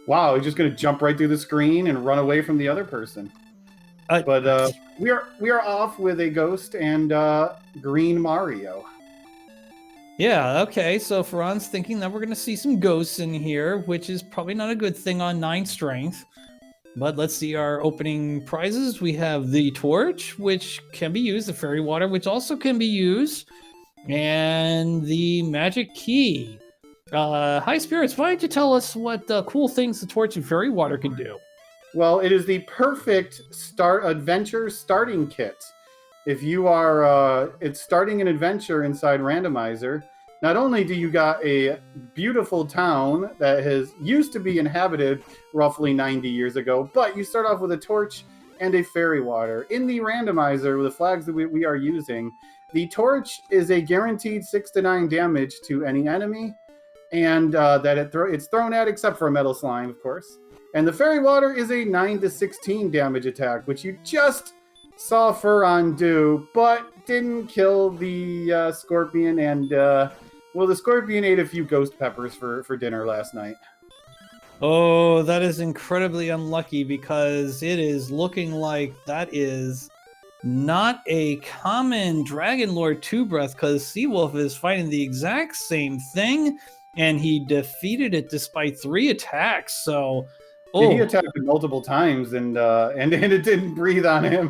Wow, he's just going to jump right through the screen and run away from the other person. But we are off with a ghost and green Mario. Yeah, okay, so Ferran's thinking that we're going to see some ghosts in here, which is probably not a good thing on 9 strength. But let's see our opening prizes. We have the torch, which can be used, the fairy water, which also can be used, and the magic key. Hi, Spirits, why don't you tell us what cool things the torch and fairy water can do? Well, it is the perfect adventure starting kit. If you are it's starting an adventure inside Randomizer, not only do you got a beautiful town that has used to be inhabited roughly 90 years ago, but you start off with a torch and a fairy water. In the Randomizer, with the flags that we are using, the torch is a guaranteed 6 to 9 damage to any enemy, and that it's thrown at, except for a metal slime, of course. And the fairy water is a 9 to 16 damage attack, which you just saw Ferran do, but didn't kill the scorpion. And the scorpion ate a few ghost peppers for dinner last night. Oh, that is incredibly unlucky because it is looking like that is not a common Dragon Lord 2 breath, because Seawolf is fighting the exact same thing, and he defeated it despite 3 attacks. So, he attacked it multiple times, and it didn't breathe on him.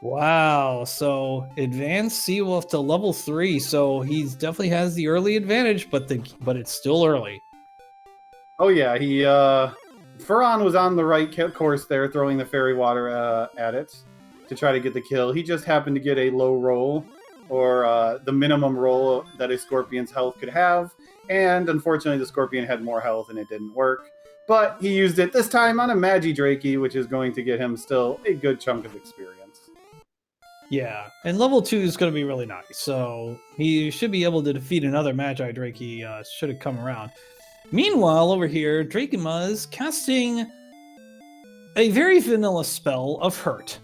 Wow. So advanced Seawolf to level 3. So he definitely has the early advantage, but it's still early. Oh yeah, Ferran was on the right course there, throwing the fairy water at it to try to get the kill. He just happened to get a low roll, or the minimum roll that a scorpion's health could have, and unfortunately the scorpion had more health and it didn't work. But he used it this time on a Magi-Drakey, which is going to get him still a good chunk of experience. Yeah, and level 2 is going to be really nice, so he should be able to defeat another Magi-Drakey should it come around. Meanwhile, over here, Drakema is casting a very vanilla spell of Hurt.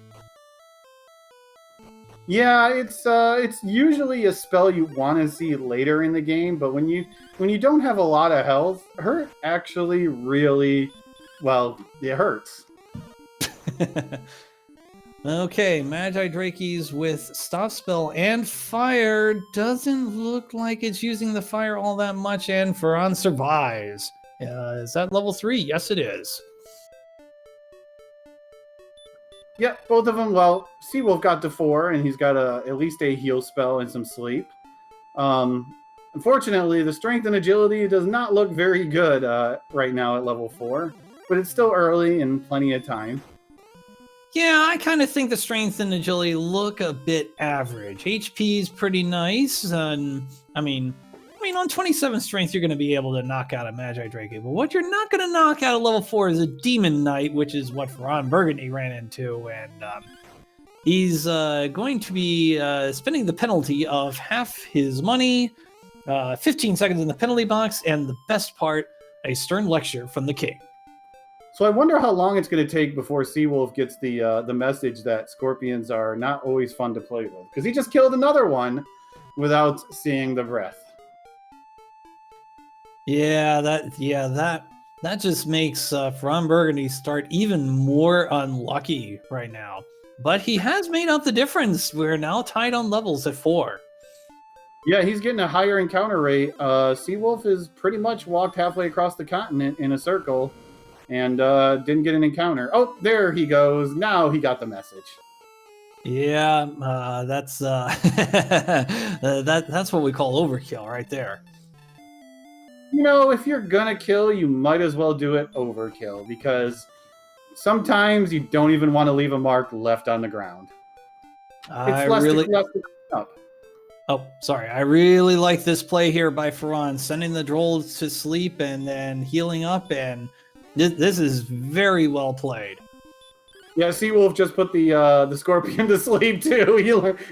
Yeah, it's usually a spell you want to see later in the game, but when you don't have a lot of health, Hurt actually really, well, it hurts. Okay, Magi-Drakeys with Stop Spell and Fire doesn't look like it's using the fire all that much, and Ferran survives. Is that level 3? Yes, it is. Yep, both of them. Well, Seawolf got to 4, and he's got at least a heal spell and some sleep. Unfortunately, the strength and agility does not look very good right now at level 4, but it's still early and plenty of time. Yeah, I kind of think the strength and agility look a bit average. HP is pretty nice, and I mean, on 27 strength, you're going to be able to knock out a Magi-Drakey. But what you're not going to knock out at level 4 is a Demon Knight, which is what FearonBurgundy ran into, and he's going to be spending the penalty of half his money, 15 seconds in the penalty box, and the best part, a stern lecture from the king. So I wonder how long it's going to take before Seawolf gets the message that scorpions are not always fun to play with, because he just killed another one without seeing the breath. Yeah, that just makes FearonBurgundy start even more unlucky right now. But he has made up the difference. We're now tied on levels at 4. Yeah, he's getting a higher encounter rate. Seawolf has pretty much walked halfway across the continent in a circle and didn't get an encounter. Oh, there he goes. Now he got the message. Yeah, that's that's what we call overkill right there. You know, if you're gonna kill, you might as well do it overkill, because sometimes you don't even want to leave a mark left on the ground. It's less to up. Oh, sorry. I really like this play here by Ferran, sending the droll to sleep and then healing up, and this is very well played. Yeah, Seawolf just put the scorpion to sleep too.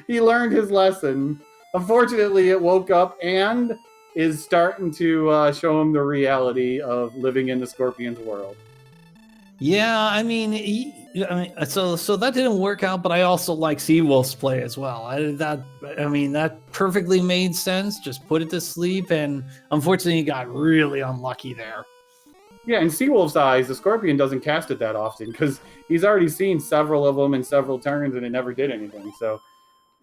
He learned his lesson. Unfortunately, it woke up and is starting to show him the reality of living in the scorpion's world. Yeah, so that didn't work out, but I also like Seawolf's play as well. That perfectly made sense. Just put it to sleep, and unfortunately, he got really unlucky there. Yeah, in Seawolf's eyes, the Scorpion doesn't cast it that often because he's already seen several of them in several turns and it never did anything. So,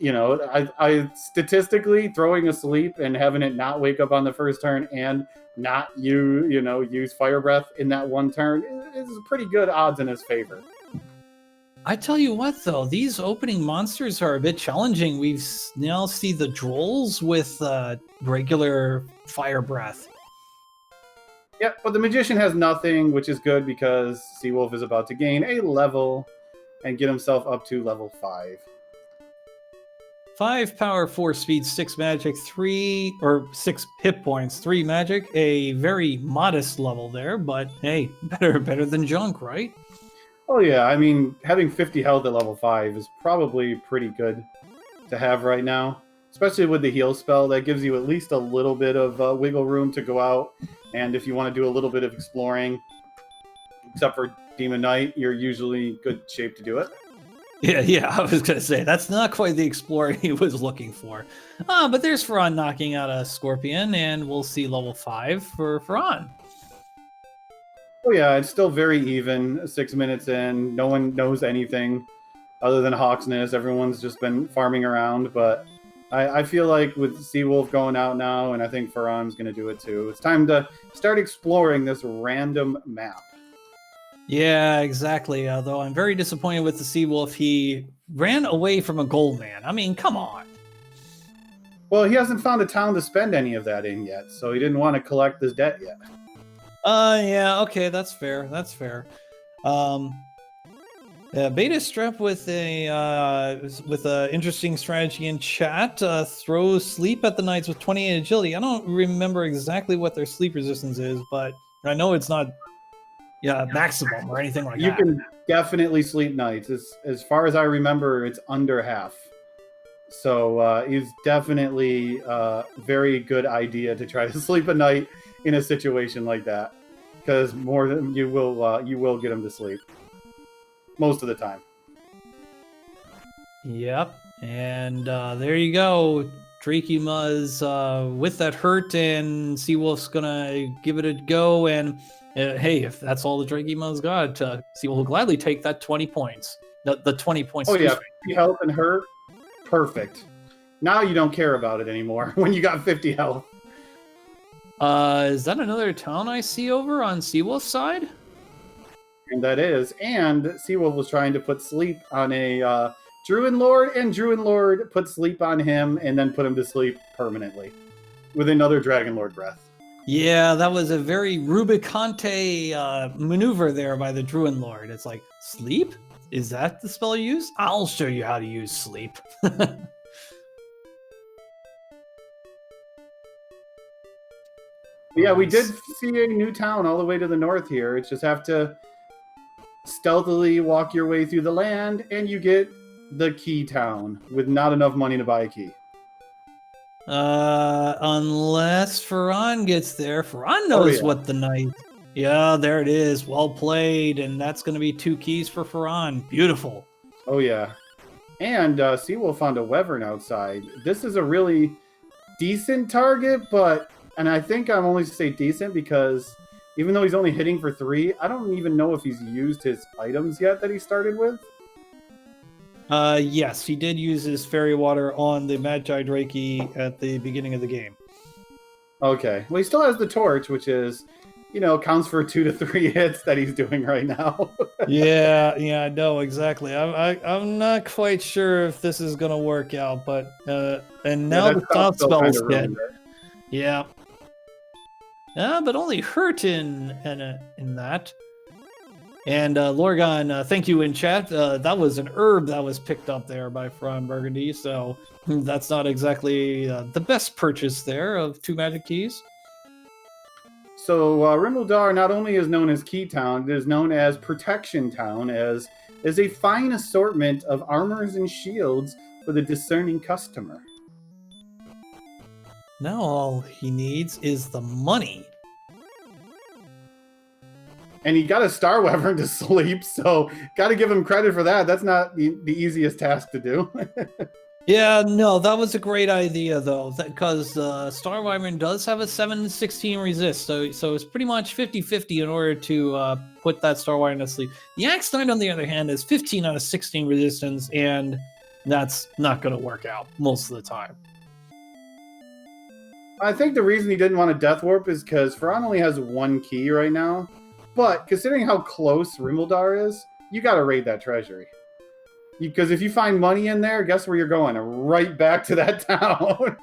I statistically throwing asleep and having it not wake up on the first turn and not use Fire Breath in that one turn is pretty good odds in his favor. I tell you what, though, these opening monsters are a bit challenging. We've now see the Drolls with regular Fire Breath. Yeah, but the Magician has nothing, which is good because Seawolf is about to gain a level and get himself up to level 5. 5 power, 4 speed, 6 magic, 6 hit points, 3 magic. A very modest level there, but hey, better than junk, right? Oh yeah, I mean, having 50 health at level 5 is probably pretty good to have right now. Especially with the heal spell, that gives you at least a little bit of wiggle room to go out. And if you want to do a little bit of exploring, except for Demon Knight, you're usually good shape to do it. Yeah, I was going to say, that's not quite the explorer he was looking for. But there's Ferran knocking out a Scorpion, and we'll see level 5 for Ferran. Oh yeah, it's still very even, 6 minutes in. No one knows anything other than Hawksness. Everyone's just been farming around, but I feel like with Seawolf going out now, and I think Ferran's going to do it too, it's time to start exploring this random map. Yeah, exactly. Although I'm very disappointed with the Seawolf. He ran away from a gold man. I mean, come on. Well, he hasn't found a town to spend any of that in yet, so he didn't want to collect this debt yet. Yeah, okay, that's fair. That's fair. Beta Strep with a interesting strategy in chat. Throws sleep at the knights with 28 agility. I don't remember exactly what their sleep resistance is, but I know it's not maximum or anything like that. You can definitely sleep knights. As far as I remember, it's under half. So it's definitely a very good idea to try to sleep a knight in a situation like that, because more than you will get him to sleep most of the time. Yep, and there you go. Dracuma's with that hurt, and Seawolf's gonna give it a go. And hey, if that's all the Dracuma's got, Seawolf will gladly take that 20 points. The 20 points. Oh yeah, 50 health and hurt, perfect. Now you don't care about it anymore when you got 50 health. Is that another town I see over on Seawolf's side? And that is, and Seawolf was trying to put sleep on a Druid Lord, and Druid Lord put sleep on him and then put him to sleep permanently with another Dragon Lord breath. Yeah, that was a very Rubicante maneuver there by the Druid Lord. It's like, sleep? Is that the spell you use? I'll show you how to use sleep. Yeah, we did see a new town all the way to the north here. It's just have to stealthily walk your way through the land, and you get the key town with not enough money to buy a key. Unless Ferran gets there. Ferran knows what the knight... Yeah, there it is. Well played, and that's going to be 2 keys for Ferran. Beautiful. Oh, yeah. And Seawolf found a Wyvern outside. This is a really decent target, but... And I think I'm only to say decent because even though he's only hitting for 3, I don't even know if he's used his items yet that he started with. Yes, he did use his fairy water on the Magi Draki at the beginning of the game. Okay. Well, he still has the torch, which is, counts for 2 to 3 hits that he's doing right now. yeah, I know, exactly. I'm not quite sure if this is going to work out, but... and now the stop spell is dead. Yeah. But only hurt in that. And Lorgon, thank you in chat. That was an herb that was picked up there by FearonBurgundy, so that's not exactly the best purchase there of 2 magic keys. So Rimbledar not only is known as Key Town, it is known as Protection Town, as is a fine assortment of armors and shields for the discerning customer. Now all he needs is the money. And he got a Star Wyvern to sleep, so got to give him credit for that. That's not the easiest task to do. Yeah, no, that was a great idea though, because Star Wyvern does have a 7-16 resist, so it's pretty much 50-50 in order to put that Star Wyvern to sleep. The Axe Knight, on the other hand, is 15 out of 16 resistance, and that's not going to work out most of the time. I think the reason he didn't want a Death Warp is because Ferran only has one key right now. But considering how close Rimuldar is, you got to raid that treasury. Because if you find money in there, guess where you're going? Right back to that town.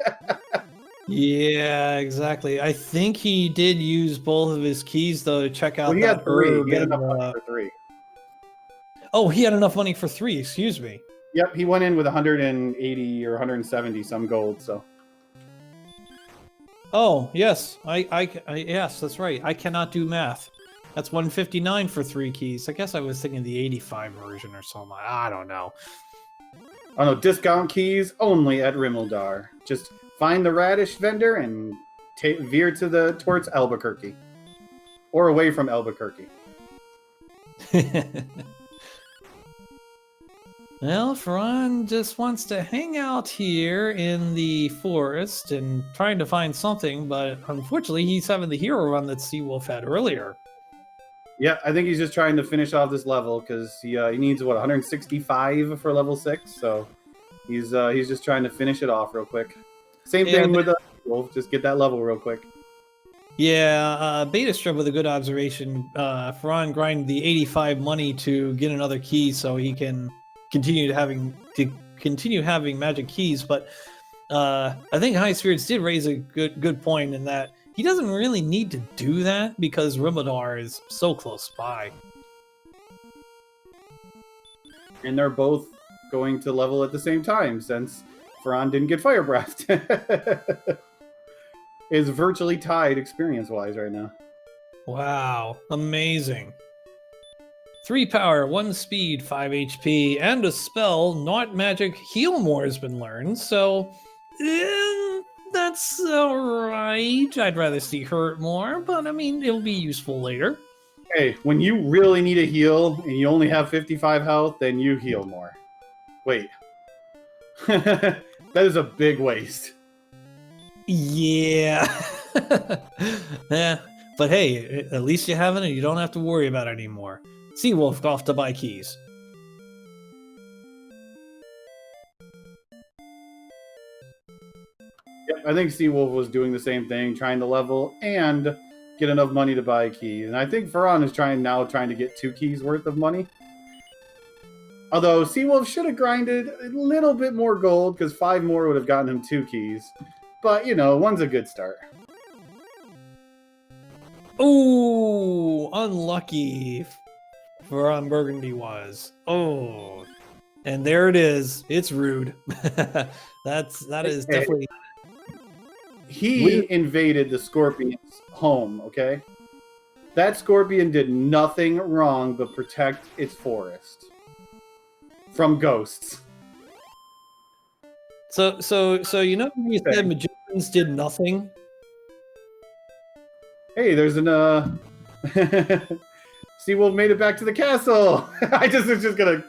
Yeah, exactly. I think he did use both of his keys though to check out Well, he that had three. herb. He had And, enough money for three. oh, he had enough money for 3. Excuse me. Yep, he went in with 180 or 170 some gold. So. Oh yes, I yes, that's right. I cannot do math. That's 159 for 3 keys. I guess I was thinking the 85 version or something. I don't know. Oh no, discount keys only at Rimuldar. Just find the radish vendor and veer towards Albuquerque. Or away from Albuquerque. Well, Ferran just wants to hang out here in the forest and trying to find something, but unfortunately he's having the hero run that Seawolf had earlier. Yeah, I think he's just trying to finish off this level because he needs, what, 165 for level 6, so he's just trying to finish it off real quick. Same thing with Wolf, just get that level real quick. Yeah, Beta Strip with a good observation. Ferran grinded the 85 money to get another key so he can continue having magic keys, but I think High Spirits did raise a good point in that he doesn't really need to do that because Rimuldar is so close by. And they're both going to level at the same time since Ferran didn't get Fire Breath. Is virtually tied experience-wise right now. Wow, amazing. 3 power, 1 speed, 5 HP, and a spell, not magic, heal more has been learned, so that's alright. I'd rather see hurt more, but I mean, it'll be useful later. Hey, when you really need a heal and you only have 55 health, then you heal more. Wait. That is a big waste. Yeah. Yeah. But hey, at least you have it and you don't have to worry about it anymore. Seawolf off to buy keys. Yep, I think Seawolf was doing the same thing, trying to level and get enough money to buy a key. And I think Ferran is trying to get 2 keys worth of money. Although Seawolf should have grinded a little bit more gold because 5 more would have gotten him 2 keys. But, you know, one's a good start. Oh, unlucky. FearonBurgundy was. Oh, and there it is. It's rude. that is definitely. He invaded the Scorpion's home. Okay, that Scorpion did nothing wrong but protect its forest from ghosts. So you know when you said magicians did nothing. Hey, there's an Seawolf made it back to the castle. I just was just gonna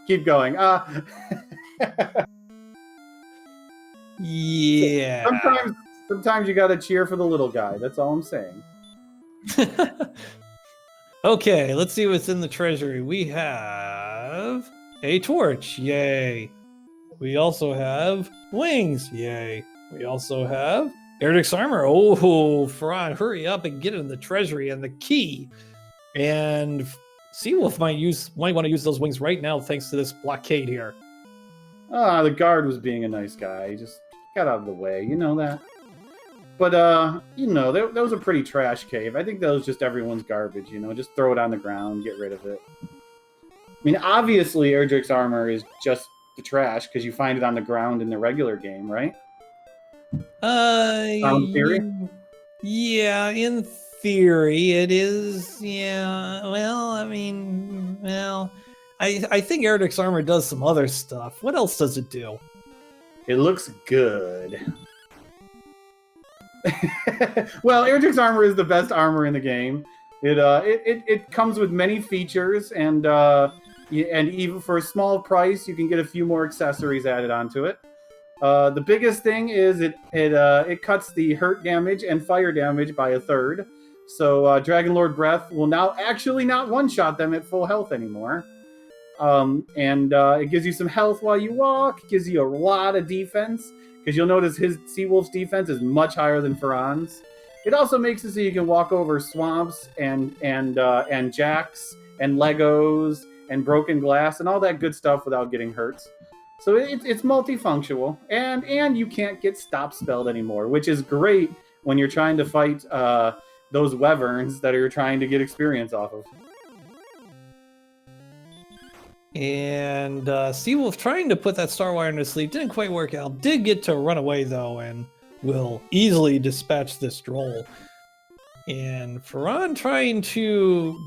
keep going. Yeah. Sometimes you gotta cheer for the little guy. That's all I'm saying. Okay, let's see what's in the treasury. We have a torch. Yay. We also have wings. Yay. We also have Erdrick's armor. Oh, Ferran, hurry up and get it in the treasury and the key. And Seawolf might want to use those wings right now thanks to this blockade here. The guard was being a nice guy. He just got out of the way. You know that. But, you know, that was a pretty trash cave. I think that was just everyone's garbage, you know. Just throw it on the ground, get rid of it. I mean, obviously, Erdrick's armor is just the trash because you find it on the ground in the regular game, right? Theory? Yeah, in theory it is. Yeah, well, I mean, well, I think Erdrick's armor does some other stuff. What else does it do? It looks good. Well, Erdrick's armor is the best armor in the game. It comes with many features, and even for a small price, you can get a few more accessories added onto it. The biggest thing is it cuts the hurt damage and fire damage by a third. So Dragon Lord Breath will now actually not one-shot them at full health anymore. And it gives you some health while you walk, gives you a lot of defense, because you'll notice his Seawolf's defense is much higher than Ferran's. It also makes it so you can walk over swamps and jacks and Legos and broken glass and all that good stuff without getting hurt. So it's multifunctional, and you can't get stop spelled anymore, which is great when you're trying to fight those wyverns that you're trying to get experience off of. And Seawolf trying to put that Star Wire to sleep didn't quite work out. Did get to run away though, and will easily dispatch this droll. And Ferran trying to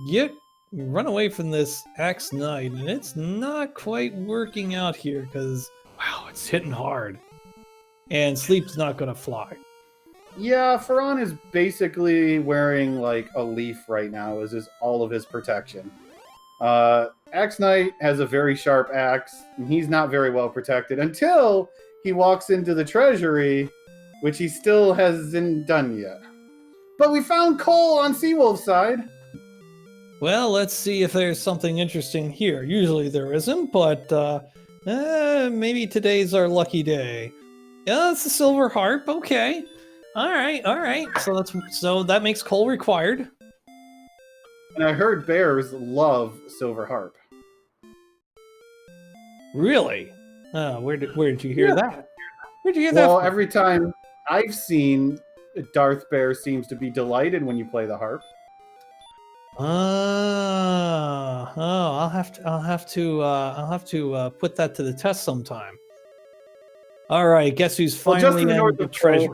run away from this Axe Knight, and it's not quite working out here because wow, it's hitting hard. And Sleep's not gonna fly. Yeah, Ferran is basically wearing like a leaf right now as all of his protection. Axe Knight has a very sharp axe, and he's not very well protected until he walks into the treasury, which he still hasn't done yet. But we found coal on Seawolf's side. Well, let's see if there's something interesting here. Usually there isn't, but maybe today's our lucky day. Yeah, it's a silver harp. Okay. All right. So that makes coal required. And I heard bears love silver harp. Really? Where did you hear that? Where'd you hear that? Well, from? every time I've seen, Darth Bear seems to be delighted when you play the harp. I'll have to put that to the test sometime. All right, guess who's finally in the treasury?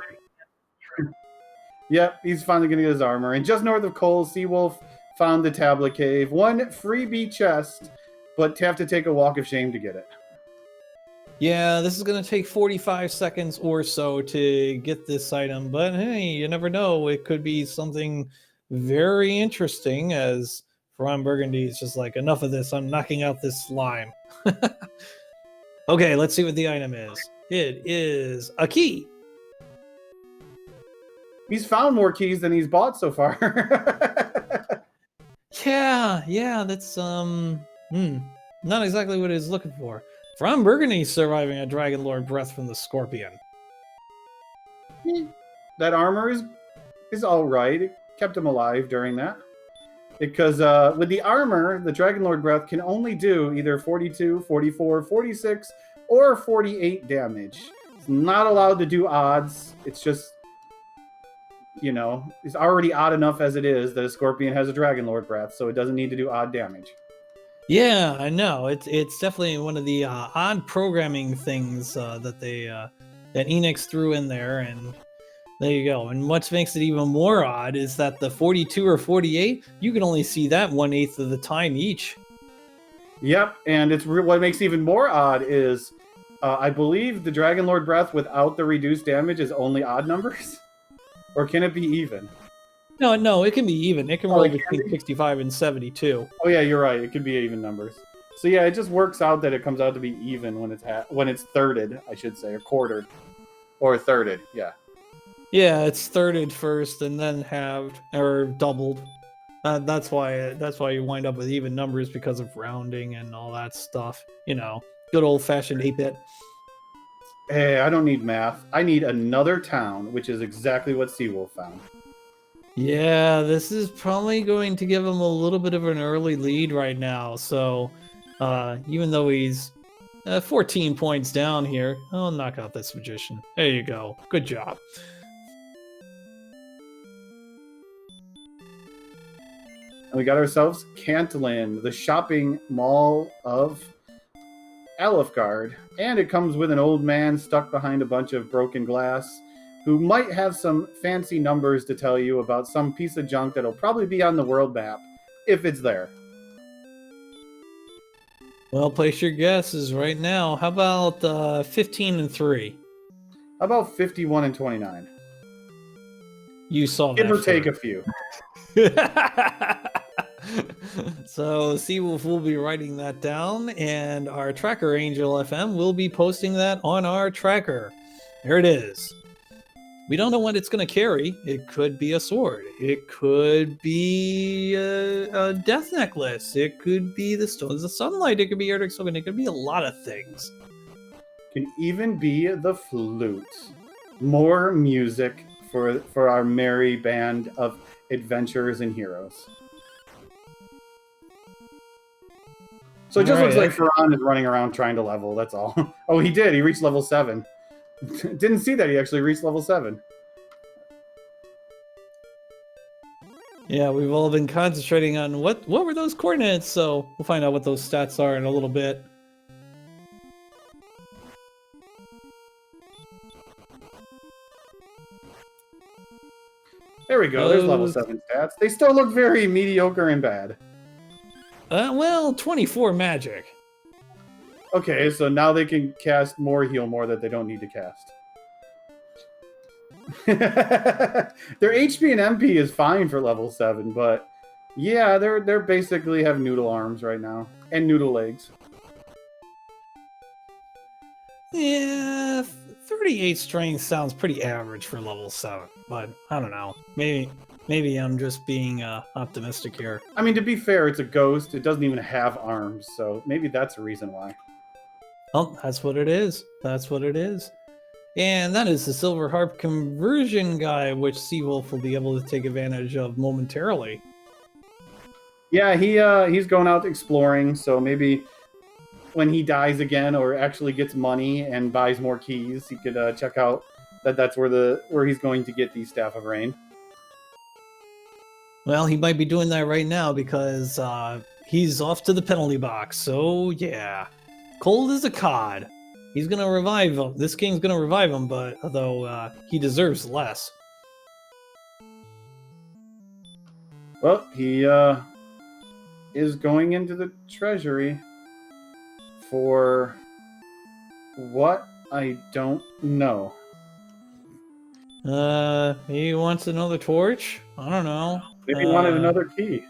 Yep, he's finally going to get his armor. And just north of Cole, Seawolf found the tablet cave. One freebie chest, but have to take a walk of shame to get it. Yeah, this is going to take 45 seconds or so to get this item, but hey, you never know. It could be something very interesting, as FearonBurgundy is just like, enough of this. I'm knocking out this slime. Okay, let's see what the item is. It is a key. He's found more keys than he's bought so far. Yeah, that's not exactly what he's looking for. FearonBurgundy surviving a Dragon Lord Breath from the Scorpion. That armor is all right. It kept him alive during that. Because with the armor, the Dragon Lord Breath can only do either 42, 44, 46, or 48 damage. It's not allowed to do odds. It's just, it's already odd enough as it is that a Scorpion has a Dragon Lord Breath, so it doesn't need to do odd damage. Yeah, I know. It's definitely one of the odd programming things that Enix threw in there, and there you go. And what makes it even more odd is that the 42 or 48, you can only see that 1/8 of the time each. Yep, and what makes it even more odd is I believe the Dragon Lord Breath without the reduced damage is only odd numbers? Or can it be even? No, it can be even. It can roll between 65 and 72. Oh yeah, you're right. It could be even numbers. So yeah, it just works out that it comes out to be even when it's thirded, I should say, or quartered, or thirded. Yeah. Yeah, it's thirded first and then halved or doubled. That's why you wind up with even numbers, because of rounding and all that stuff. Good old-fashioned 8-bit. Hey, I don't need math. I need another town, which is exactly what Seawolf found. Yeah, this is probably going to give him a little bit of an early lead right now. So, even though he's 14 points down here, I'll knock out this magician. There you go. Good job. And we got ourselves Cantlin, the shopping mall of Alefgard. And it comes with an old man stuck behind a bunch of broken glass, who might have some fancy numbers to tell you about some piece of junk that'll probably be on the world map, if it's there. Well, place your guesses right now. How about 15 and 3? How about 51 and 29? You saw that. Give or take a few. So Seawolf will be writing that down, and our tracker Angel FM will be posting that on our tracker. There it is. We don't know what it's going to carry. It could be a sword. It could be a death necklace. It could be the Stones of Sunlight. It could be Erdrick's Token. It could be a lot of things. Can even be the flute. More music for our merry band of adventurers and heroes. So it just looks like Ferran is running around trying to level, that's all. Oh, he did. He reached level 7. Didn't see that he actually reached level 7. Yeah, we've all been concentrating on what were those coordinates, so we'll find out what those stats are in a little bit. There we go. There's level 7 stats. They still look very mediocre and bad. Well, 24 magic. Okay, so now they can cast more heal more that they don't need to cast. Their HP and MP is fine for level 7, but yeah, they're basically have noodle arms right now and noodle legs. Yeah, 38 strength sounds pretty average for level 7, but I don't know. Maybe I'm just being optimistic here. I mean, to be fair, it's a ghost. It doesn't even have arms, so maybe that's a reason why. Oh, that's what it is. That's what it is. And that is the Silver Harp conversion guy, which Seawolf will be able to take advantage of momentarily. Yeah, he's going out exploring, so maybe when he dies again or actually gets money and buys more keys, he could check out that's where he's going to get the Staff of Rain. Well, he might be doing that right now because he's off to the penalty box. So yeah, cold as a cod. He's gonna revive him. This king's gonna revive him, but although he deserves less. Well, he is going into the treasury for what I don't know. He wants another torch? I don't know. Maybe he wanted another key.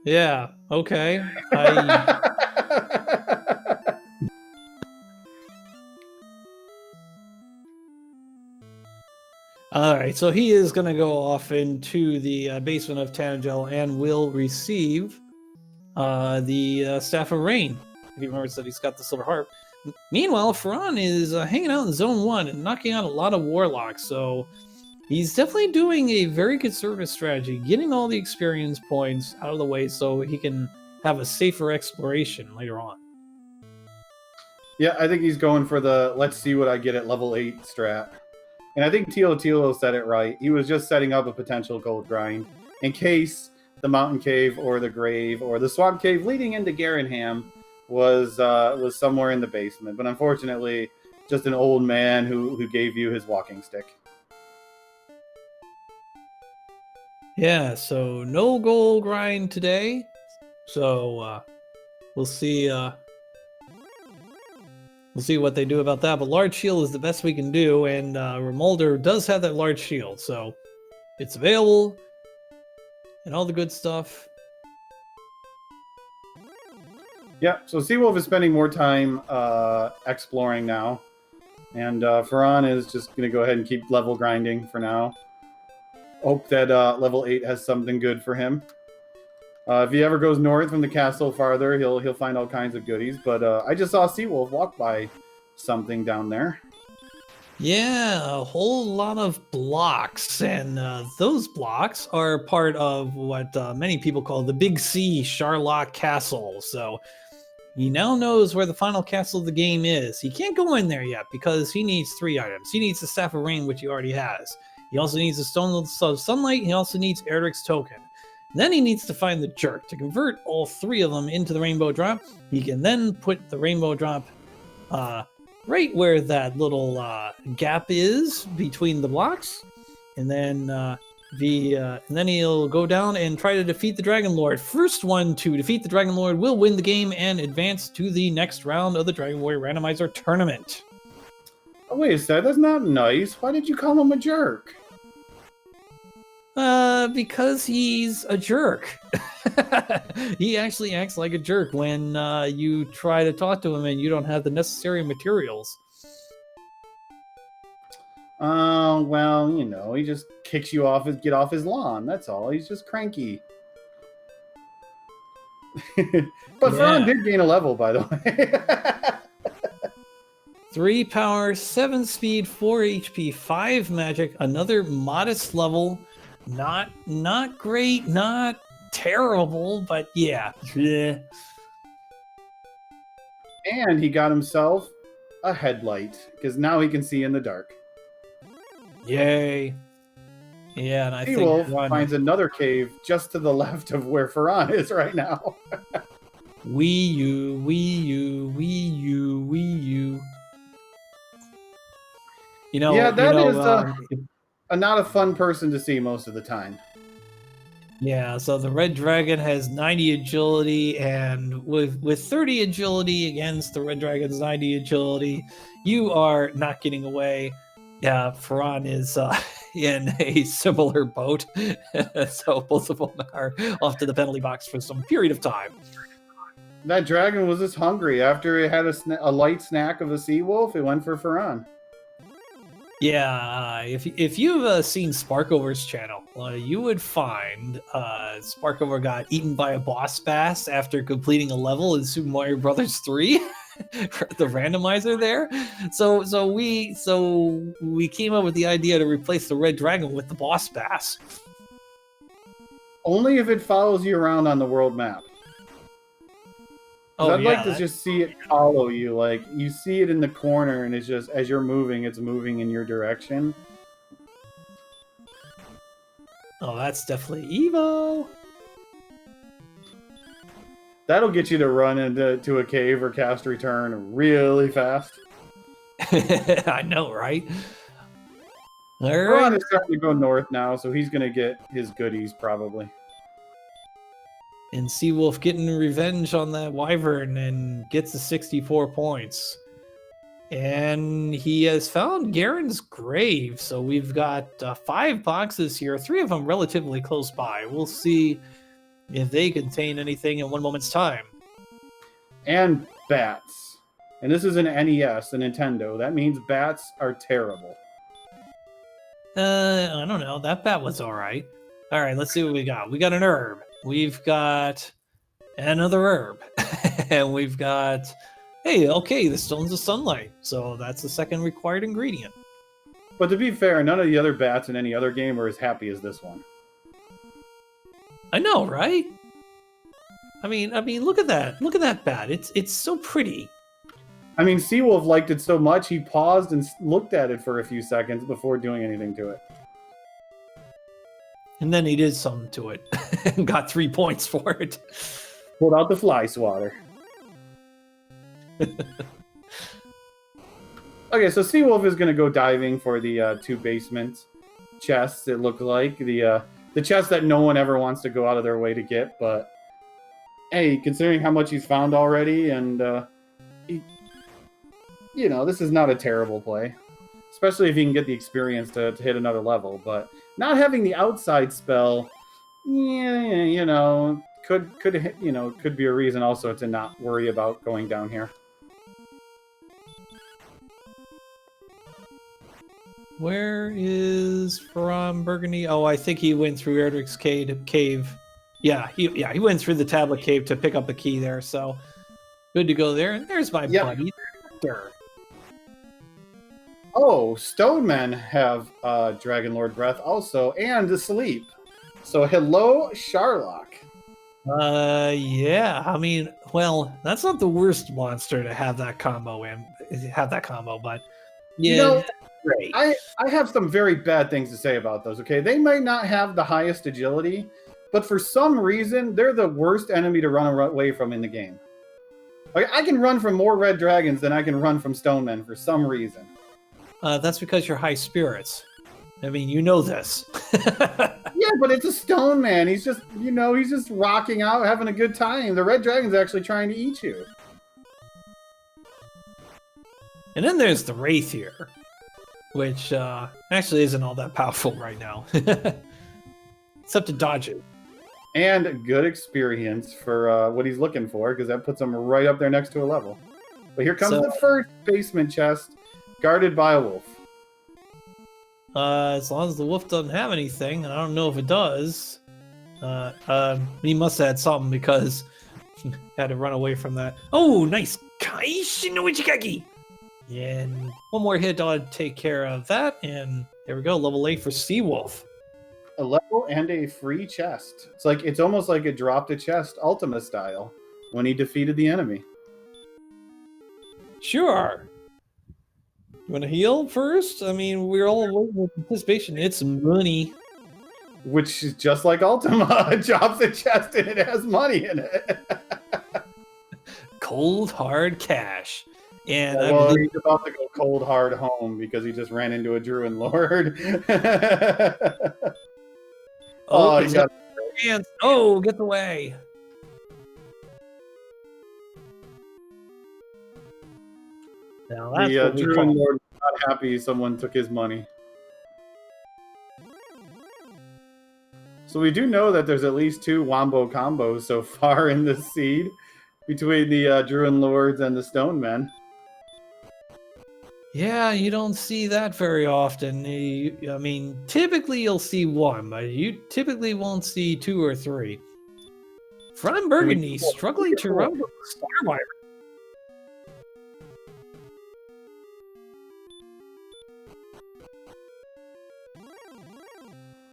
Yeah, okay. Alright, so he is going to go off into the basement of Tanagel and will receive the Staff of Rain. If he remembers that he's got the Silver Harp. Meanwhile, Ferran is hanging out in Zone 1 and knocking out a lot of Warlocks, so he's definitely doing a very good service strategy, getting all the experience points out of the way so he can have a safer exploration later on. Yeah, I think he's going for the let's see what I get at level 8 strat. And I think Tilo said it right. He was just setting up a potential gold grind in case the mountain cave or the grave or the swamp cave leading into Garenham was somewhere in the basement. But unfortunately, just an old man who gave you his walking stick. Yeah, so no gold grind today. So we'll see. We'll see what they do about that. But large shield is the best we can do, and Remolder does have that large shield, so it's available and all the good stuff. Yeah, so Seawolf is spending more time exploring now, and Ferran is just going to go ahead and keep level grinding for now. Hope that level 8 has something good for him. If he ever goes north from the castle farther, he'll find all kinds of goodies. But I just saw Seawolf walk by something down there. Yeah, a whole lot of blocks, and those blocks are part of what many people call the Big C Sharlock Castle. So he now knows where the final castle of the game is. He can't go in there yet because he needs 3 items. He needs the Staff of Rain, which he already has. He also needs the Stone of Sunlight. He also needs Erdrick's Token. Then he needs to find the Jerk. To convert all 3 of them into the Rainbow Drop, he can then put the Rainbow Drop right where that little gap is between the blocks, and then he'll go down and try to defeat the Dragon Lord. First one to defeat the Dragon Lord will win the game and advance to the next round of the Dragon Warrior Randomizer tournament. Oh, wait a second, that's not nice. Why did you call him a jerk? Because he's a jerk. He actually acts like a jerk when you try to talk to him and you don't have the necessary materials. Well, you know, he just kicks you off get off his lawn. That's all. He's just cranky. But Ferran did gain a level, by the way. 3 power, 7 speed, 4 HP, 5 magic, another modest level. Not great, not terrible, but yeah. And he got himself a headlight, because now he can see in the dark. Yay. Yeah, and I think Wolf finds another cave just to the left of where Ferran is right now. Wii U, Wii U, Wii U, Wii U. You know, yeah, that is not a fun person to see most of the time. Yeah, so the Red Dragon has 90 agility, and with 30 agility against the Red Dragon's 90 agility, you are not getting away. Yeah, Ferran is in a similar boat, so both of them are off to the penalty box for some period of time. That dragon was just hungry. After it had a light snack of a sea wolf, it went for Ferran. Yeah, if you've seen Sparkover's channel, you would find Sparkover got eaten by a boss bass after completing a level in Super Mario Brothers 3. The randomizer there. So we came up with the idea to replace the Red Dragon with the boss bass. Only if it follows you around on the world map. I'd like to just see it follow you. Like, you see it in the corner, and it's just, as you're moving, it's moving in your direction. Oh, that's definitely Evo. That'll get you to run into a cave or cast return really fast. I know, right? Ferran is starting to go north now, so he's going to get his goodies, probably. And Seawolf getting revenge on that Wyvern and gets the 64 points. And he has found Garen's grave. So we've got 5 boxes here, 3 of them relatively close by. We'll see if they contain anything in one moment's time. And bats. And this is an NES, a Nintendo. That means bats are terrible. I don't know. That bat was all right. All right, let's see what we got. We got an herb. We've got another herb. And we've got, hey, okay, the stones of sunlight. So that's the second required ingredient. But to be fair, none of the other bats in any other game are as happy as this one. I know, right? I mean, look at that. Look at that bat. It's so pretty. I mean, Seawolf liked it so much, he paused and looked at it for a few seconds before doing anything to it. And then he did something to it and got 3 points for it. Pulled out the fly swatter. Okay, so Seawolf is going to go diving for the 2 basement chests, it looked like. The chest that no one ever wants to go out of their way to get, but hey, considering how much he's found already, and you know, this is not a terrible play. Especially if you can get the experience to hit another level, but not having the outside spell, yeah, you know, could be a reason also to not worry about going down here. Where is FearonBurgundy? Oh, I think he went through Erdrick's cave. Yeah, he went through the tablet cave to pick up the key there, so good to go there. And there's my buddy, Victor. Oh, Stonemen have Dragon Lord Breath also, and Asleep. So hello, Sharlock. Yeah. I mean, well, that's not the worst monster to have that combo but yeah. You know, great. I have some very bad things to say about those, okay? They might not have the highest agility, but for some reason, they're the worst enemy to run away from in the game. Like, I can run from more red dragons than I can run from Stonemen for some reason. That's because you're high spirits. I mean, you know this. Yeah, but it's a stone man. He's just, you know, he's just rocking out, having a good time. The red dragon's actually trying to eat you. And then there's the Wraith here, which actually isn't all that powerful right now. except to dodge it. And good experience for what he's looking for, because that puts him right up there next to a level. But here comes the first basement chest, guarded by a wolf. As long as the wolf doesn't have anything, and I don't know if it does. He must have had something because had to run away from that. Oh, nice! And one more hit ought to take care of that, and there we go, level 8 for Seawolf. A level and a free chest. It's almost like it dropped a chest, Ultima style, when he defeated the enemy. Sure. You want to heal first? I mean, we're all waiting with anticipation. It's money. Which is just like Ultima. It drops a chest and it has money in it. Cold, hard cash. And well, he's about to go cold, hard home because he just ran into a Druid Lord. Oh, he got hands. Oh, get the way. Now that's the Druid Lord was not happy someone took his money. So we do know that there's at least 2 Wombo combos so far in this seed between the Druid Lords and the Stone Men. Yeah, you don't see that very often. I mean, typically you'll see 1, but you typically won't see 2 or 3. FearonBurgundy struggling to run with Starwire.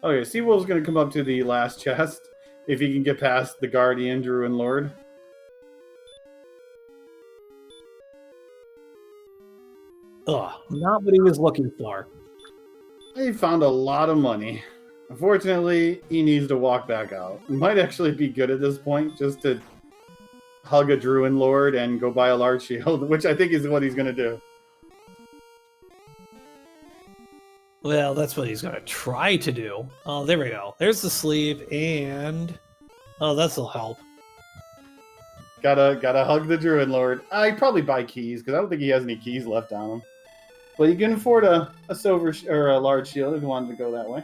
Okay, Seawolf's going to come up to the last chest if he can get past the Guardian Druid Lord. Ugh, not what he was looking for. He found a lot of money. Unfortunately, he needs to walk back out. It might actually be good at this point just to hug a Druid Lord and go buy a large shield, which I think is what he's going to do. Well, that's what he's going to try to do. Oh, there we go. There's the sleeve, and... oh, this'll help. Gotta hug the Druid Lord. I'd probably buy keys, because I don't think he has any keys left on him. But you can afford a silver or a large shield if you wanted to go that way.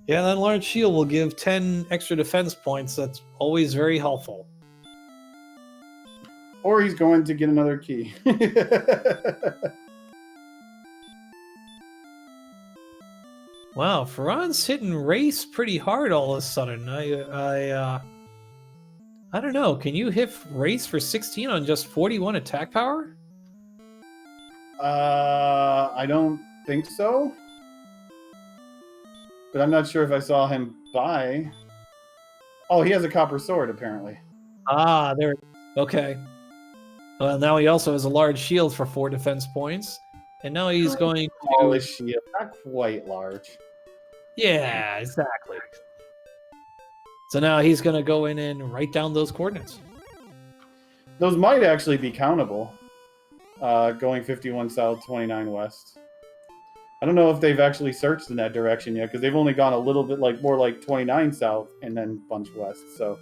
Yeah, that large shield will give 10 extra defense points. That's always very helpful. Or he's going to get another key. Wow, Ferran's hitting race pretty hard all of a sudden. I don't know. Can you hit race for 16 on just 41 attack power? I don't think so. But I'm not sure if I saw him buy. Oh, he has a copper sword, apparently. Ah, there. Okay. Well, now he also has a large shield for 4 defense points. And now he's going to... to... shield. Not quite large. Yeah, exactly. So now he's going to go in and write down those coordinates. Those might actually be countable. Going 51 south, 29 west. I don't know if they've actually searched in that direction yet, because they've only gone a little bit more like 29 south and then bunch west, so...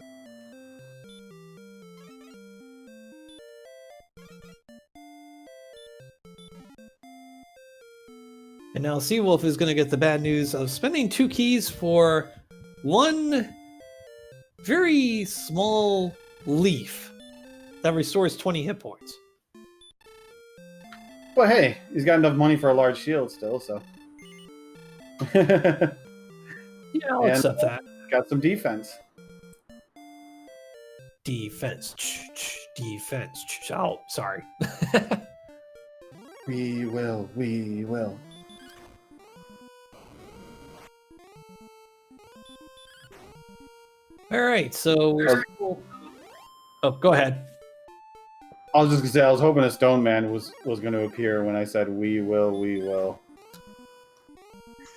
And now Seawolf is going to get the bad news of spending 2 keys for 1 very small leaf that restores 20 hit points. But hey, he's got enough money for a large shield still, so... Yeah, I'll accept that. Got some defense. Defense. Defense. Oh, sorry. We will. All right, so we're still... Oh, go ahead. I was just gonna say I was hoping a stone man was going to appear when I said we will.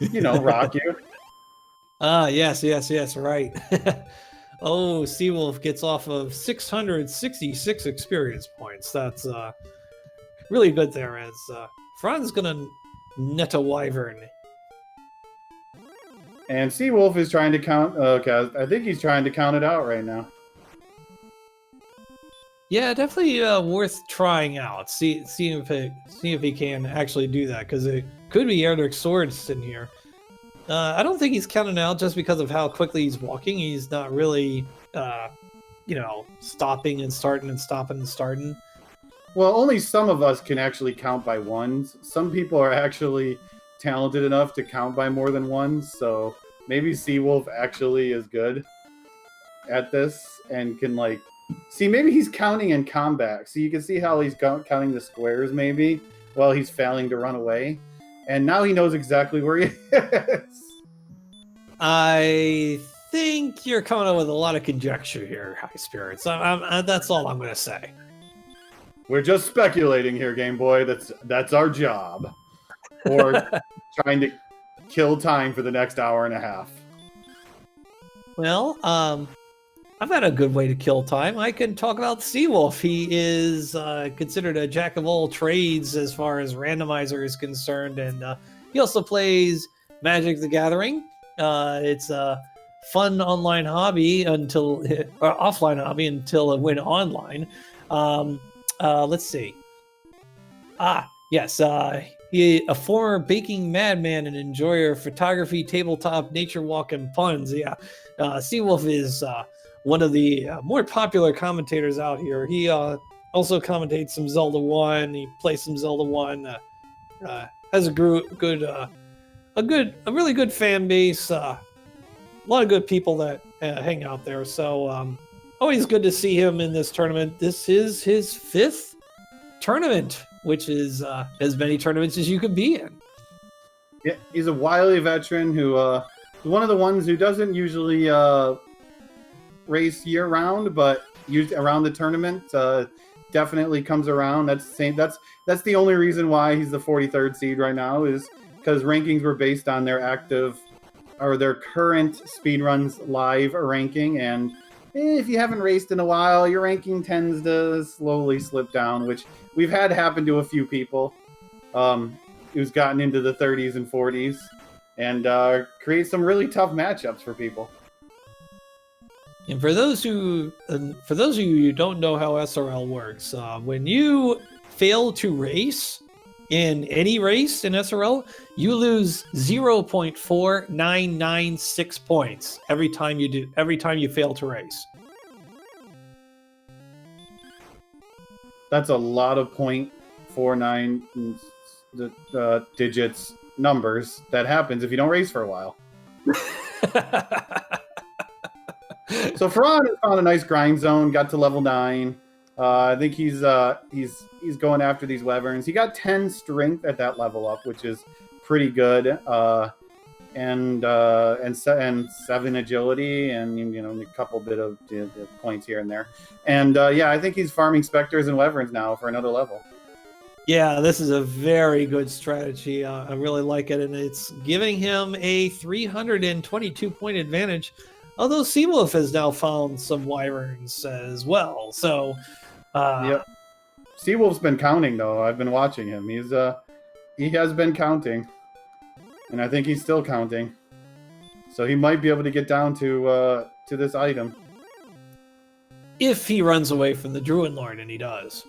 You know, rock you. Ah, yes, right. Oh, Seawolf gets off of 666 experience points. That's really good there, as Fran's gonna net a wyvern. And Seawolf is trying to count... okay, I think he's trying to count it out right now. Yeah, definitely worth trying out. See if he can actually do that, because it could be Erdrick Swords in here. I don't think he's counting out just because of how quickly he's walking. He's not really, stopping and starting and stopping and starting. Well, only some of us can actually count by ones. Some people are actually talented enough to count by more than ones, so maybe Seawolf actually is good at this and can, like... See, maybe he's counting in combat. So you can see how he's counting the squares, maybe, while he's failing to run away. And now he knows exactly where he is. I think you're coming up with a lot of conjecture here, High Spirits. That's all I'm going to say. We're just speculating here, Game Boy. That's our job. Or trying to kill time for the next hour and a half. Well, I've got a good way to kill time. I can talk about Seawolf. He is considered a jack of all trades as far as Randomizer is concerned, and he also plays Magic the Gathering. It's a fun online hobby or offline hobby until it went online. Let's see. Yes. He, a former baking madman and enjoyer of photography, tabletop, nature walk, and puns. Yeah, Seawolf is one of the more popular commentators out here. He also commentates some Zelda 1. He plays some Zelda 1. Has a really good fan base. A lot of good people that hang out there. So always good to see him in this tournament. This is his 5th tournament, which is as many tournaments as you could be in. Yeah, he's a wily veteran who one of the ones who doesn't usually race year round, but around the tournament definitely comes around. That's the only reason why he's the 43rd seed right now, is because rankings were based on their current speedruns live ranking, and if you haven't raced in a while, your ranking tends to slowly slip down, which we've had happen to a few people who's gotten into the 30s and 40s, and create some really tough matchups for people. And for those of you who don't know how SRL works, when you fail to race in any race in SRL, you lose 0.4996 points every time you fail to race. That's a lot of 0.49 digits numbers that happens if you don't race for a while. So Ferran has found a nice grind zone, got to level 9. I think he's going after these wyverns. He got 10 strength at that level up, which is pretty good, and 7 agility, and a couple bit of points here and there. And yeah, I think he's farming specters and wyverns now for another level. Yeah, this is a very good strategy. I really like it, and it's giving him a 322 point advantage. Although Seawolf has now found some wyverns as well, so yep. Seawolf's been counting though. I've been watching him. He has been counting, and I think he's still counting. So he might be able to get down to this item if he runs away from the Druid Lord, and he does.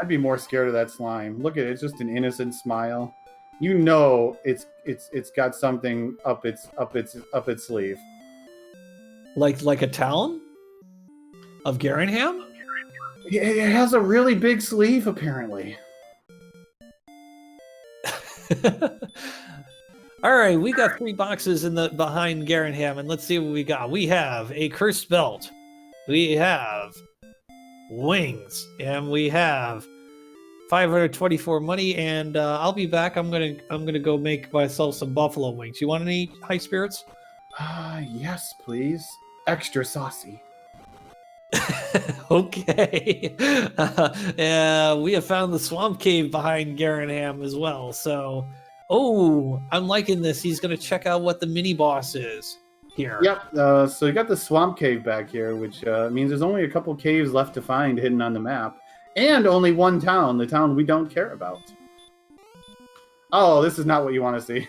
I'd be more scared of that slime. Look at it; it's just an innocent smile. It's got something up its sleeve. Like a talon of Garanham? It has a really big sleeve, apparently. All right, we got 3 boxes behind Garanham, and let's see what we got. We have a cursed belt, we have wings, and we have 524 money. And I'll be back. I'm gonna go make myself some buffalo wings. You want any, High Spirits? Yes, please. Extra saucy. Okay. We have found the swamp cave behind Garanham as well. So, I'm liking this. He's going to check out what the mini boss is here. Yep. So you got the swamp cave back here, which means there's only a couple caves left to find hidden on the map, and only one town, the town we don't care about. Oh, this is not what you want to see.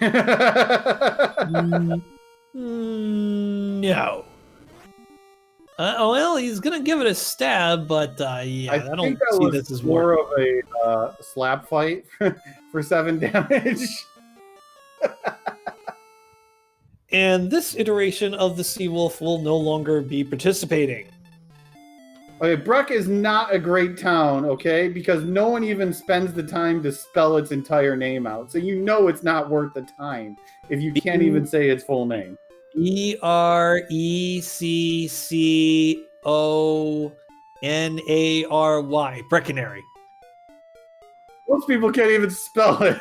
No. Well, he's gonna give it a stab, but yeah, I don't see this as more of a slap fight for 7 damage. And this iteration of the Seawolf will no longer be participating. Okay, Breck is not a great town, okay? Because no one even spends the time to spell its entire name out. So you know it's not worth the time if you can't even say its full name. Brecconary. Brecconary. Most people can't even spell it.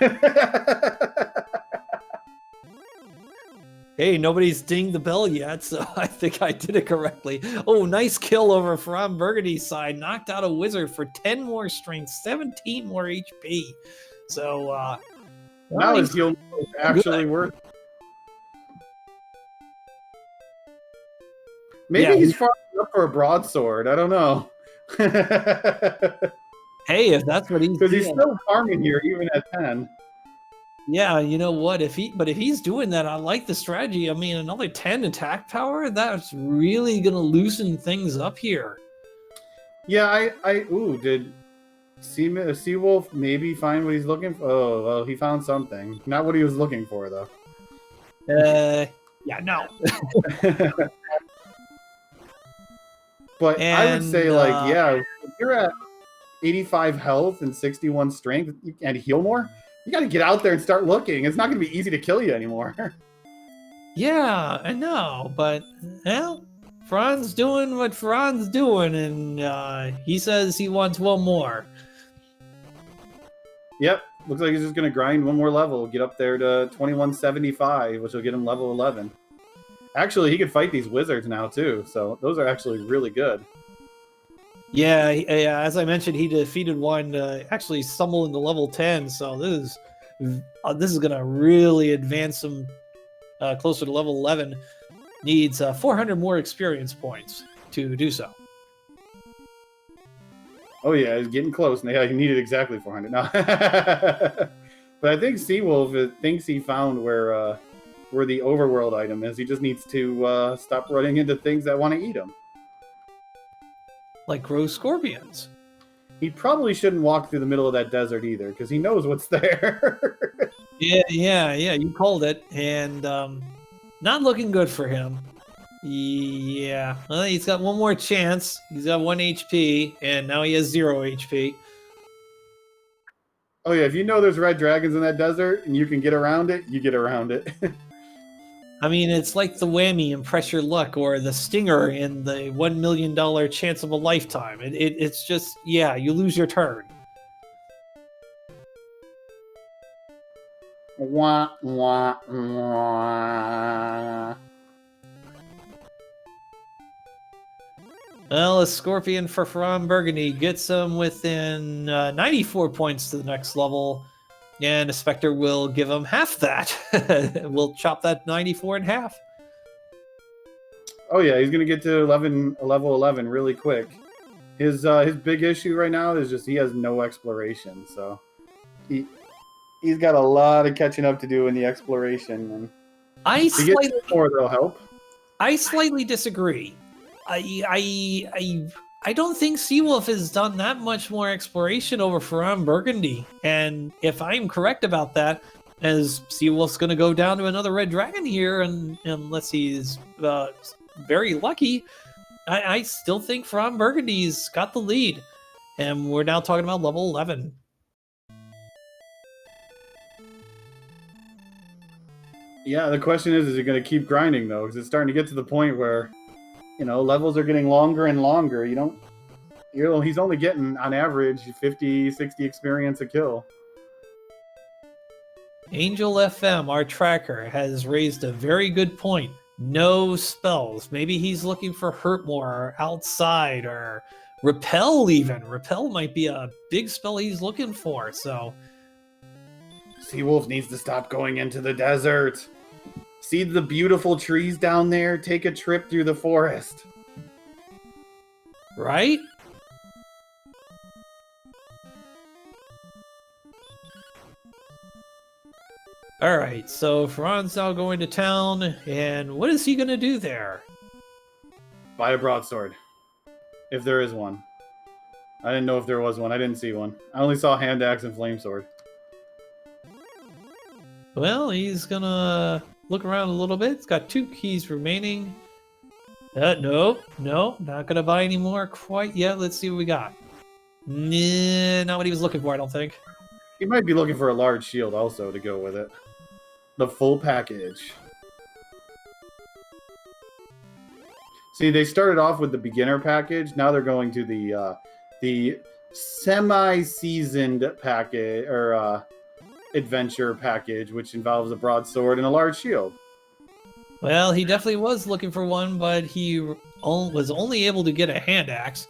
Hey, nobody's dinged the bell yet, so I think I did it correctly. Oh, nice kill over FearonBurgundy's side. Knocked out a wizard for 10 more strength, 17 more HP. So, now his heal is actually worth it. Maybe he's far enough for a broadsword. I don't know. Hey, if that's what he's doing. Because he's still farming here, even at 10. Yeah, you know what? If he's doing that, I like the strategy. I mean, another 10 attack power, that's really gonna loosen things up here. Yeah, did Seawolf maybe find what he's looking for? Oh, well, he found something. Not what he was looking for, though. Yeah, no. But I would say, like, yeah, if you're at 85 health and 61 strength and heal more, you got to get out there and start looking. It's not going to be easy to kill you anymore. Yeah, I know, but, well, Fran's doing what Fran's doing, and he says he wants one more. Yep, looks like he's just going to grind one more level, get up there to 2175, which will get him level 11. Actually, he could fight these wizards now, too, so those are actually really good. Yeah, as I mentioned, he defeated one to actually stumble into level 10, so this is going to really advance him closer to level 11. Needs 400 more experience points to do so. Oh yeah, he's getting close. Yeah, he needed exactly 400. No. But I think Seawolf thinks he found where the overworld item is. He just needs to stop running into things that want to eat him. Like gross scorpions. He probably shouldn't walk through the middle of that desert either, because he knows what's there. Yeah, you called it, and not looking good for him. Yeah, well, he's got one more chance. He's got 1 HP, and now he has 0 HP. Oh yeah, if you know there's red dragons in that desert and you can get around it, you get around it. I mean, it's like the whammy in Press Your Luck or the stinger in the $1 million chance of a lifetime. It's just, yeah, you lose your turn. Wah, wah, wah. Well, a scorpion for FearonBurgundy gets him within 94 points to the next level, and a specter will give him half that. We'll chop that 94 in half. Oh yeah, he's gonna get to level 11 really quick. His big issue right now is just he has no exploration, so he's got a lot of catching up to do in the exploration. And I slightly disagree. I don't think Seawolf has done that much more exploration over FearonBurgundy, and if I'm correct about that, as Seawolf's going to go down to another red dragon here, and unless he's very lucky, I still think FearonBurgundy's got the lead, and we're now talking about level 11. Yeah, the question is he going to keep grinding though? Because it's starting to get to the point where, levels are getting longer and longer. He's only getting, on average, 50, 60 experience a kill. Angel FM, our tracker, has raised a very good point. No spells. Maybe he's looking for Hurt More, or Outside, or Repel even. Repel might be a big spell he's looking for, so... Seawolf needs to stop going into the desert. See the beautiful trees down there? Take a trip through the forest. Right? Alright, so Ferran's now going to town, and what is he going to do there? Buy a broadsword. If there is one. I didn't know if there was one. I didn't see one. I only saw hand axe and flame sword. Well, he's gonna look around a little bit. It's got 2 keys remaining. No, not gonna buy any more quite yet. Let's see what we got. Nah, not what he was looking for, I don't think. He might be looking for a large shield also to go with it. The full package. See, they started off with the beginner package. Now they're going to the semi-seasoned package or adventure package, which involves a broadsword and a large shield. Well, he definitely was looking for one, but he was only able to get a hand axe.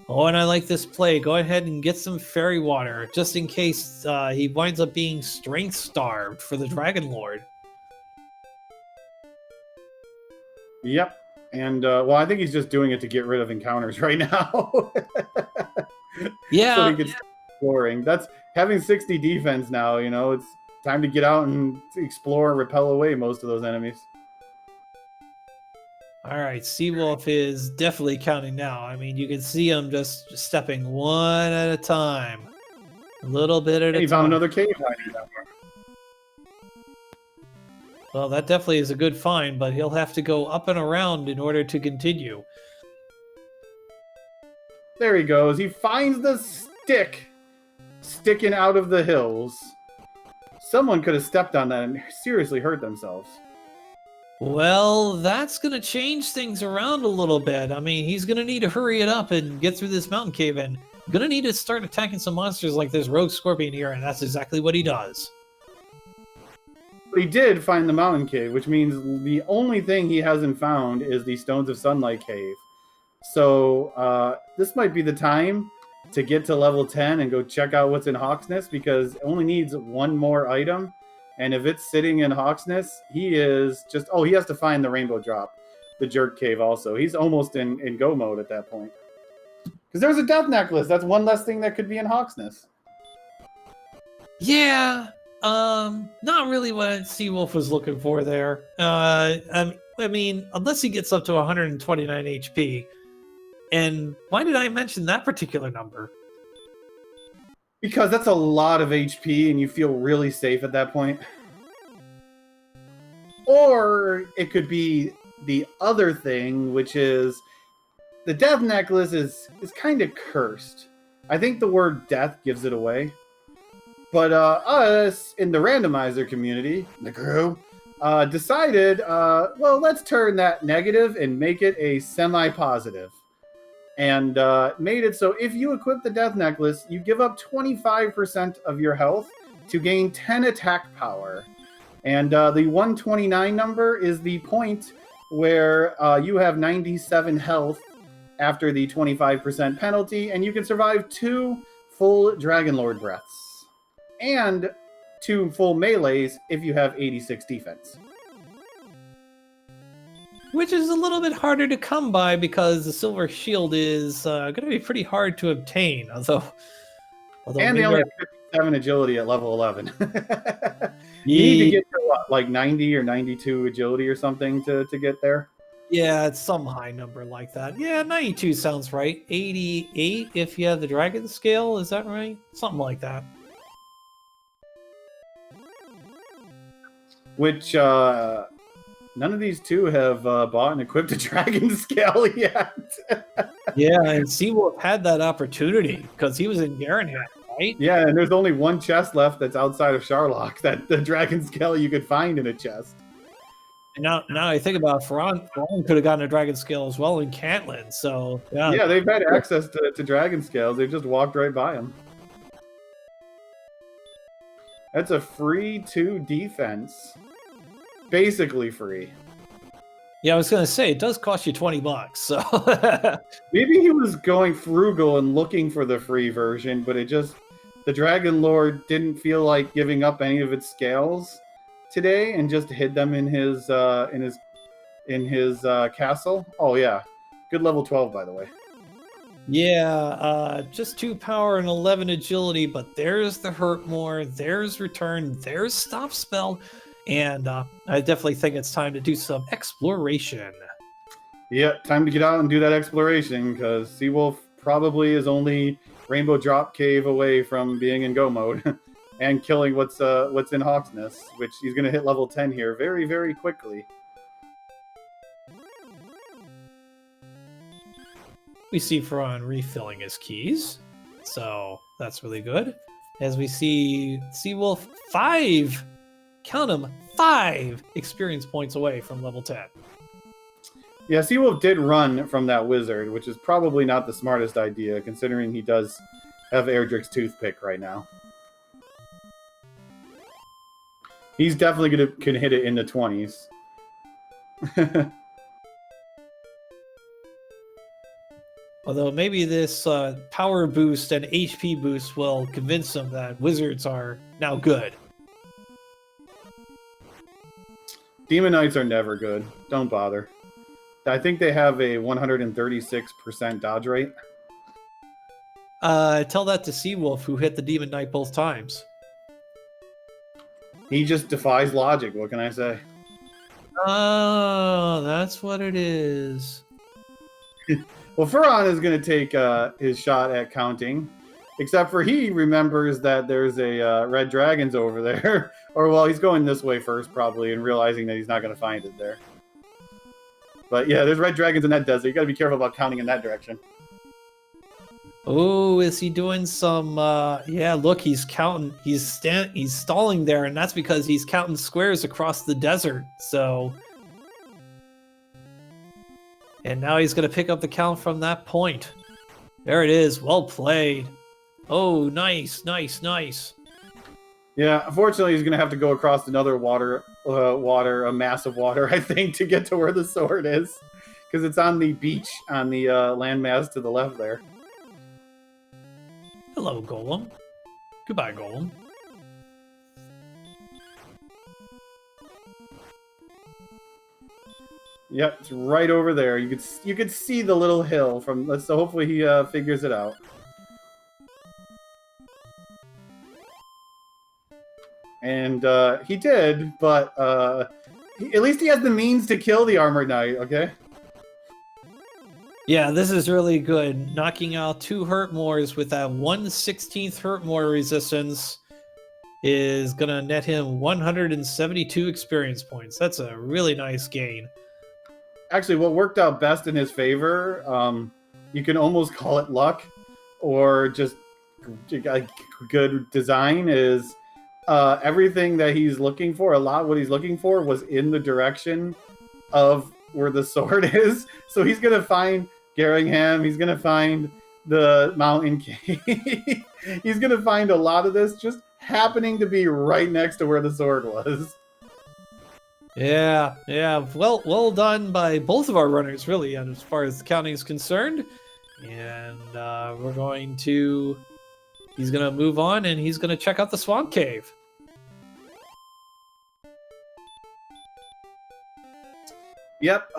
Oh, and I like this play. Go ahead and get some fairy water, just in case he winds up being strength starved for the Dragon Lord. Yep. And, well, I think he's just doing it to get rid of encounters right now. Yeah. So he can start exploring. That's having 60 defense now, you know, it's time to get out and explore and repel away most of those enemies. All right, Seawolf is definitely counting now. I mean, you can see him just stepping one at a time. A little bit at a time. He found another cave hiding down there. Well, that definitely is a good find, but he'll have to go up and around in order to continue. There he goes. He finds the stick sticking out of the hills. Someone could have stepped on that and seriously hurt themselves. Well, that's going to change things around a little bit. I mean, he's going to need to hurry it up and get through this mountain cave, and going to need to start attacking some monsters like this rogue scorpion here, and that's exactly what he does. But he did find the mountain cave, which means the only thing he hasn't found is the Stones of Sunlight cave. So this might be the time to get to level 10 and go check out what's in Hawksness, because it only needs one more item. And if it's sitting in Hawksness, he is just... Oh, he has to find the Rainbow Drop, the Jerk Cave also. He's almost in go mode at that point. Because there's a Death Necklace. That's one less thing that could be in Hawksness. Yeah, not really what Seawolf was looking for there. I mean, unless he gets up to 129 HP. And why did I mention that particular number? Because that's a lot of HP and you feel really safe at that point. Or it could be the other thing, which is the Death Necklace is kind of cursed. I think the word death gives it away. But us in the randomizer community, the crew, decided, well, let's turn that negative and make it a semi-positive. And made it so if you equip the Death Necklace, you give up 25% of your health to gain 10 attack power. And the 129 number is the point where you have 97 health after the 25% penalty, and you can survive 2 full Dragon Lord breaths. And 2 full melees if you have 86 defense. Which is a little bit harder to come by because the Silver Shield is going to be pretty hard to obtain. Although and they only have 57 agility at level 11. You need to get to what, like 90 or 92 agility or something to get there? Yeah, it's some high number like that. Yeah, 92 sounds right. 88 if you have the Dragon Scale, is that right? Something like that. Which, none of these two have bought and equipped a Dragon Scale yet. Yeah, and Seawolf had that opportunity because he was in Garenhead, right? Yeah, and there's only one chest left that's outside of Sharlock, that the Dragon Scale you could find in a chest. And now I think about it, Ferran could have gotten a Dragon Scale as well in Cantlin, so... Yeah, they've had access to Dragon Scales. They've just walked right by them. That's a free 2 defense. Basically free. Yeah, I was going to say, it does cost you $20, so... Maybe he was going frugal and looking for the free version, but the Dragon Lord didn't feel like giving up any of its scales today and just hid them in his castle. Oh yeah, good level 12 by the way. Yeah, just 2 power and 11 agility, but there's the hurt more, there's return, there's stop spell, and I definitely think it's time to do some exploration. Yeah, time to get out and do that exploration, because Seawolf probably is only Rainbow Drop Cave away from being in go mode. and killing what's in Hawksness, which he's going to hit level 10 here very, very quickly. We see Fearon refilling his keys, so that's really good. As we see Seawolf 5, count them, 5 experience points away from level 10. Yeah, Seawolf did run from that wizard, which is probably not the smartest idea, considering he does have Erdrick's toothpick right now. He's definitely can hit it in the 20s. Although maybe this power boost and HP boost will convince him that wizards are now good. Demon Knights are never good. Don't bother. I think they have a 136% dodge rate. Tell that to Seawolf, who hit the Demon Knight both times. He just defies logic. What can I say? Oh, that's what it is. Well, Fearon is going to take his shot at counting, except for he remembers that there's a red dragon's over there. Or, well, he's going this way first, probably, and realizing that he's not going to find it there. But, yeah, there's red dragons in that desert. You got to be careful about counting in that direction. Oh, is he doing some... yeah, look, he's counting. He's stalling there, and that's because he's counting squares across the desert, so... And now he's going to pick up the count from that point. There it is. Well played. Oh, nice, nice, nice. Yeah, unfortunately, he's going to have to go across another a mass of water, I think, to get to where the sword is. Because it's on the beach, on the landmass to the left there. Hello, Golem. Goodbye, Golem. Yep, it's right over there. You could see the little hill from. So hopefully he figures it out. And he did, but at least he has the means to kill the armored knight. Okay. Yeah, this is really good. Knocking out 2 hurt mores with that 1/16 hurt more resistance is gonna net him 172 experience points. That's a really nice gain. Actually, what worked out best in his favor, you can almost call it luck, or just good design, is everything that he's looking for, what he's looking for was in the direction of where the sword is. So he's going to find Garringham, he's going to find the mountain cave. He's going to find a lot of this just happening to be right next to where the sword was. Yeah. Well done by both of our runners, really, as far as the counting is concerned. And he's going to move on, and he's going to check out the swamp cave. Yep,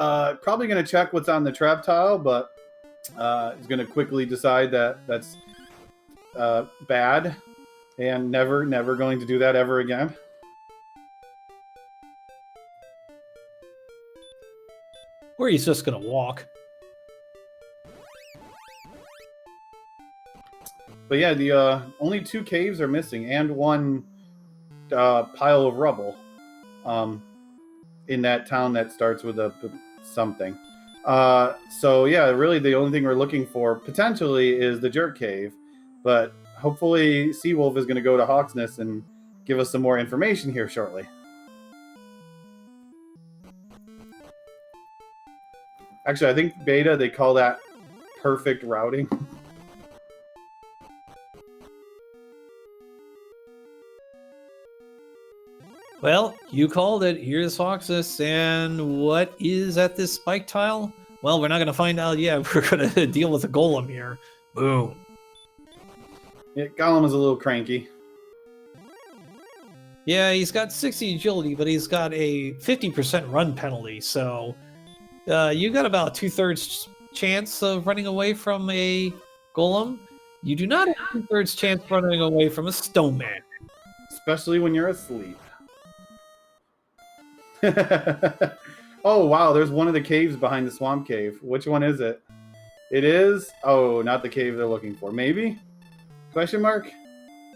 probably going to check what's on the trap tile, but he's going to quickly decide that that's bad, and never going to do that ever again. Or he's just going to walk. But yeah, the only 2 caves are missing, and 1 pile of rubble in that town that starts with a something. So yeah, really the only thing we're looking for potentially is the Jerk Cave, but hopefully Seawolf is going to go to Hawksness and give us some more information here shortly. Actually, I think beta, they call that perfect routing. Well, you called it. Here's Hawksness, and what is at this spike tile? Well, we're not going to find out yet. We're going to deal with a golem here. Boom. Yeah, Gollum is a little cranky. Yeah, he's got 60 agility, but he's got a 50% run penalty, so you got about 2/3 chance of running away from a golem. You do not have 2/3 chance of running away from a stone man. Especially when you're asleep. Oh, wow, there's one of the caves behind the swamp cave. Which one is it? It is... Oh, not the cave they're looking for. Maybe? Question mark?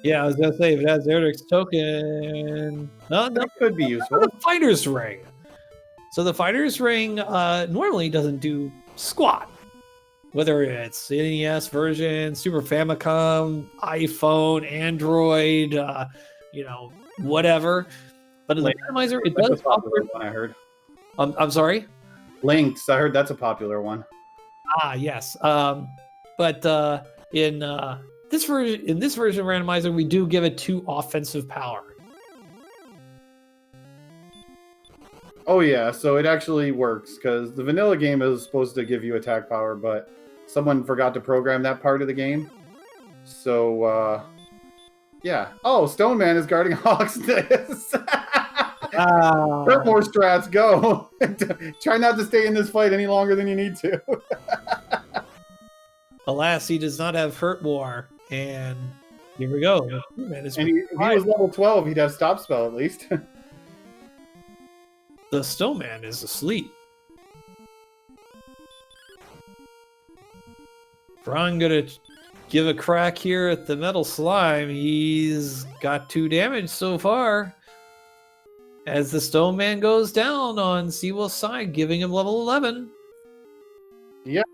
Yeah, I was gonna say if it has Eric's token. No, That could be useful. the fighter's ring. So the fighter's ring normally doesn't do squat. Whether it's NES version, Super Famicom, iPhone, Android, whatever. But in the randomizer, it That's does a popular offer. one, I heard. I'm sorry. Lynx, I heard that's a popular one. Yes. But in this version of randomizer, we do give it 2 offensive power. Oh yeah, so it actually works because the vanilla game is supposed to give you attack power, but someone forgot to program that part of the game. So yeah. Oh, Stone Man is guarding Hawk's Nest. Hurt more strats, go. Try not to stay in this fight any longer than you need to. Alas, he does not have hurt more, and here we go. Man, And if he was level 12, he'd have stop spell at least. The snowman is asleep. I'm gonna give a crack here at the metal slime. He's got 2 damage so far. As the stone man goes down on Seawolf's side, giving him level 11. Yep.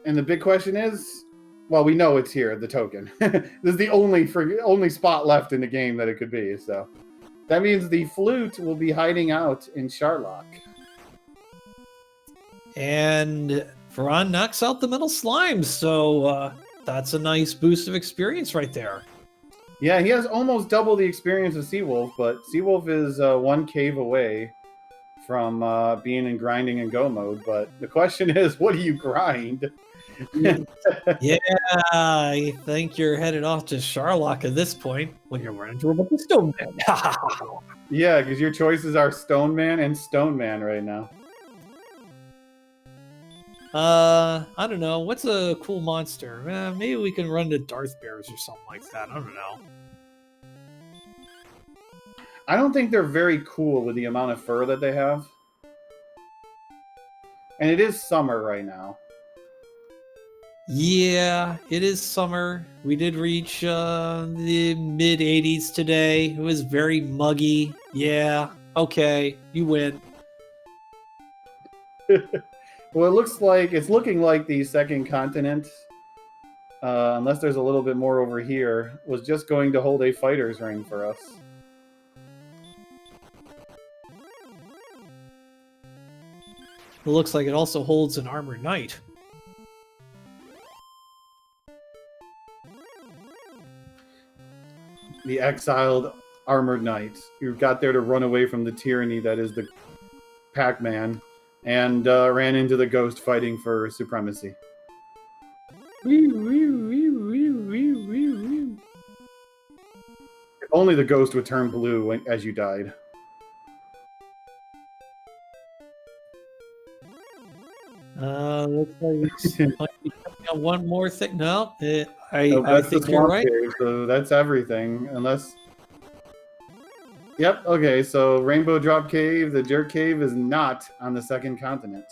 And the big question is, well, we know it's here, the token. This is the only spot left in the game that it could be. So that means the flute will be hiding out in Charlock. And Veron knocks out the metal slime. So that's a nice boost of experience right there. Yeah, he has almost double the experience of Seawolf, but Seawolf is 1 cave away from being in grinding and go mode. But the question is, what do you grind? Yeah, I think you're headed off to Charlock at this point when you're running through the Stone Man. Yeah, because your choices are Stone Man and Stone Man right now. I don't know. What's a cool monster? Maybe we can run to Darth Bears or something like that. I don't know. I don't think they're very cool with the amount of fur that they have. And it is summer right now. Yeah, it is summer. We did reach the mid 80s today. It was very muggy. Yeah, okay, you win. Well, it's looking like the second continent, unless there's a little bit more over here, was just going to hold a fighter's ring for us. It looks like it also holds an armored knight. The exiled armored knight. You got there to run away from the tyranny that is the Pac-Man, and ran into the ghost fighting for supremacy. If only the ghost would turn blue as you died. Looks like it's might be coming on one more thing. No, I That's think the you're swamp right. cave, so that's everything, unless... Yep, okay, so Rainbow Drop Cave, the Jerk Cave, is not on the second continent.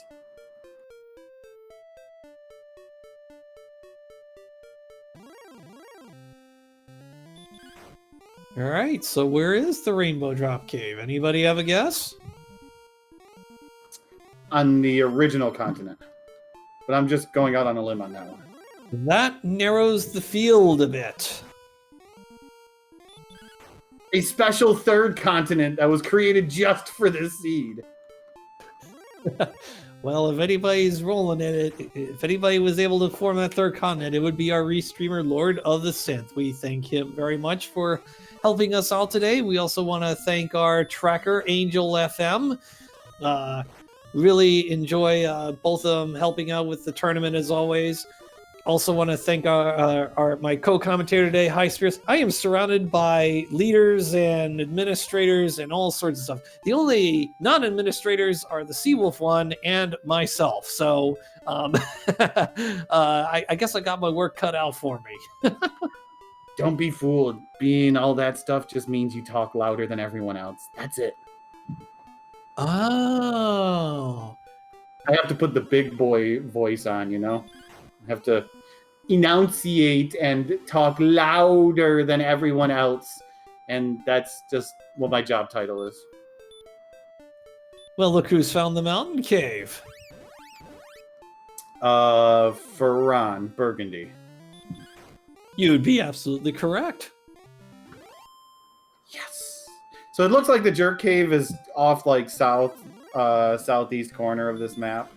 All right, so where is the Rainbow Drop Cave? Anybody have a guess? On the original continent. But I'm just going out on a limb on that one. That narrows the field a bit. A special third continent that was created just for this seed. Well, if anybody's rolling in it, if anybody was able to form that third continent, it would be our restreamer, Lord of the Synth. We thank him very much for helping us out today. We also want to thank our tracker, Angel FM. Really enjoy both of them helping out with the tournament as always. Also want to thank my co-commentator today, High Spirits. I am surrounded by leaders and administrators and all sorts of stuff. The only non-administrators are the theseawolf1 and myself. So I guess I got my work cut out for me. Don't be fooled. Being all that stuff just means you talk louder than everyone else. That's it. Oh. I have to put the big boy voice on, you know? I have to enunciate and talk louder than everyone else. And that's just what my job title is. Well, look who's found the mountain cave. FearonBurgundy. You'd be absolutely correct. Yes. So it looks like the Jerk Cave is off like southeast corner of this map.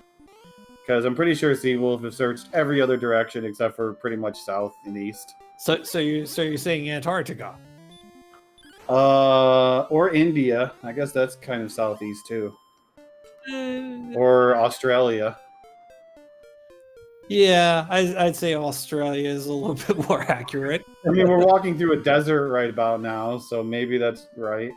Because I'm pretty sure Seawolf have searched every other direction except for pretty much south and east. So you're saying Antarctica? Or India. I guess that's kind of southeast too. Or Australia. Yeah, I'd say Australia is a little bit more accurate. I mean, we're walking through a desert right about now, so maybe that's right.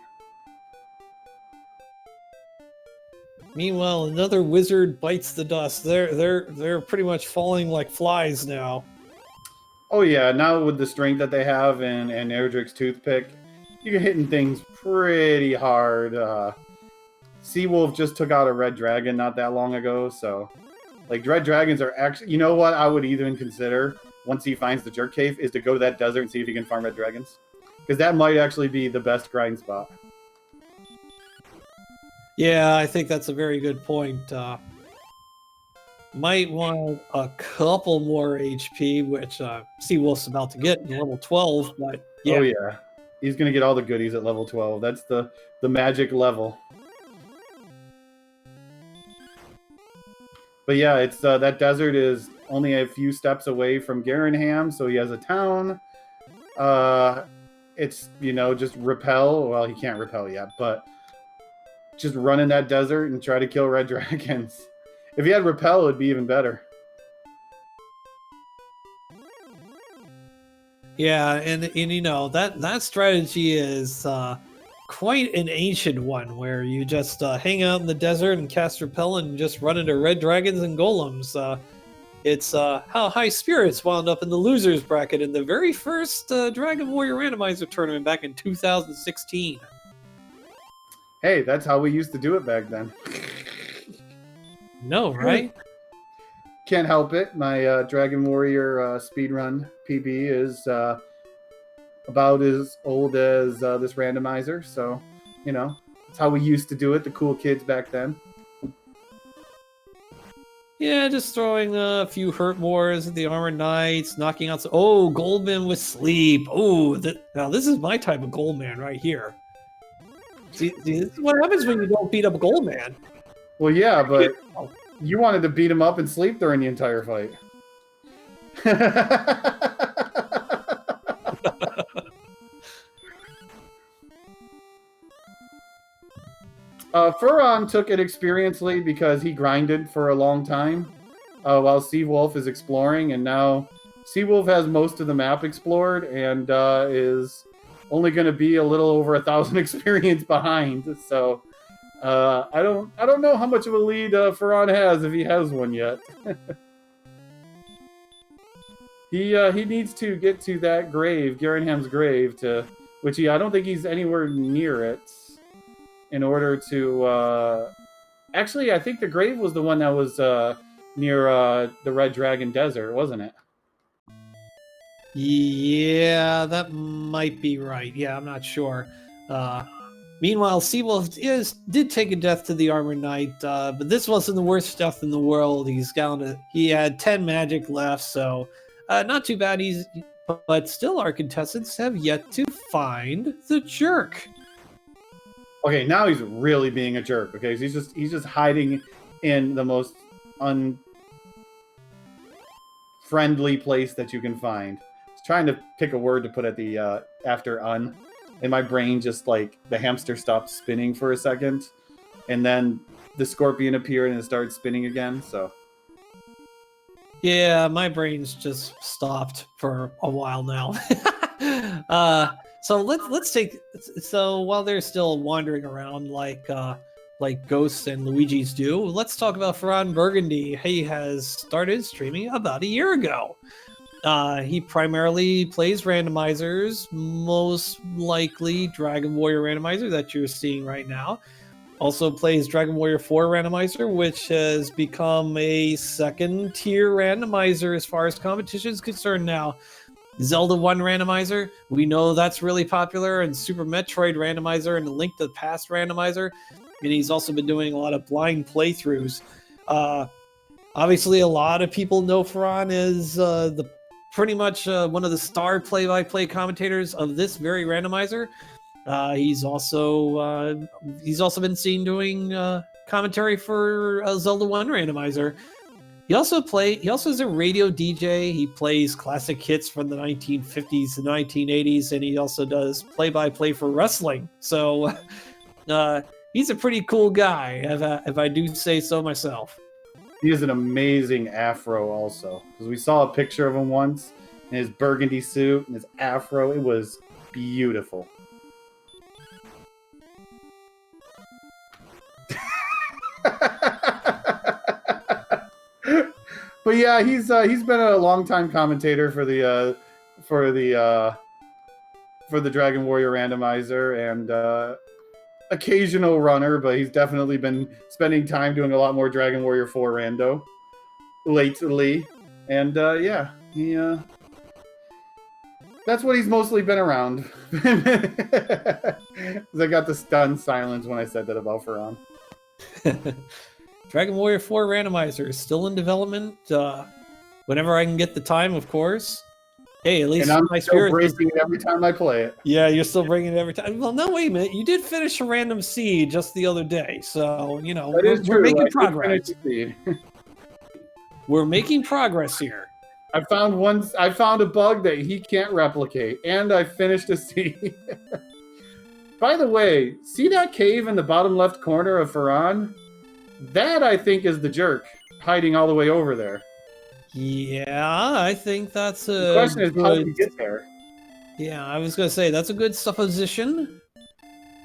Meanwhile, another wizard bites the dust. They're pretty much falling like flies now. Oh yeah, now with the strength that they have and Erdrick's toothpick, you can hitting things pretty hard. Seawolf just took out a red dragon not that long ago, so like red dragons are actually, you know what I would even consider once he finds the Jerk Cave is to go to that desert and see if he can farm red dragons, because that might actually be the best grind spot. Yeah, I think that's a very good point. Might want a couple more HP, which Seawolf's about to get in level 12, but yeah. Oh yeah, he's gonna get all the goodies at level 12. That's the magic level. But yeah, it's that desert is only a few steps away from Garenham, so he has a town. It's, you know, just repel. Well, he can't repel yet, but just run in that desert and try to kill red dragons. If he had repel, it'd be even better. Yeah, and you know that strategy is quite an ancient one, where you just hang out in the desert and cast repel and just run into red dragons and golems. It's how High Spirits wound up in the losers bracket in the very first Dragon Warrior Randomizer tournament back in 2016. Hey, that's how we used to do it back then. No, right? Can't help it. My Dragon Warrior speedrun PB is about as old as this randomizer, so, you know, it's how we used to do it, the cool kids back then. Yeah, just throwing a few hurt wars at the Armored Knights, knocking out... Oh, Goldman with sleep. Oh, now this is my type of Goldman right here. See, this is what happens when you don't beat up Goldman. Well, yeah, but you wanted to beat him up and sleep during the entire fight. Furon took an experience lead because he grinded for a long time while Seawolf is exploring, and now Seawolf has most of the map explored and is only going to be a little over 1,000 experience behind. So I don't know how much of a lead Furon has, if he has one yet. He needs to get to that grave, Garenham's grave, which I don't think he's anywhere near it, in order to... Actually, I think the grave was the one that was near the Red Dragon Desert, wasn't it? Yeah, that might be right. Yeah, I'm not sure. Meanwhile, Seawolf did take a death to the Armored Knight, but this wasn't the worst death in the world. He had 10 magic left, so not too bad. But still, our contestants have yet to find the jerk. Okay, now he's really being a jerk. Okay, so he's just hiding in the most unfriendly place that you can find. Trying to pick a word to put at the after un, and my brain just like the hamster stopped spinning for a second, and then the scorpion appeared and it started spinning again. So yeah, my brain's just stopped for a while now. So let's take, so while they're still wandering around like ghosts and Luigi's do, let's talk about FearonBurgundy. He has started streaming about a year ago. He primarily plays randomizers, most likely Dragon Warrior Randomizer that you're seeing right now. also plays Dragon Warrior 4 randomizer, which has become a second-tier randomizer as far as competition is concerned now. Zelda 1 randomizer, we know that's really popular, and Super Metroid randomizer, and Link to the Past randomizer, and he's also been doing a lot of blind playthroughs. Obviously, a lot of people know Ferran as pretty much one of the star play-by-play commentators of this very randomizer. He's also been seen doing commentary for Zelda 1 randomizer. He also is a radio DJ. He plays classic hits from the 1950s and 1980s, and he also does play-by-play for wrestling. So he's a pretty cool guy, if I do say so myself. He has an amazing afro also, because we saw a picture of him once in his burgundy suit and his afro. It was beautiful. But yeah, he's been a longtime commentator for the Dragon Warrior randomizer, and occasional runner, but he's definitely been spending time doing a lot more Dragon Warrior 4 rando lately. And yeah, that's what he's mostly been around. I got the stunned silence when I said that about Ferran. Dragon Warrior 4 randomizer is still in development. Whenever I can get the time, of course. Hey, at least and I'm my still spirit breaking it every time I play it. Yeah, you're still bringing it every time. Well, no, wait a minute. You did finish a random seed just the other day, so we're making progress. We're making progress here. I found a bug that he can't replicate, and I finished a seed. By the way, see that cave in the bottom left corner of Ferran? That, I think, is the jerk hiding all the way over there. Yeah, I think that's a The question is, how do you get there? Yeah, I was going to say, that's a good supposition.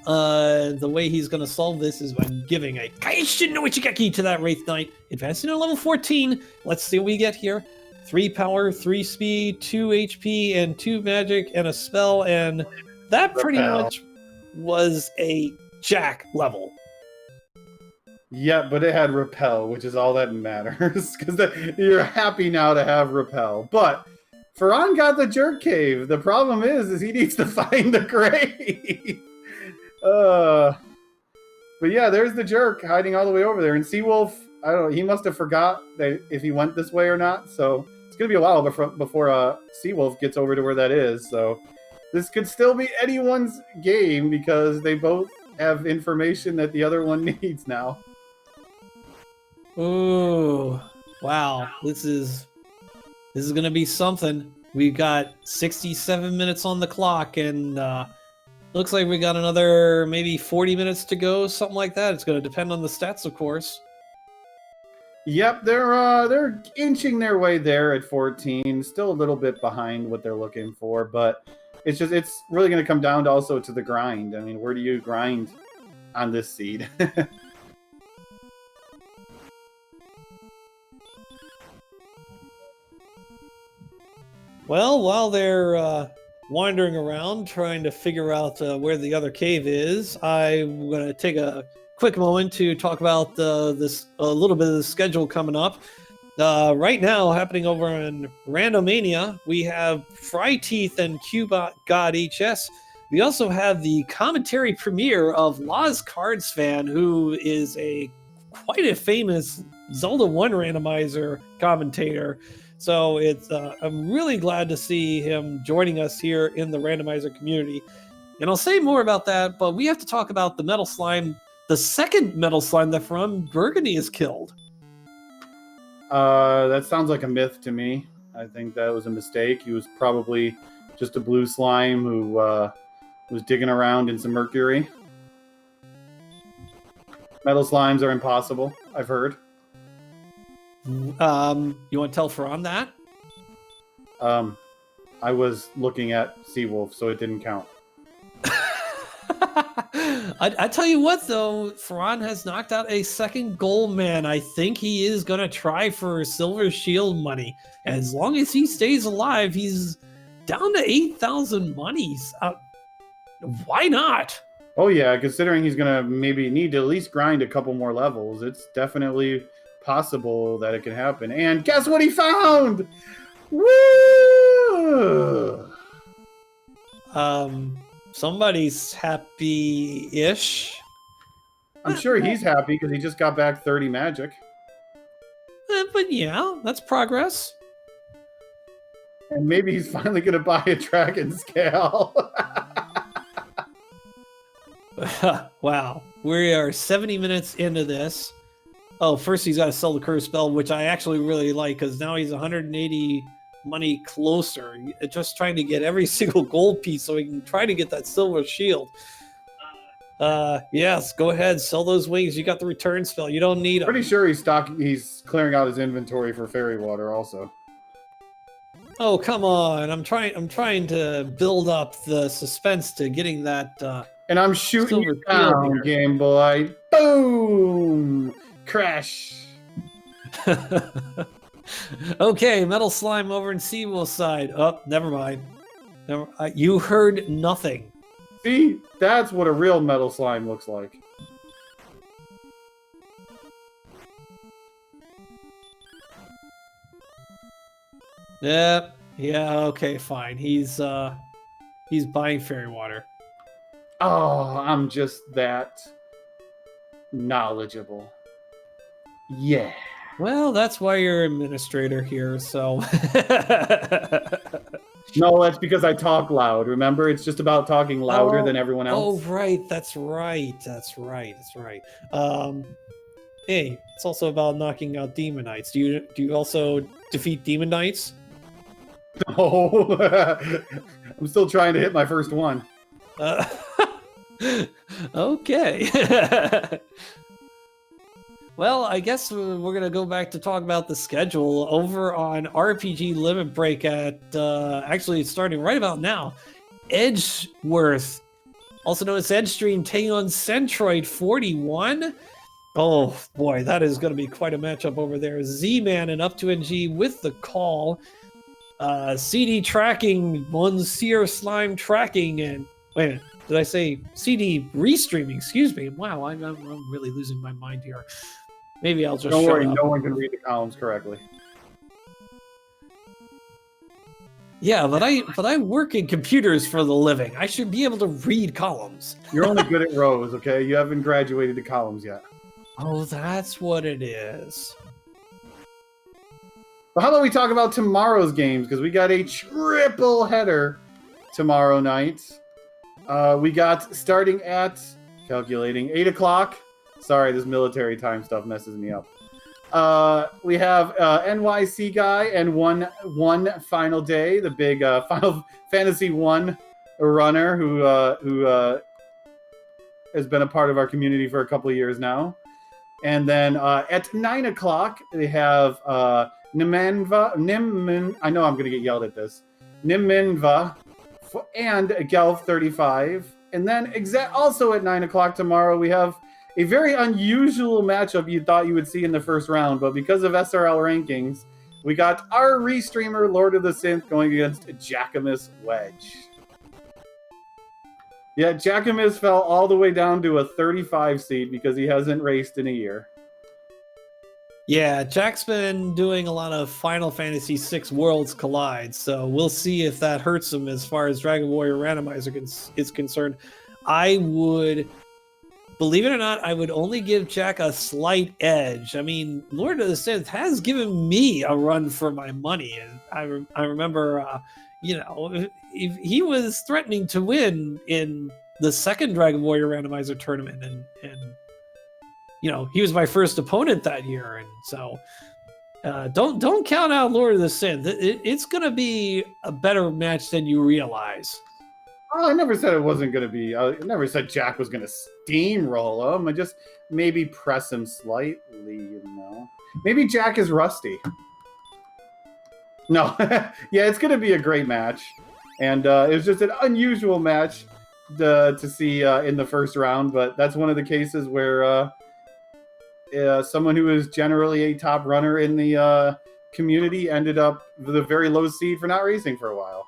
The way he's going to solve this is by giving a Kaishin no Ichigeki to that Wraith Knight, advancing to level 14. Let's see what we get here. 3 power, 3 speed, 2 HP, and 2 magic, and a spell, and that pretty much was a Jack level. Yeah, but it had repel, which is all that matters, because you're happy now to have repel. But Ferran got the jerk cave. The problem is he needs to find the grave. But yeah, there's the jerk hiding all the way over there. And Seawolf, I don't know, he must have forgot that if he went this way or not. So it's gonna be a while before Seawolf gets over to where that is. So this could still be anyone's game because they both have information that the other one needs now. Ooh, wow. This is gonna be something. We've got 67 minutes on the clock, and looks like we got another maybe 40 minutes to go, something like that. It's gonna depend on the stats, of course. Yep, they're inching their way there at 14. Still a little bit behind what they're looking for, but it's really gonna come down to also to the grind. I mean, where do you grind on this seed? Well, while they're wandering around trying to figure out where the other cave is, I'm going to take a quick moment to talk about a little bit of the schedule coming up. Right now, happening over in Randomania, we have Fryteeth and Cubot God HS. We also have the commentary premiere of Law's Cards Fan, who is quite a famous Zelda 1 randomizer commentator. So I'm really glad to see him joining us here in the randomizer community. And I'll say more about that, but we have to talk about the Metal Slime, the second Metal Slime that FearonBurgundy has killed. That sounds like a myth to me. I think that was a mistake. He was probably just a blue slime who was digging around in some mercury. Metal slimes are impossible, I've heard. You want to tell Ferran that? I was looking at Seawolf, so it didn't count. I tell you what, though, Ferran has knocked out a second goal man. I think he is going to try for Silver Shield money. As long as he stays alive, he's down to 8,000 monies. Why not? Oh yeah, considering he's gonna maybe need to at least grind a couple more levels, it's definitely possible that it can happen. And guess what he found? Woo! Somebody's happy-ish. I'm sure he's happy because he just got back 30 magic. But yeah, that's progress. And maybe he's finally going to buy a dragon scale. Wow. We are 70 minutes into this. Oh, first he's got to sell the curse spell, which I actually really like because now he's 180 money closer. Just trying to get every single gold piece so he can try to get that silver shield. Yes, go ahead, sell those wings. You got the return spell. You don't need them. Pretty sure he's clearing out his inventory for fairy water also. Oh, come on. I'm trying to build up the suspense to getting that and I'm shooting you down, Game Boy. Boom! Crash. Okay, Metal Slime over in Seawolf side. Oh, never mind. You heard nothing. See? That's what a real Metal Slime looks like. Yep. Yeah, okay, fine. He's buying fairy water. Oh, I'm just that knowledgeable. Yeah. Well, that's why you're administrator here, so... No, that's because I talk loud. Remember, it's just about talking louder than everyone else. Oh, right. That's right. Hey, it's also about knocking out demon knights. Do you also defeat demon knights? No. I'm still trying to hit my first one. Okay. Well, I guess we're going to go back to talk about the schedule over on RPG Limit Break at, actually it's starting right about now. Edgeworth, also known as Edgestream, taking on Centroid 41. Oh boy, that is going to be quite a matchup over there. Z-Man and Up to NG with the call. CD tracking, Monsieur Slime tracking, and wait a minute, did I say CD restreaming? Excuse me. Wow, I'm really losing my mind here. Maybe I'll just Don't worry, up. No one can read the columns correctly. Yeah, but I work in computers for the living. I should be able to read columns. You're only good at rows, okay? You haven't graduated to columns yet. Oh, that's what it is. But how about we talk about tomorrow's games? Because we got a triple header tomorrow night. We got starting at, calculating, 8 o'clock. Sorry, this military time stuff messes me up. We have NYC guy and one final day, the big Final Fantasy 1 runner who has been a part of our community for a couple of years now. And then at 9 o'clock, they have Nimmin, I know I'm going to get yelled at this, Nimminva and Gelf 35. And then also at 9 o'clock tomorrow, we have a very unusual matchup you thought you would see in the first round, but because of SRL rankings, we got our restreamer, Lord of the Synth, going against Jackamus Wedge. Yeah, Jackamus fell all the way down to a 35 seed because he hasn't raced in a year. Yeah, Jack's been doing a lot of Final Fantasy VI Worlds Collide, so we'll see if that hurts him as far as Dragon Warrior Randomizer is concerned. I would... Believe it or not, I would only give Jack a slight edge. I mean, Lord of the Sith has given me a run for my money. I remember, if he was threatening to win in the second Dragon Warrior Randomizer tournament, and he was my first opponent that year, and so don't count out Lord of the Sith. It's going to be a better match than you realize. Oh, I never said it wasn't going to be. I never said Jack was going to steamroll him. I just maybe press him slightly, Maybe Jack is rusty. No. Yeah, it's going to be a great match. And it was just an unusual match to see in the first round. But that's one of the cases where someone who is generally a top runner in the community ended up with a very low seed for not racing for a while.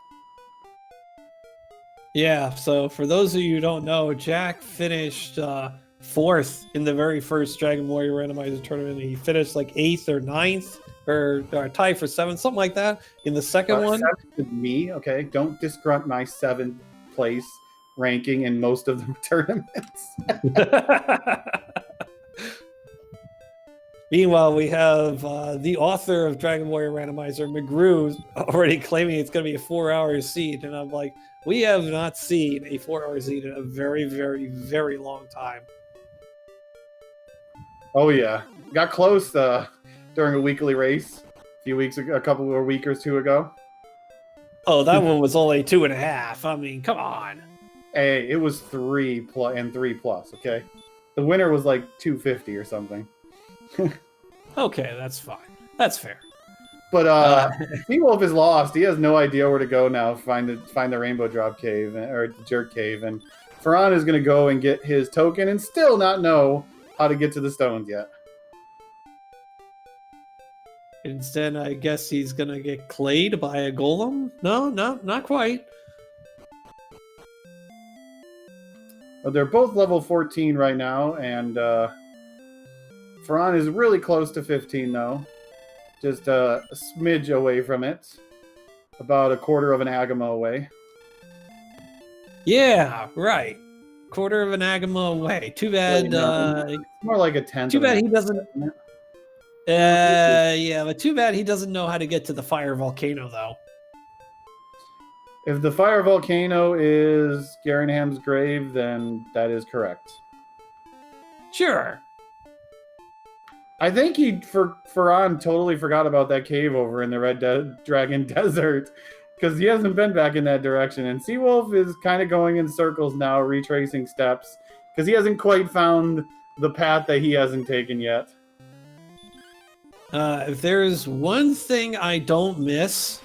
Yeah, so for those of you who don't know, Jack finished fourth in the very first Dragon Warrior Randomizer tournament. He finished like 8th or 9th, or tied for 7th, something like that, in the second one. 7th is me, okay? Don't disgrunt my 7th place ranking in most of the tournaments. Meanwhile, we have the author of Dragon Warrior Randomizer, McGrew, already claiming it's going to be a 4-hour seed. And I'm like, we have not seen a 4-hour seed in a very, very, very long time. Oh, yeah. Got close during a weekly race a few weeks ago, a couple of weeks or two ago. Oh, that one was only 2.5. I mean, come on. Hey, it was 3 and 3+, okay? The winner was like 250 or something. Okay, that's fine. That's fair. But Seawolf is lost. He has no idea where to go now. Find the Rainbow Drop Cave or the Jerk Cave, and Ferran is going to go and get his token and still not know how to get to the stones yet. Instead, I guess he's gonna get clayed by a golem. No, not quite. Well, they're both level 14 right now, and Ferran is really close to 15 though. Just a smidge away from it. About a quarter of an Agama away. Yeah, right. Quarter of an Agama away. Too bad. It's more like a 10th. Too bad he doesn't. Yeah, but too bad he doesn't know how to get to the fire volcano, though. If the fire volcano is Garenham's grave, then that is correct. Sure. I think Ferran totally forgot about that cave over in the Red Dragon Desert, because he hasn't been back in that direction. And Seawolf is kind of going in circles now, retracing steps, because he hasn't quite found the path that he hasn't taken yet. If there's one thing I don't miss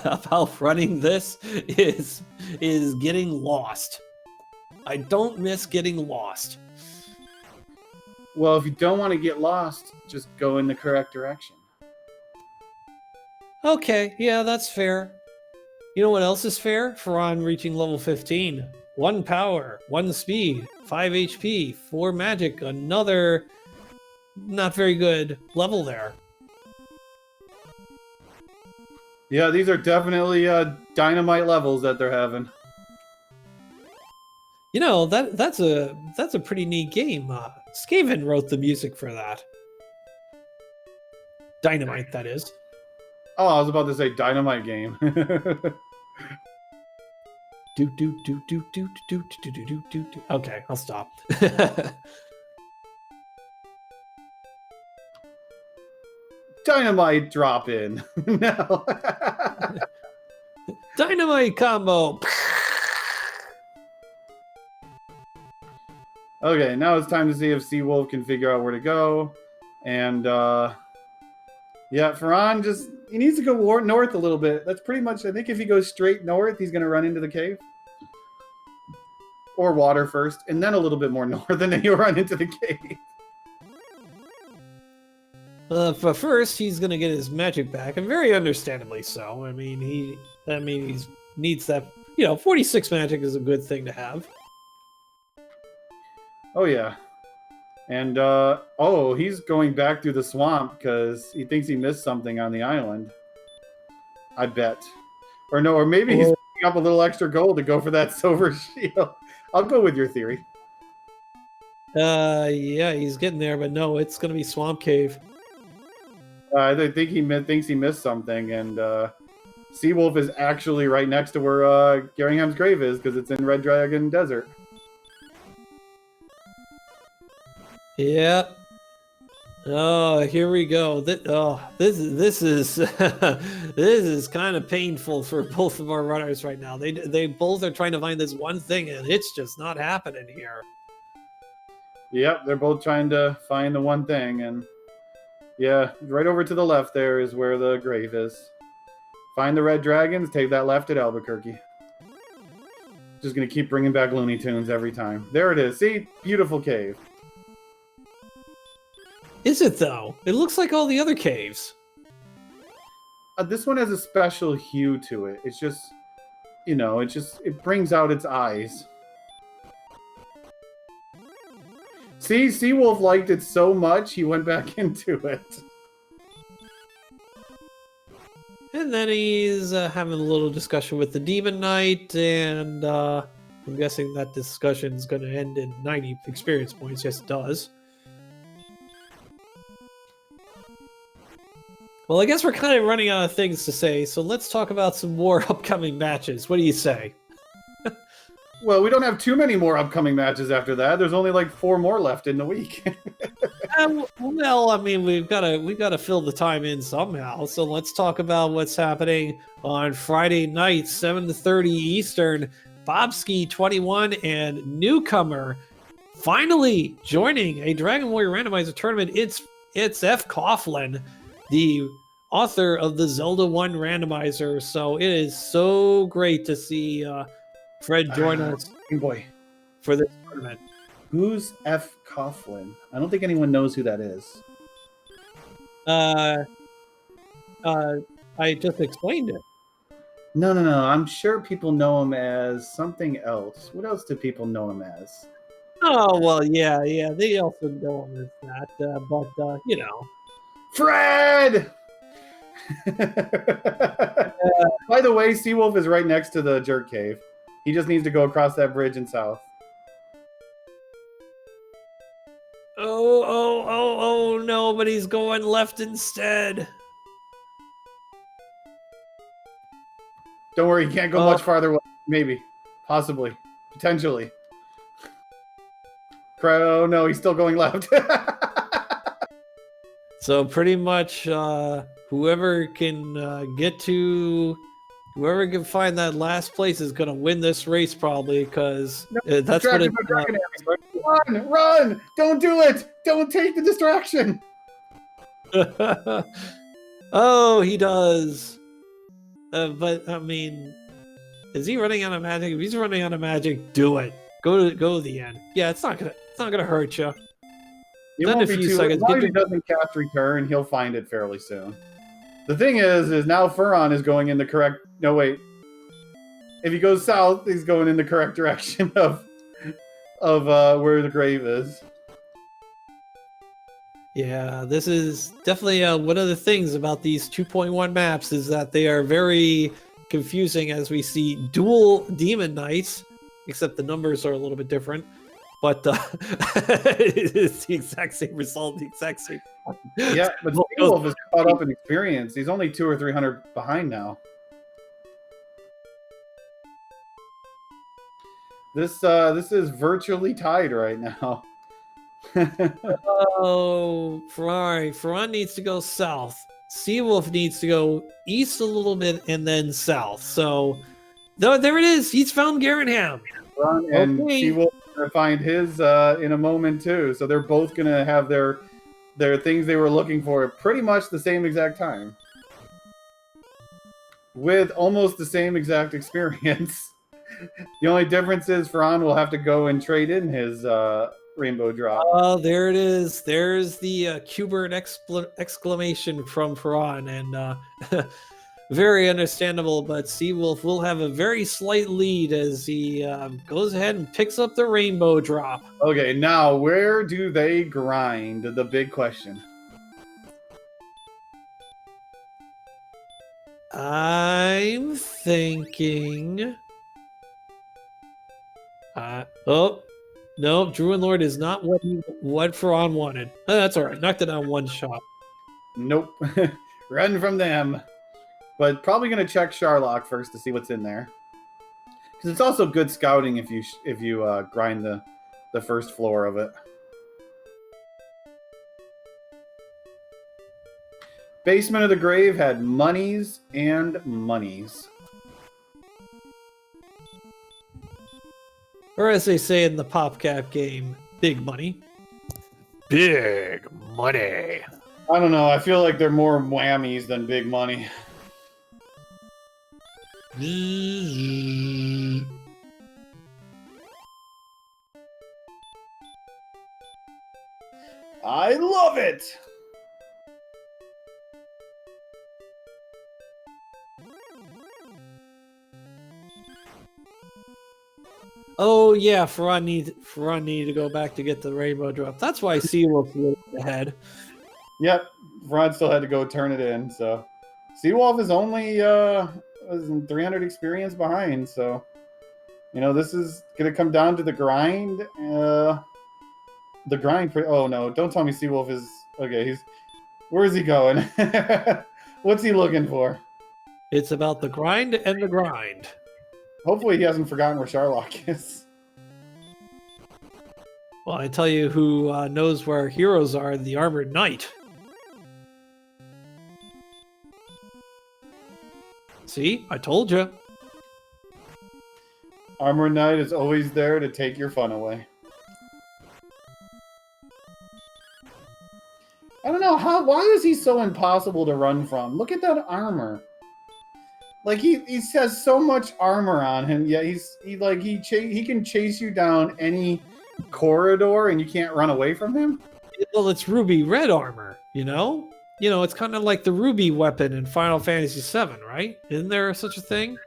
about running this is getting lost. I don't miss getting lost. Well, if you don't want to get lost, just go in the correct direction. Okay, yeah, that's fair. You know what else is fair? Ferran reaching level 15. 1 power, 1 speed, 5 HP, 4 magic, another not very good level there. Yeah, these are definitely dynamite levels that they're having. You know, that's a pretty neat game. Skaven wrote the music for that. Dynamite, that is. Oh, I was about to say dynamite game. Okay, I'll stop. Dynamite drop in. No. Dynamite combo. Okay, now it's time to see if Seawolf can figure out where to go. And, yeah, Ferran he needs to go north a little bit. That's pretty much, I think if he goes straight north, he's going to run into the cave. Or water first, and then a little bit more north, and then he'll run into the cave. But first, he's going to get his magic back, and very understandably so. I mean, he needs that, 46 magic is a good thing to have. Oh, yeah. And, he's going back through the swamp because he thinks he missed something on the island. I bet. Or maybe he's picking up a little extra gold to go for that silver shield. I'll go with your theory. Yeah, he's getting there, but no, it's going to be Swamp Cave. I think he thinks he missed something, and Seawolf is actually right next to where Garingham's grave is because it's in Red Dragon Desert. Yeah. Oh, here we go. This is this is kind of painful for both of our runners right now. They both are trying to find this one thing, and it's just not happening here. Yep, they're both trying to find the one thing, and yeah, right over to the left there is where the grave is. Find the red dragons, take that left at Albuquerque. Just gonna keep bringing back Looney Tunes every time. There it is. See? Beautiful cave. Is it, though? It looks like all the other caves. This one has a special hue to it. It's just you know, it brings out its eyes. See, Seawolf liked it so much he went back into it. And then he's having a little discussion with the Demon Knight, and I'm guessing that discussion is going to end in 90 experience points. Yes, it does. Well, I guess we're kind of running out of things to say, so let's talk about some more upcoming matches. What do you say? Well, we don't have too many more upcoming matches after that. There's only like 4 more left in the week. Well, I mean, we've got to fill the time in somehow. So let's talk about what's happening on Friday night, 7:30 Eastern. Bobski 21 and newcomer finally joining a Dragon Warrior Randomizer tournament. It's F. Coughlin, the author of the Zelda 1 Randomizer. So it is so great to see Fred join us Boy, for this tournament. who's F. Coughlin? I don't think anyone knows who that is. I just explained it. No. I'm sure people know him as something else. What else do people know him as? Oh, well, yeah. They also know him as that, but you know. Fred! By the way, Seawolf is right next to the Jerk Cave. He just needs to go across that bridge in south. Oh, no, but he's going left instead. Don't worry, he can't go much farther away. Maybe. Possibly. Potentially. Oh, no, he's still going left. So pretty much whoever can find that last place is going to win this race probably, because that's what it Run! Don't do it! Don't take the distraction! Oh, he does. But I mean, is he running out of magic? If he's running out of magic, do it. Go to the end. Yeah, it's not gonna hurt you. It Then won't a be few too. seconds. As long as he doesn't cast return, he'll find it fairly soon. The thing is now Furon is going in the correct. No, wait. If he goes south, he's going in the correct direction of where the grave is. Yeah, this is definitely one of the things about these 2.1 maps is that they are very confusing, as we see dual Demon Knights, except the numbers are a little bit different. But it's the exact same result, the exact same. Yeah, but Seawolf is caught up in experience. He's only 200 or 300 behind now. This is virtually tied right now. Oh, Ferrari needs to go south. Seawolf needs to go east a little bit and then south. So, there it is. He's found Garanham. And Seawolf is going to find his in a moment too. So they're both going to have their things they were looking for at pretty much the same exact time, with almost the same exact experience. The only difference is Ferran will have to go and trade in his rainbow drop. Oh, there it is. There's the Cubert exclamation from Ferran, and very understandable. But Seawolf will have a very slight lead as he goes ahead and picks up the rainbow drop. Okay, now where do they grind? The big question. I'm thinking. No, Druid Lord is not what Ferran wanted. Oh, that's all right. Knocked it down one shot. Nope. Run from them. But probably going to check Sharlock first to see what's in there. Because it's also good scouting if you grind the first floor of it. Basement of the Grave had monies and monies. Or as they say in the PopCap game, big money. Big money. I don't know. I feel like they're more whammies than big money. I love it! Oh yeah, Ferran needed to go back to get the rainbow drop. That's why Seawolf was ahead. Yep, Rod still had to go turn it in. So Seawolf is only 300 experience behind. So this is gonna come down to the grind. The grind. Oh no! Don't tell me Seawolf is okay. Where is he going? What's he looking for? It's about the grind and the grind. Hopefully he hasn't forgotten where Sharlock is. Well, I tell you who knows where heroes are, the Armored Knight. See, I told you. Armored Knight is always there to take your fun away. I don't know why is he so impossible to run from? Look at that armor. Like he has so much armor on him, yet he can chase you down any corridor and you can't run away from him. Well, it's ruby red armor, it's kind of like the ruby weapon in Final Fantasy VII, right? Isn't there such a thing?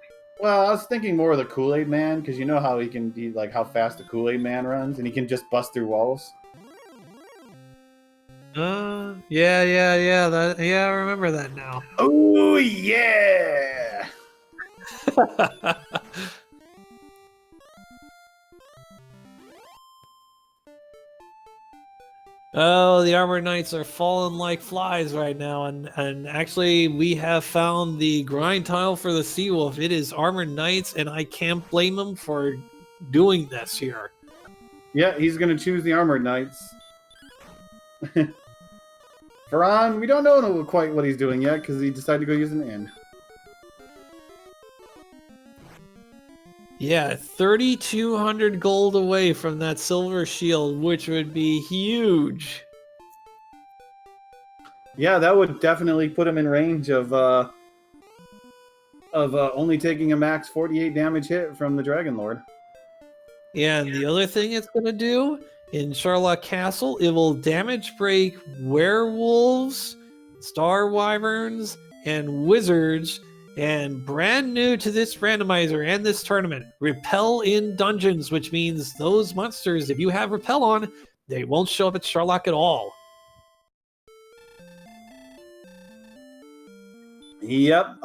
Well, I was thinking more of the Kool-Aid Man, because you know how he can be like how fast the Kool-Aid Man runs, and he can just bust through walls. Yeah, I remember that now. Oh yeah. Oh, the Armored Knights are falling like flies right now, and actually we have found the grind tile for the Seawolf. It is Armored Knights, and I can't blame him for doing this here. Yeah, he's gonna choose the Armored Knights. Ferran, we don't know quite what he's doing yet because he decided to go use an inn. Yeah, 3,200 gold away from that silver shield, which would be huge. Yeah, that would definitely put him in range of only taking a max 48 damage hit from the Dragon Lord. Yeah, and the other thing it's going to do in Sharlock Castle, it will damage break werewolves, star wyverns, and wizards. And brand new to this randomizer and this tournament, repel in dungeons, which means those monsters, if you have repel on, they won't show up at Sharlock at all. Yep.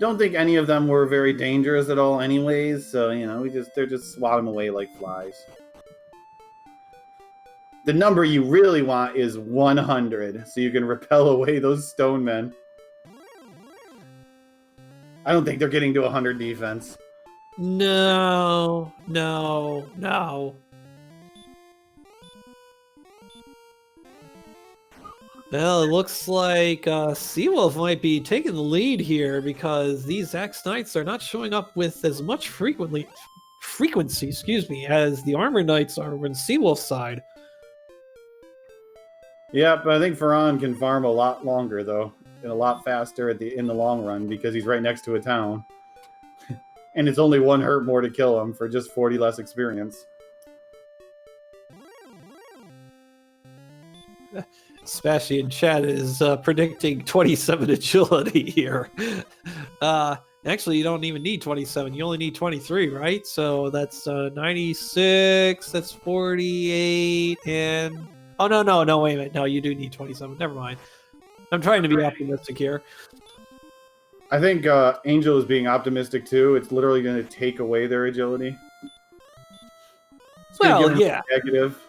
Don't think any of them were very dangerous at all anyways, so they're just swatting away like flies. The number you really want is 100, so you can repel away those stone men. I don't think they're getting to 100 defense. No. Well, it looks like Seawolf might be taking the lead here because these Axe Knights are not showing up with as much frequency, as the Armored Knights are on Seawolf's side. Yeah, but I think Ferran can farm a lot longer, though. And a lot faster in the long run because he's right next to a town. And it's only one hurt more to kill him for just 40 less experience. Sebastian Chat is predicting 27 agility here. Actually, you don't even need 27. You only need 23, right? So that's 96, that's 48, and... Oh, no, wait a minute. No, you do need 27. Never mind. I'm trying to be optimistic here. I think Angel is being optimistic too. It's literally going to take away their agility. Well, yeah. Negative.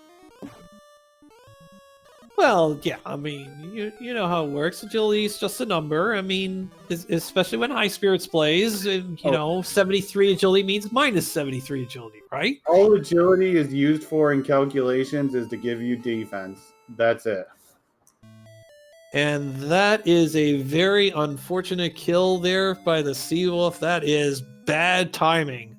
Well, yeah. I mean, you know how it works. Agility is just a number. I mean, especially when High Spirits plays, 73 agility means minus 73 agility, right? All agility is used for in calculations is to give you defense. That's it. And that is a very unfortunate kill there by the Seawolf. That is bad timing.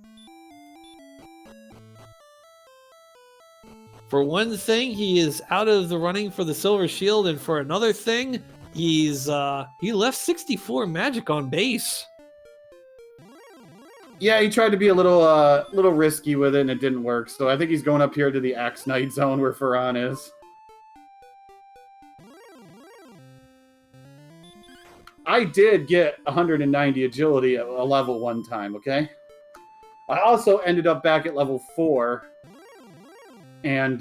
For one thing, he is out of the running for the Silver Shield, and for another thing, he left 64 magic on base. Yeah, he tried to be a little risky with it, and it didn't work. So I think he's going up here to the Axe Knight zone where Ferran is. I did get 190 agility at a level one time, okay? I also ended up back at level 4, and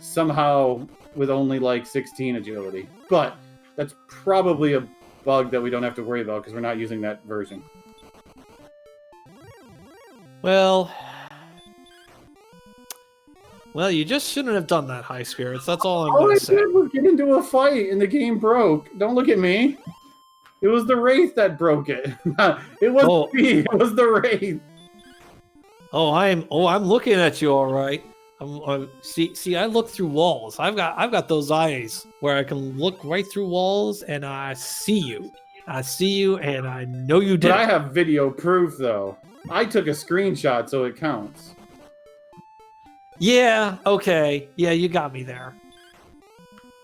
somehow with only like 16 agility. But that's probably a bug that we don't have to worry about because we're not using that version. Well, you just shouldn't have done that, High Spirits. That's all I'm All going I to say. did was get into a fight and the game broke. Don't look at me. It was the Wraith that broke it. It wasn't me. It was the Wraith. I'm looking at you, all right. See, I look through walls. I've got those eyes where I can look right through walls, and I see you. And I know you did. But I have video proof, though. I took a screenshot, so it counts. Yeah. Okay. Yeah, you got me there.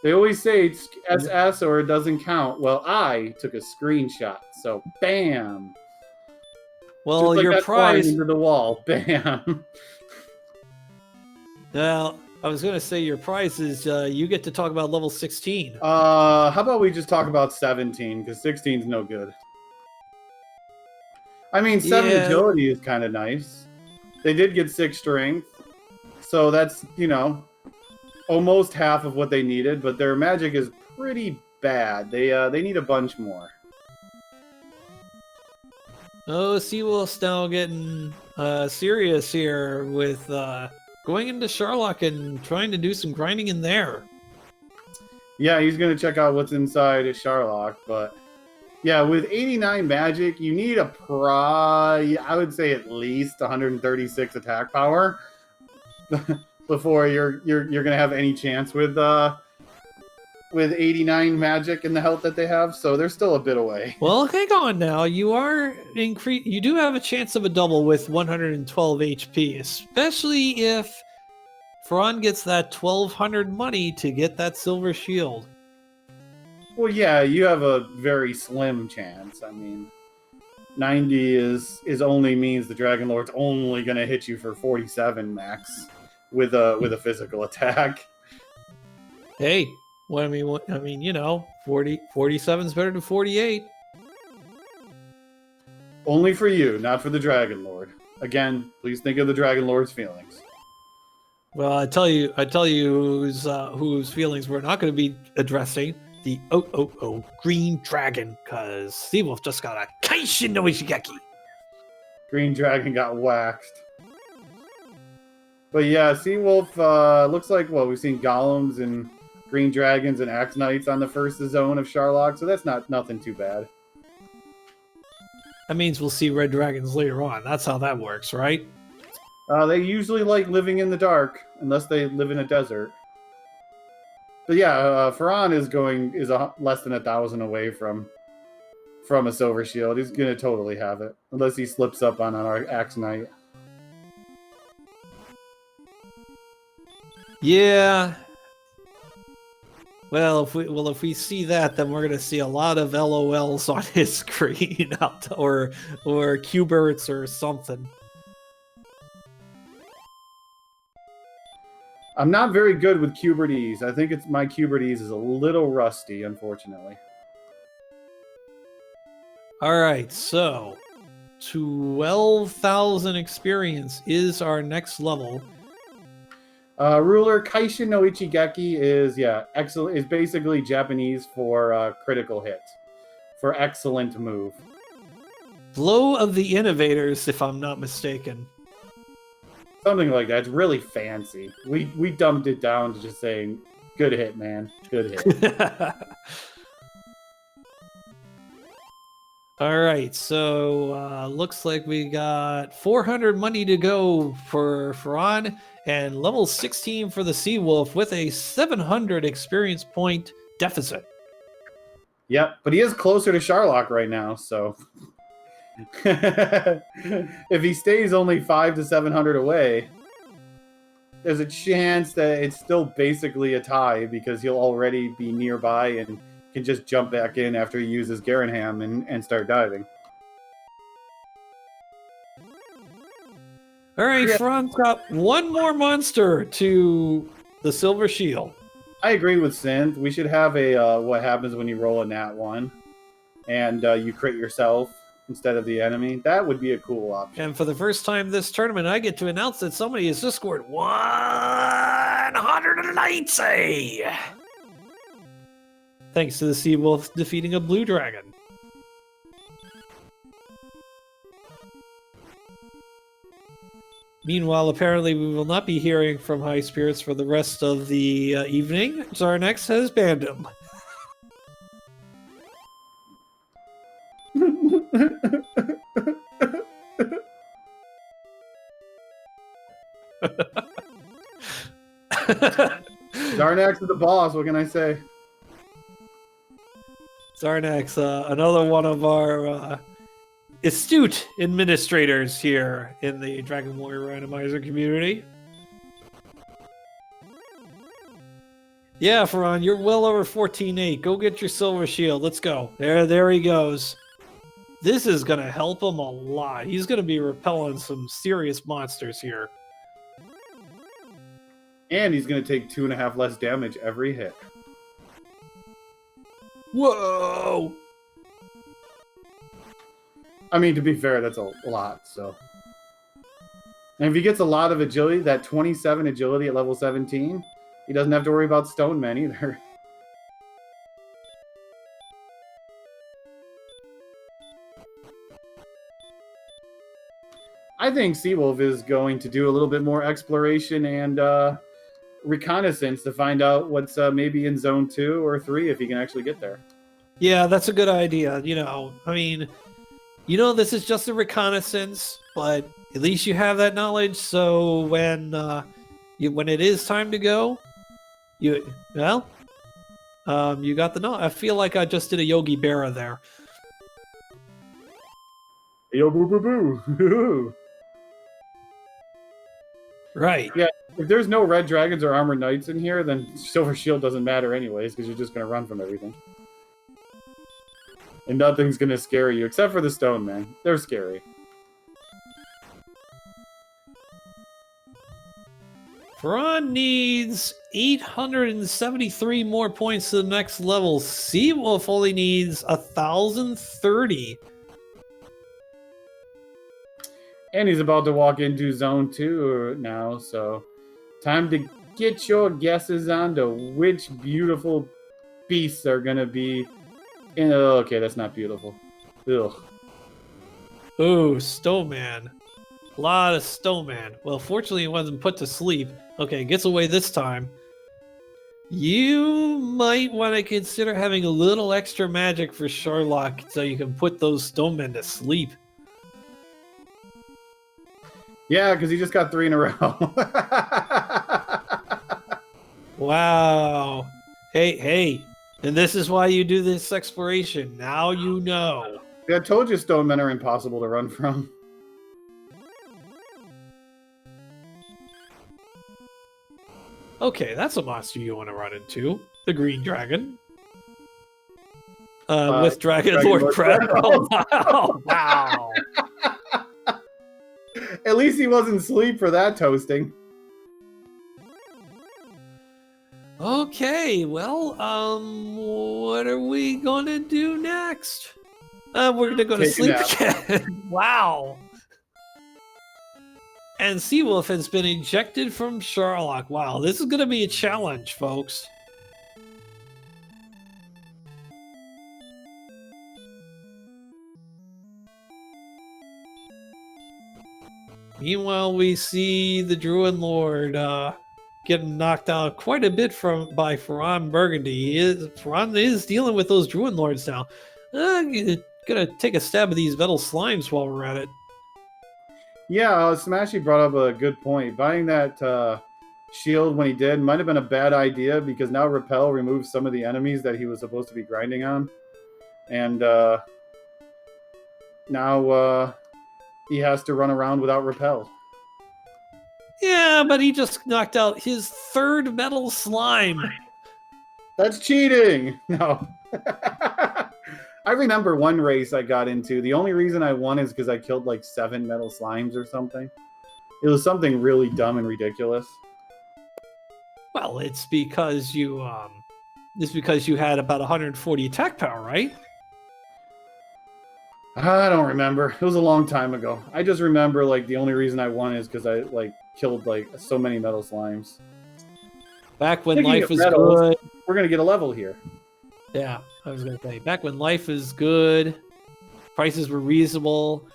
They always say it's SS or it doesn't count. Well, I took a screenshot, so bam. Well, Just like your that prize. flying into the wall, bam. Well, I was gonna say your prize is you get to talk about level 16. How about we just talk about 17, because 16's no good. I mean, 7 Yeah. agility is kind of nice. They did get 6 strength, so that's, almost half of what they needed, but their magic is pretty bad. They need a bunch more. Oh, Seawolf's now getting serious here with going into Sharlock and trying to do some grinding in there. Yeah, he's going to check out what's inside a Sharlock, but yeah, with 89 magic, you need I would say at least 136 attack power before you're going to have any chance with 89 magic and the health that they have, so they're still a bit away. Well, hang on now. You do have a chance of a double with 112 HP, especially if Fearon gets that 1,200 money to get that silver shield. Well, yeah, you have a very slim chance. I mean, 90 is only means the Dragon Lord's only going to hit you for 47 max with a physical attack. Hey, 47 is better than 48. Only for you, not for the Dragon Lord. Again, please think of the Dragon Lord's feelings. Well, I tell you whose feelings we're not going to be addressing. The Green Dragon, because Seawolf just got a Kaishin no Ishigeki. Green Dragon got waxed. But yeah, Seawolf looks like, we've seen golems and green dragons and axe knights on the first zone of Sharlock, so that's nothing too bad. That means we'll see red dragons later on. That's how that works, right? They usually like living in the dark, unless they live in a desert. But yeah, Fearon is less than 1,000 away from a silver shield. He's gonna totally have it, unless he slips up on our axe knight. Yeah. Well, if we see that, then we're gonna see a lot of LOLs on his screen, or Q-Berts or something. I'm not very good with Q-Bertese. I think my Q-Bertese is a little rusty, unfortunately. All right, so 12,000 experience is our next level. Ruler Kaishin no Ichigeki is excellent. Is basically Japanese for critical hit, for excellent move. Blow of the Innovators, if I'm not mistaken. Something like that. It's really fancy. We dumbed it down to just saying, "Good hit, man. Good hit." All right, so looks like we got 400 money to go for Fearon, and level 16 for the Seawolf with a 700 experience point deficit. Yep, but he is closer to Sharlock right now, so if he stays only 500 to 700 away, there's a chance that it's still basically a tie because he'll already be nearby and can just jump back in after he uses Garanham and start diving. All right, Yeah. Fearon's got one more monster to the Silver Shield. I agree with Synth. We should have a what happens when you roll a nat 1 and you crit yourself instead of the enemy. That would be a cool option. And for the first time this tournament, I get to announce that somebody has just scored 190. Thanks to the Sea Wolf defeating a blue dragon. Meanwhile, apparently we will not be hearing from High Spirits for the rest of the evening. Zarnax has banned him. Darnax is the boss, what can I say? Zarnax, another one of our astute administrators here in the Dragon Warrior Randomizer community. Yeah, Ferran, you're well over 14-8. Go get your silver shield. Let's go. There he goes. This is going to help him a lot. He's going to be repelling some serious monsters here. And he's going to take 2.5 less damage every hit. Whoa! I mean, to be fair, that's a lot, so. And if he gets a lot of agility, that 27 agility at level 17, he doesn't have to worry about stone men either. I think Seawolf is going to do a little bit more exploration and reconnaissance to find out what's maybe in zone 2 or 3 if he can actually get there. Yeah, that's a good idea. You know, I mean, you know, this is just a reconnaissance, but at least you have that knowledge. So when it is time to go, you got the knowledge. I feel like I just did a Yogi Berra there. Yo, boo, boo, boo. Right. Yeah, if there's no red dragons or armored knights in here, then silver shield doesn't matter anyways, because you're just going to run from everything. And nothing's going to scare you, except for the stone men. They're scary. Ferran needs 873 more points to the next level. Seawolf only needs 1,030. And he's about to walk into zone 2 now, so time to get your guesses on to which beautiful beasts are going to be in... Oh, okay, that's not beautiful. Ugh. Ooh, Snowman. A lot of Snowman. Well, fortunately, he wasn't put to sleep. Okay, gets away this time. You might want to consider having a little extra magic for Sherlock so you can put those Snowmen to sleep. Yeah, because he just got 3 in a row. Wow. Hey. And this is why you do this exploration. Now you know. Yeah, I told you stone men are impossible to run from. Okay, that's a monster you want to run into. The Green Dragon. With Dragon Lord Prep. Oh, wow. Wow. At least he wasn't asleep for that toasting. Okay, well, what are we gonna do next? We're gonna go to sleep again. Wow. And Seawolf has been ejected from Sherlock. Wow, this is gonna be a challenge, folks. Meanwhile, we see the Druid Lord getting knocked out quite a bit by FearonBurgundy. Ferran is dealing with those Druid Lords now. Gonna take a stab at these metal slimes while we're at it. Yeah, Smashy brought up a good point. Buying that shield when he did might have been a bad idea because now Repel removes some of the enemies that he was supposed to be grinding on. And now he has to run around without Repel. Yeah, but he just knocked out his 3rd metal slime. That's cheating! No. I remember one race I got into. The only reason I won is because I killed like 7 metal slimes or something. It was something really dumb and ridiculous. Well, it's because you had about 140 attack power, right? I don't remember. It was a long time ago. I just remember like the only reason I won is because I like killed like so many metal slimes. Back when Speaking life of was metals, good. we're gonna get a level here. Yeah, I was gonna say back when life was good, prices were reasonable.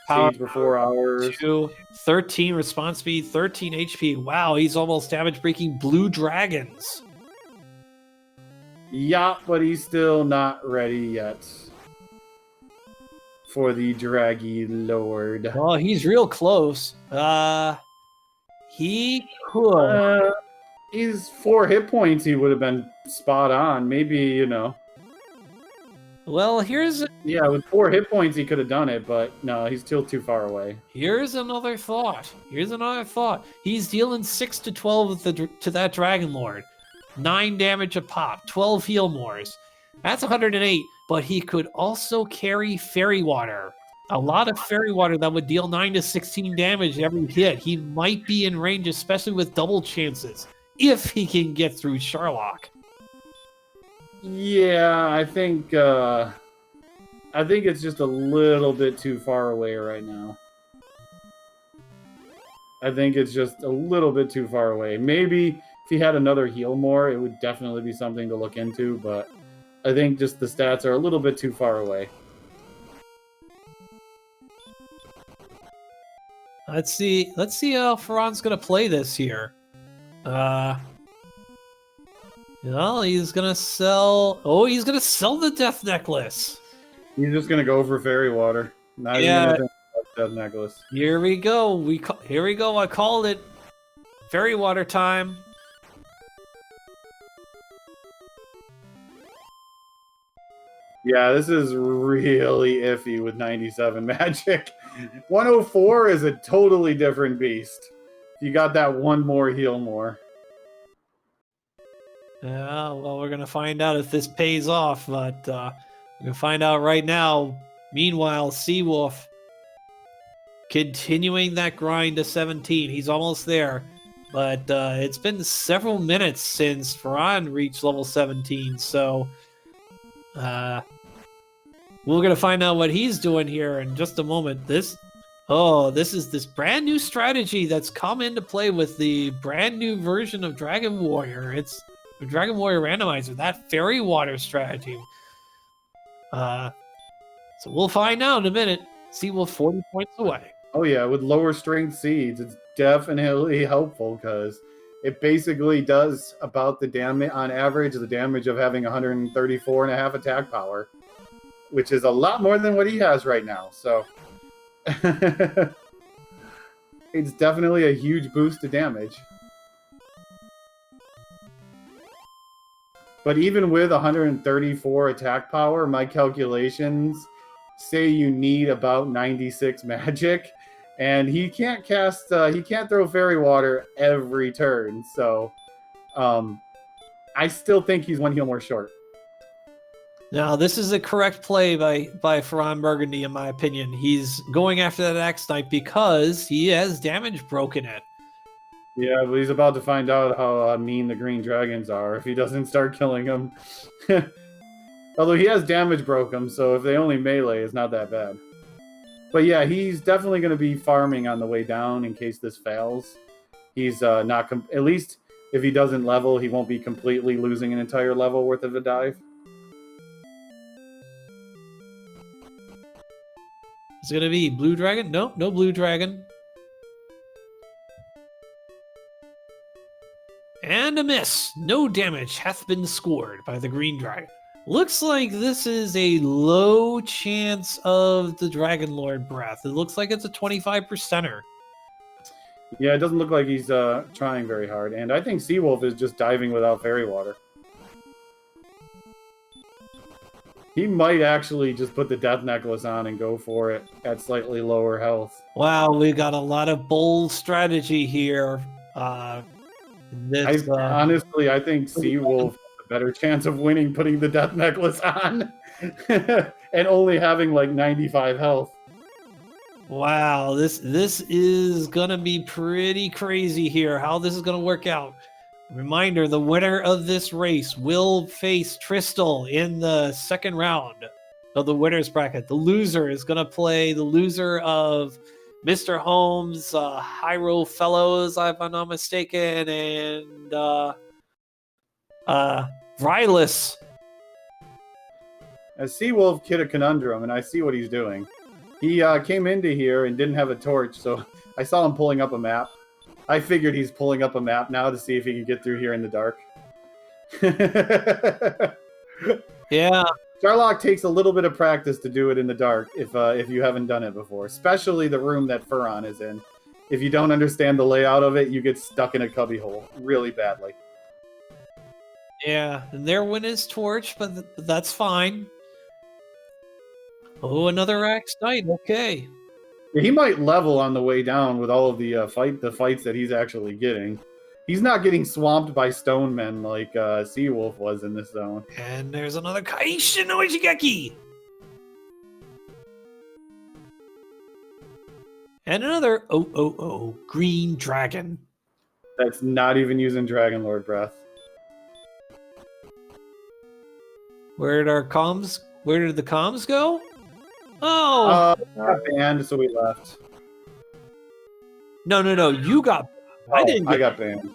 Power Seeds before hours. 2, 13 response speed, 13 HP. Wow, he's almost damage breaking blue dragons. Yeah, but he's still not ready yet for the Draggy Lord. Oh, he's real close. He could. He's 4 hit points. He would have been spot on. Maybe, you know. Well, here's Yeah, with 4 hit points, he could have done it, but no, he's still too far away. another thought. Here's another thought. He's dealing 6 to 12 to that Dragon Lord. 9 damage a pop, 12 heal mores. That's 108, but he could also carry Fairy Water. A lot of Fairy Water that would deal 9 to 16 damage every hit. He might be in range, especially with double chances, if he can get through Sherlock. Yeah, I think it's just a little bit too far away right now. I think it's just a little bit too far away. Maybe if he had another heal more, it would definitely be something to look into, but I think just the stats are a little bit too far away. Let's see how Ferran's gonna play this here. Well, he's gonna sell. Oh, he's gonna sell the death necklace. He's just gonna go for fairy water. Not even gonna think about death necklace. Here we go. Here we go. I called it. Fairy water time. Yeah, this is really iffy with 97 magic. 104 is a totally different beast. You got that one more heal more. Yeah, well, we're gonna find out if this pays off, but we're gonna find out right now. Meanwhile, Seawolf continuing that grind to 17. He's almost there, but it's been several minutes since Ferran reached level 17, so we're gonna find out what he's doing here in just a moment. This is this brand new strategy that's come into play with the brand new version of Dragon Warrior. It's the Dragon Warrior Randomizer, that fairy water strategy. So we'll find out in a minute. Seawolf 40 points away. Oh yeah, with lower strength seeds, it's definitely helpful because it basically does about the damage on average the damage of having 134.5 attack power, which is a lot more than what he has right now. So it's definitely a huge boost to damage. But even with 134 attack power, my calculations say you need about 96 magic, and he can't cast, he can't throw fairy water every turn. So, I still think he's one heal more short. Now, this is a correct play by FearonBurgundy, in my opinion. He's going after that Axe Knight because he has damage broken it. Yeah, but he's about to find out how mean the green dragons are if he doesn't start killing them. Although he has damage broke them, so if they only melee, it's not that bad. But yeah, he's definitely going to be farming on the way down in case this fails. He's not... at least if he doesn't level, he won't be completely losing an entire level worth of a dive. Is it going to be blue dragon? No, no blue dragon. And a miss. No damage hath been scored by the green dragon. Looks like this is a low chance of the Dragon Lord breath. It looks like it's a 25%er. Yeah, it doesn't look like he's trying very hard. And I think Seawolf is just diving without fairy water. He might actually just put the death necklace on and go for it at slightly lower health. Wow, we got a lot of bold strategy here. Honestly, I think Seawolf has a better chance of winning putting the death necklace on and only having like 95 health. Wow, this is gonna be pretty crazy here. How this is gonna work out. Reminder: the winner of this race will face Tristal in the second round of the winner's bracket. The loser is going to play the loser of Mr. Holmes, Hyro Fellows, if I'm not mistaken, and Rylus. As Seawolf hit a conundrum, and I see what he's doing. He came into here and didn't have a torch, so I saw him pulling up a map. I figured he's pulling up a map now to see if he can get through here in the dark. Yeah. Sherlock takes a little bit of practice to do it in the dark if you haven't done it before, especially the room that Furon is in. If you don't understand the layout of it, you get stuck in a cubbyhole really badly. Yeah, and their win is torch, but that's fine. Oh, another Axe Knight. Okay. He might level on the way down with all of the fights that he's actually getting. He's not getting swamped by stone men like Seawolf was in this zone. And there's another Kaishin no Ishigeki. And another green dragon. That's not even using Dragon Lord breath. Where did the comms go? Oh, got banned, so we left. No, you got. I didn't. I got banned.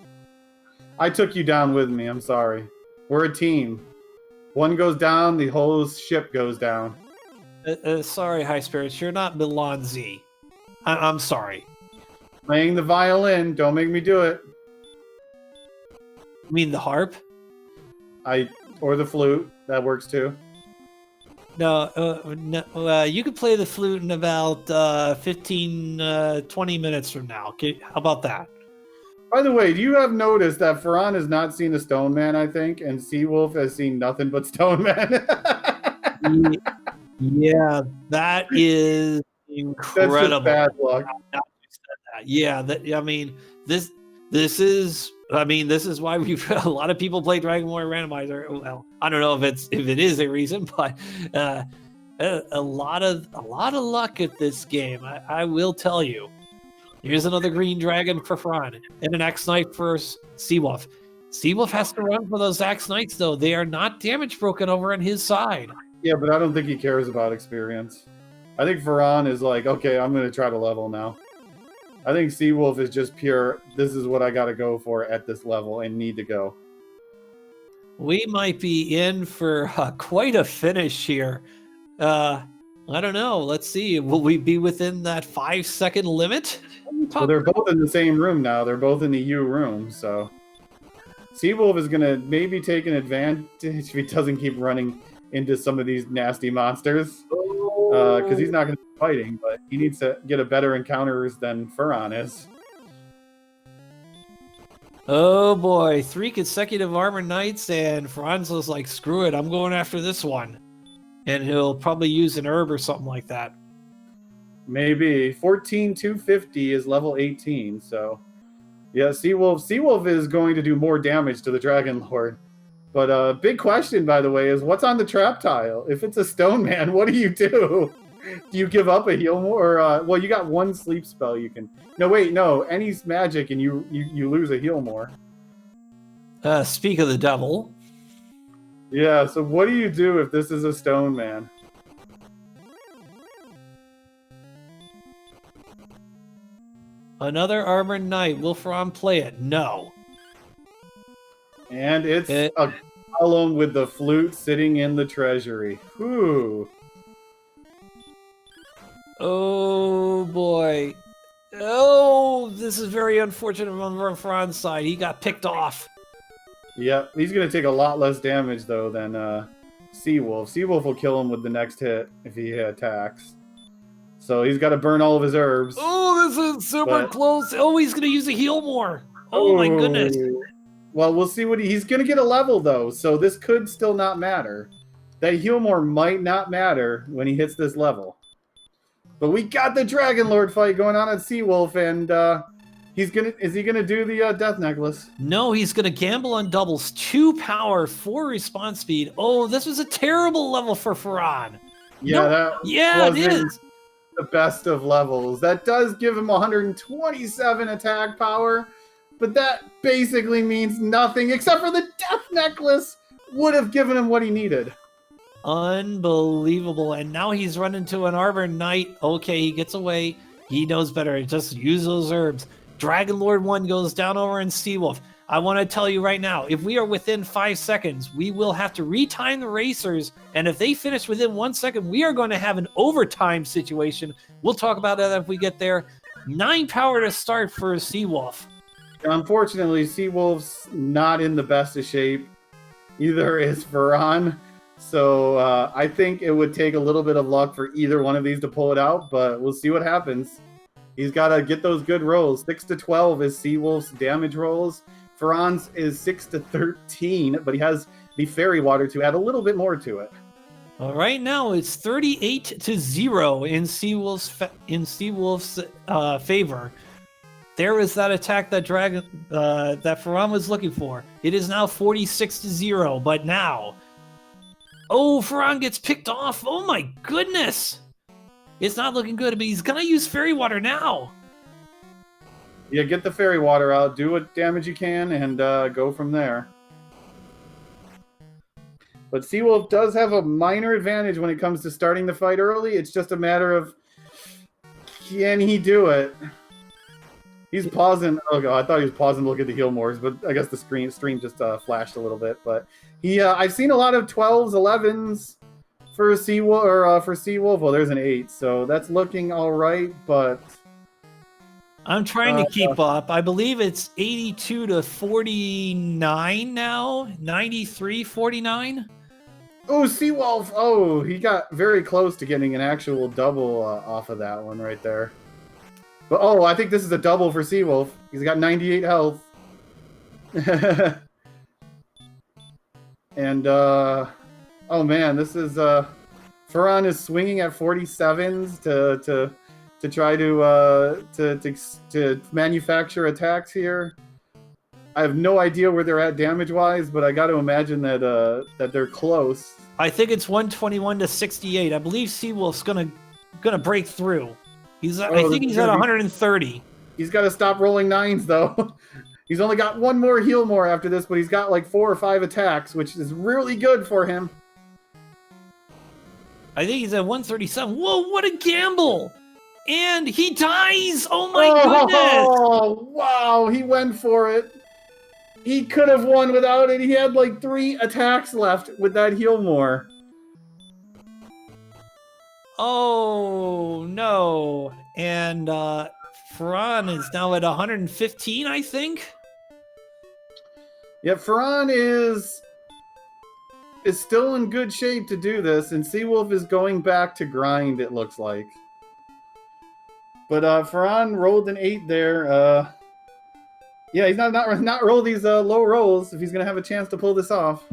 I took you down with me. I'm sorry. We're a team. One goes down, the whole ship goes down. Sorry, High Spirits. You're not Milan Z. I'm sorry. Playing the violin. Don't make me do it. You mean the harp? Or the flute. That works too. No, you could play the flute in about 15, 20 minutes from now. Okay, how about that? By the way, do you have noticed that Furon has not seen a Stone Man, I think, and Seawolf has seen nothing but Stone Man? Yeah, that is incredible. That's just bad luck. Yeah, this is why we've a lot of people play Dragon Warrior Randomizer. Well, I don't know if it is a reason, but a lot of luck at this game. I will tell you. Here's another green dragon for Fran and an Axe Knight for Seawolf. Seawolf has to run for those Axe Knights, though. They are not damage broken over on his side. Yeah, but I don't think he cares about experience. I think Furon is like, okay, I'm going to try to level now. I think Seawolf is just pure, this is what I got to go for at this level and need to go. We might be in for quite a finish here. I don't know. Let's see. Will we be within that 5-second limit? Well, they're both in the same room now. They're both in the U room, so... Seawolf is going to maybe take an advantage if he doesn't keep running into some of these nasty monsters. Because he's not going to be fighting, but he needs to get a better encounters than Furon is. Oh boy, 3 consecutive Armor Knights, and Franzo's like, screw it, I'm going after this one. And he'll probably use an herb or something like that. Maybe. 14,250 is level 18, so... Yeah, Seawolf is going to do more damage to the Dragon Lord. But big question, by the way, is what's on the trap tile? If it's a Stone Man, what do you do? Do you give up a heal more? Or, well, you got one sleep spell you can... No, wait, no. Any magic and you lose a heal more. Speak of the devil. Yeah, so what do you do if this is a Stone Man? Another Armored Knight. Will Furon play it? No. And it's a column with the flute sitting in the treasury. Whew. Oh, boy. Oh, this is very unfortunate on Furon's side. He got picked off. Yep, he's going to take a lot less damage, though, than Seawolf. Seawolf will kill him with the next hit if he attacks. So he's got to burn all of his herbs. Oh, this is super close. Oh, he's going to use a heal more. Oh, my goodness. Well, we'll see what he's going to get a level, though, so this could still not matter. That heal more might not matter when he hits this level. But we got the Dragon Lord fight going on at Seawolf, and is he gonna do the Death Necklace? No, he's gonna gamble on doubles. 2 power, 4 response speed. Oh, this was a terrible level for Furon. Yeah, it is the best of levels. That does give him 127 attack power, but that basically means nothing except for the Death Necklace would have given him what he needed. Unbelievable. And now he's run into an Arbor Knight. Okay, he gets away. He knows better. Just use those herbs. Dragon Lord 1 goes down over in Seawolf. I want to tell you right now, if we are within 5 seconds, we will have to retime the racers. And if they finish within 1 second, we are going to have an overtime situation. We'll talk about that if we get there. 9 power to start for Seawolf. Unfortunately, Seawolf's not in the best of shape. Either is Fearon. So I think it would take a little bit of luck for either one of these to pull it out, but we'll see what happens. He's got to get those good rolls. 6 to 12 is Seawolf's damage rolls. Fearon's is 6 to 13, but he has the Fairy Water to add a little bit more to it. Well, right now it's 38 to 0 in Seawolf's favor. There was that attack that that Fearon was looking for. It is now 46 to 0, but now, oh, Fearon gets picked off. Oh my goodness, it's not looking good. But he's gonna use Fairy Water now. Yeah, get the Fairy Water out, do what damage you can, and go from there. But Seawolf does have a minor advantage when it comes to starting the fight early. It's just a matter of, can he do it? He's pausing. Oh god, I thought he was pausing to look at the heal mores, but I guess the stream just flashed a little bit. But I've seen a lot of 12s, 11s for Seawolf. Well, there's an 8, so that's looking all right. But I'm trying to keep up. I believe it's 82 to 49 now. 93-49. Oh, Seawolf! Oh, he got very close to getting an actual double off of that one right there. But oh, I think this is a double for Seawolf. He's got 98 health. And oh man, this is Fearon is swinging at 47s to try to manufacture attacks here. I have no idea where they're at damage-wise, but I got to imagine that that they're close. I think it's 121 to 68. I believe Seawolf's gonna break through. I think he's at 130. He's got to stop rolling 9s though. He's only got one more heal more after this, but he's got like 4 or 5 attacks, which is really good for him. I think he's at 137. Whoa, what a gamble! And he dies! Oh my goodness! Oh, wow, he went for it. He could have won without it. He had like 3 attacks left with that heal more. Oh, no. And Fearon is now at 115, I think? Yeah, Fearon is still in good shape to do this, and Seawolf is going back to grind, it looks like. But Fearon rolled an 8 there. Yeah, he's not roll these low rolls if he's going to have a chance to pull this off.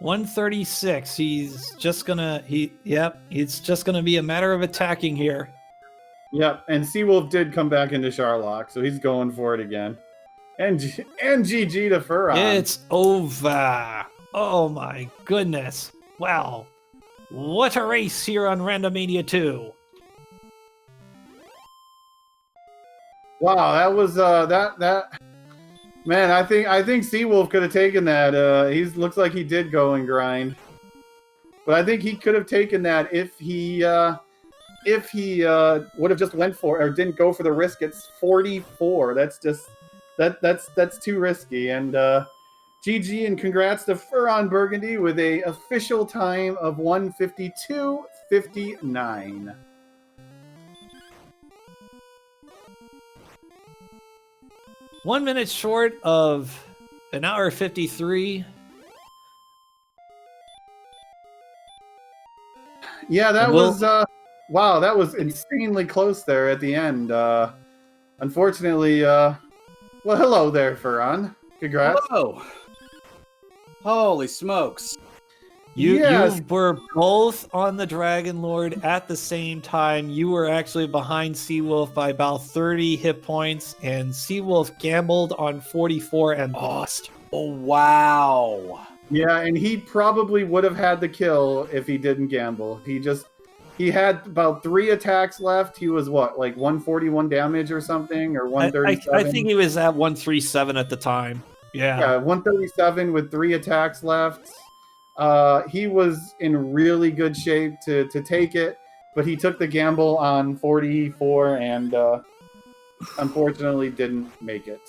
136. He's just gonna it's just gonna be a matter of attacking here. Yep, and Seawolf did come back into Charlock, so he's going for it again. And GG to Fearon. It's over. Oh my goodness. Wow. What a race here on Randomania 2. Wow, that was that man, I think Seawolf could have taken that. He looks like he did go and grind. But I think he could have taken that if he would have just went for it or didn't go for the risk. It's 44. That's just that's too risky. And GG and congrats to FearonBurgundy with a official time of 1:52:59. One minute short of an hour 53. Yeah, that was wow, that was insanely close there at the end. Unfortunately, well, hello there, Fearon. Congrats. Whoa! Holy smokes! You were both on the Dragon Lord at the same time. You were actually behind Seawolf by about 30 hit points, and Seawolf gambled on 44 and lost. Oh, wow. Yeah, and he probably would have had the kill if he didn't gamble. He had about 3 attacks left. He was what, like 141 damage or something, or 137? I think he was at 137 at the time. Yeah. Yeah, 137 with 3 attacks left. He was in really good shape to take it, but he took the gamble on 44 and unfortunately didn't make it.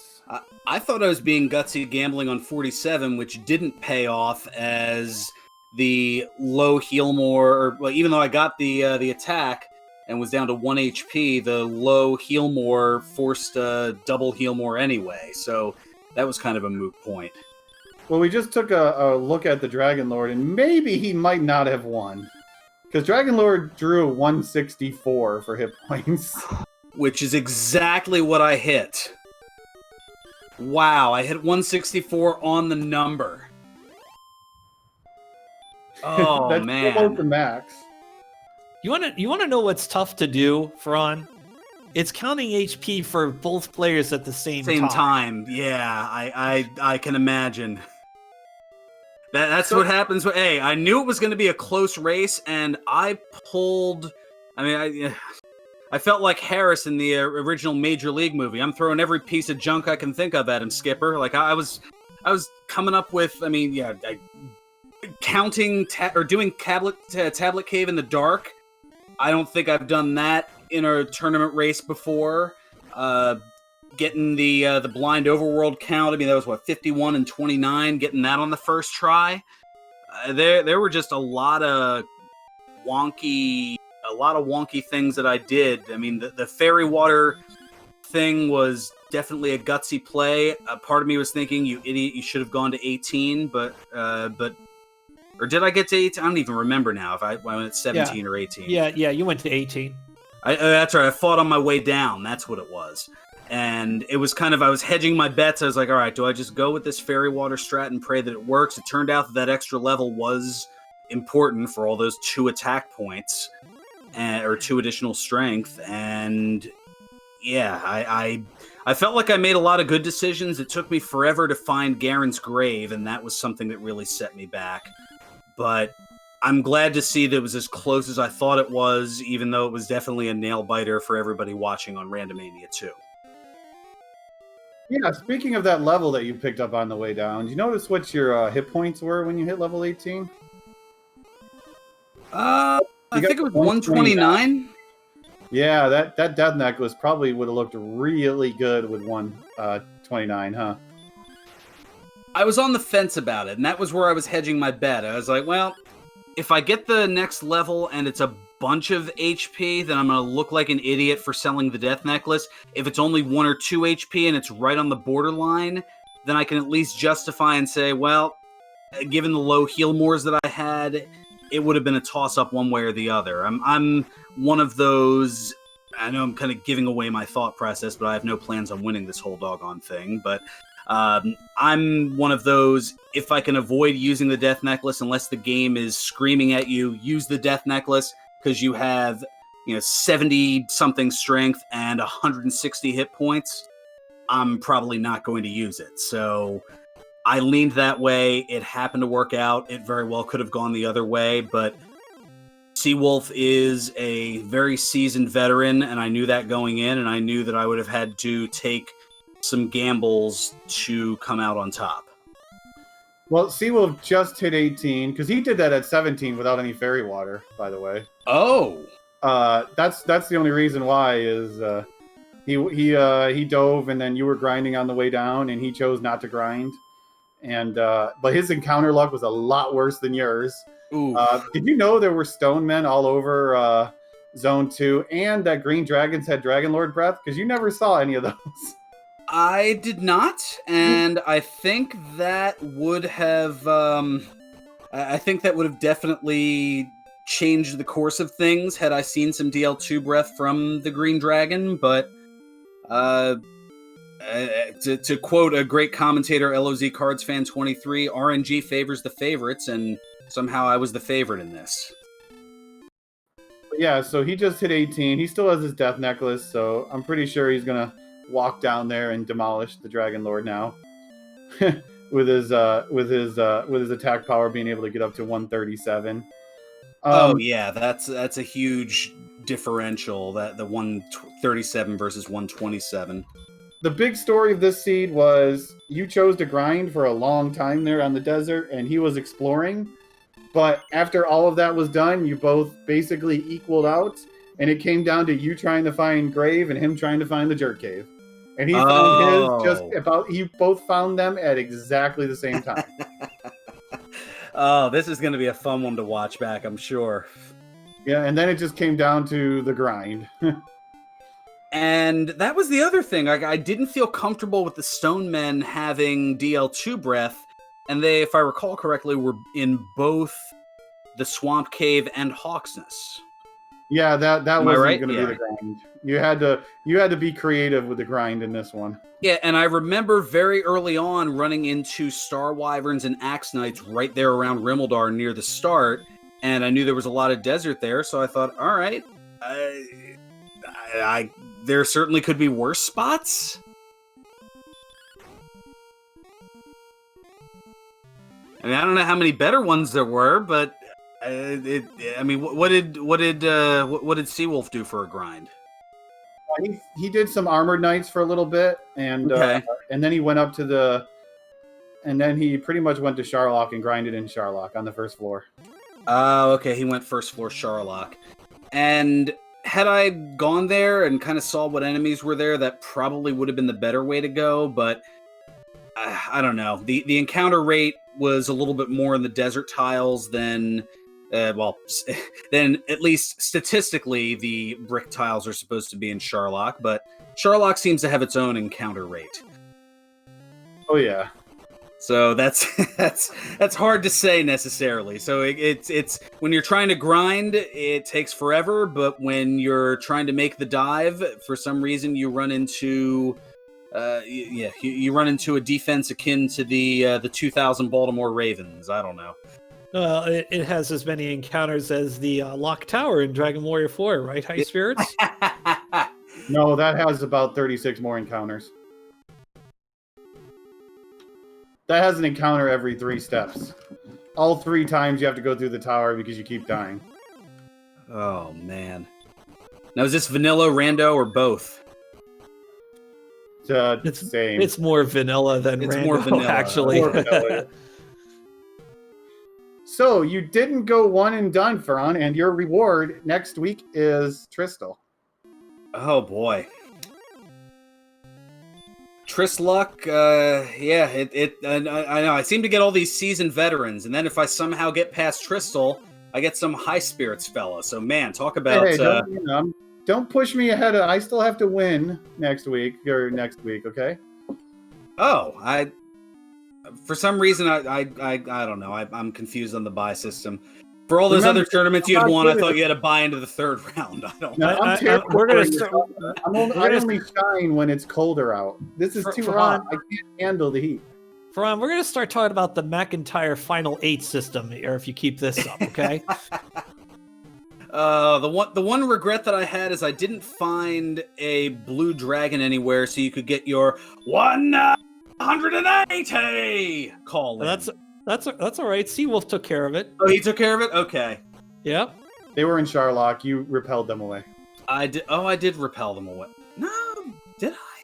I thought I was being gutsy gambling on 47, which didn't pay off as the low heal more, or even though I got the attack and was down to 1 HP, the low heal more forced double heal more anyway. So that was kind of a moot point. Well, we just took a look at the Dragon Lord, and maybe he might not have won. Because Dragon Lord drew 164 for hit points. Which is exactly what I hit. Wow, I hit 164 on the number. Oh, That's man. almost the max. You wanna know what's tough to do, Fran? It's counting HP for both players at the same time. Yeah, I can imagine. That's what happens. Hey, I knew it was going to be a close race, and I pulled. I mean, I felt like Harris in the original Major League movie. I'm throwing every piece of junk I can think of at him, Skipper. Like I was coming up with. I mean, yeah, counting or doing tablet cave in the dark. I don't think I've done that in a tournament race before. Getting the blind overworld count. I mean, that was what, 51 and 29. Getting that on the first try. There were just a lot of wonky things that I did. I mean, the fairy water thing was definitely a gutsy play. Part of me was thinking, you idiot, you should have gone to 18, but or did I get to 18? I don't even remember now if I went at 17 or 18. Yeah, you went to 18. That's right. I fought on my way down. That's what it was. And it was kind of, I was hedging my bets. I was like, all right, do I just go with this fairy water strat and pray that it works? It turned out that extra level was important for all those 2 attack points or 2 additional strength. And yeah, I felt like I made a lot of good decisions. It took me forever to find Garen's grave, and that was something that really set me back. But I'm glad to see that it was as close as I thought it was, even though it was definitely a nail-biter for everybody watching on Randomania 2. Yeah, speaking of that level that you picked up on the way down, did you notice what your hit points were when you hit level 18? I think it was 129. Yeah, that death necklace probably would have looked really good with 129, huh? I was on the fence about it, and that was where I was hedging my bet. I was like, well, if I get the next level and it's a bunch of HP, then I'm going to look like an idiot for selling the death necklace. If it's only 1 or 2 HP and it's right on the borderline, then I can at least justify and say, well, given the low heal mores that I had, it would have been a toss-up one way or the other. I'm one of those. I know I'm kind of giving away my thought process, but I have no plans on winning this whole doggone thing. But I'm one of those, if I can avoid using the death necklace unless the game is screaming at you, use the death necklace, because you have 70-something strength and 160 hit points, I'm probably not going to use it. So I leaned that way. It happened to work out. It very well could have gone the other way, but Seawolf is a very seasoned veteran, and I knew that going in, and I knew that I would have had to take some gambles to come out on top. Well, Seawolf just hit 18, because he did that at 17 without any fairy water, by the way. Oh! That's the only reason why is he dove, and then you were grinding on the way down, and he chose not to grind. And but his encounter luck was a lot worse than yours. Did you know there were stone men all over Zone 2, and that green dragons had Dragon Lord breath? Because you never saw any of those. I did not, and I think that would have definitely changed the course of things had I seen some DL2 breath from the green dragon. But to quote a great commentator, LOZ Cards Fan 23, RNG favors the favorites, and somehow I was the favorite in this. Yeah, so he just hit 18. He still has his death necklace, so I'm pretty sure he's gonna walk down there and demolish the Dragon Lord now, with his attack power being able to get up to 137. Oh yeah, that's a huge differential. That the 137 versus 127. The big story of this seed was you chose to grind for a long time there on the desert, and he was exploring. But after all of that was done, you both basically equaled out, and it came down to you trying to find Grave and him trying to find the Jerk Cave. And he found his just about. You both found them at exactly the same time. Oh, this is going to be a fun one to watch back, I'm sure. Yeah, and then it just came down to the grind. And that was the other thing. I didn't feel comfortable with the Stone Men having DL2 breath, and they, if I recall correctly, were in both the Swamp Cave and Hawksness. Yeah, that wasn't right? going to be the grind. You had to be creative with the grind in this one. Yeah, and I remember very early on running into Star Wyverns and Axe Knights right there around Rimeldar near the start, and I knew there was a lot of desert there, so I thought, all right, there certainly could be worse spots. I mean, I don't know how many better ones there were, but what did Seawolf do for a grind? He did some Armored Knights for a little bit, and then he went up to and then he pretty much went to Sharlock and grinded in Sharlock on the first floor. Oh, okay, he went first floor Sharlock. And had I gone there and kind of saw what enemies were there, that probably would have been the better way to go, but I don't know. The encounter rate was a little bit more in the desert tiles than, then at least statistically the brick tiles are supposed to be in Sharlock, but Sharlock seems to have its own encounter rate. Oh yeah. So that's hard to say necessarily. So it's when you're trying to grind, it takes forever. But when you're trying to make the dive, for some reason you run into, you run into a defense akin to the 2000 Baltimore Ravens. I don't know. It has as many encounters as the Lock Tower in Dragon Warrior 4, right? High Spirits. No, that has about 36 more encounters. That has an encounter every 3 steps. All 3 times you have to go through the tower because you keep dying. Oh, man. Now, is this vanilla, rando, or both? It's the same. It's more vanilla than rando, more vanilla. actually. More vanilla. So, you didn't go one and done, Fearon, and your reward next week is Tristal. Oh, boy. Tristluck, I know. I seem to get all these seasoned veterans, and then if I somehow get past Tristal, I get some high spirits fella. So, man, talk about... Hey, don't push me ahead. I still have to win next week, okay? Oh, for some reason, I don't know. I'm confused on the buy system. For all those other tournaments you had won, I thought you had to buy into the 3rd round. I don't know. I only shine when it's colder out. This is too hot. I can't handle the heat. Fearon, we're going to start talking about the McIntyre Final 8 system, or if you keep this up, okay? The one regret that I had is I didn't find a blue dragon anywhere, so you could get your 180 call in. That's all right. Seawolf took care of it. Oh, he took care of it? Okay. Yep. They were in Sharlock. You repelled them away. I did. Oh, I did repel them away. No, did I?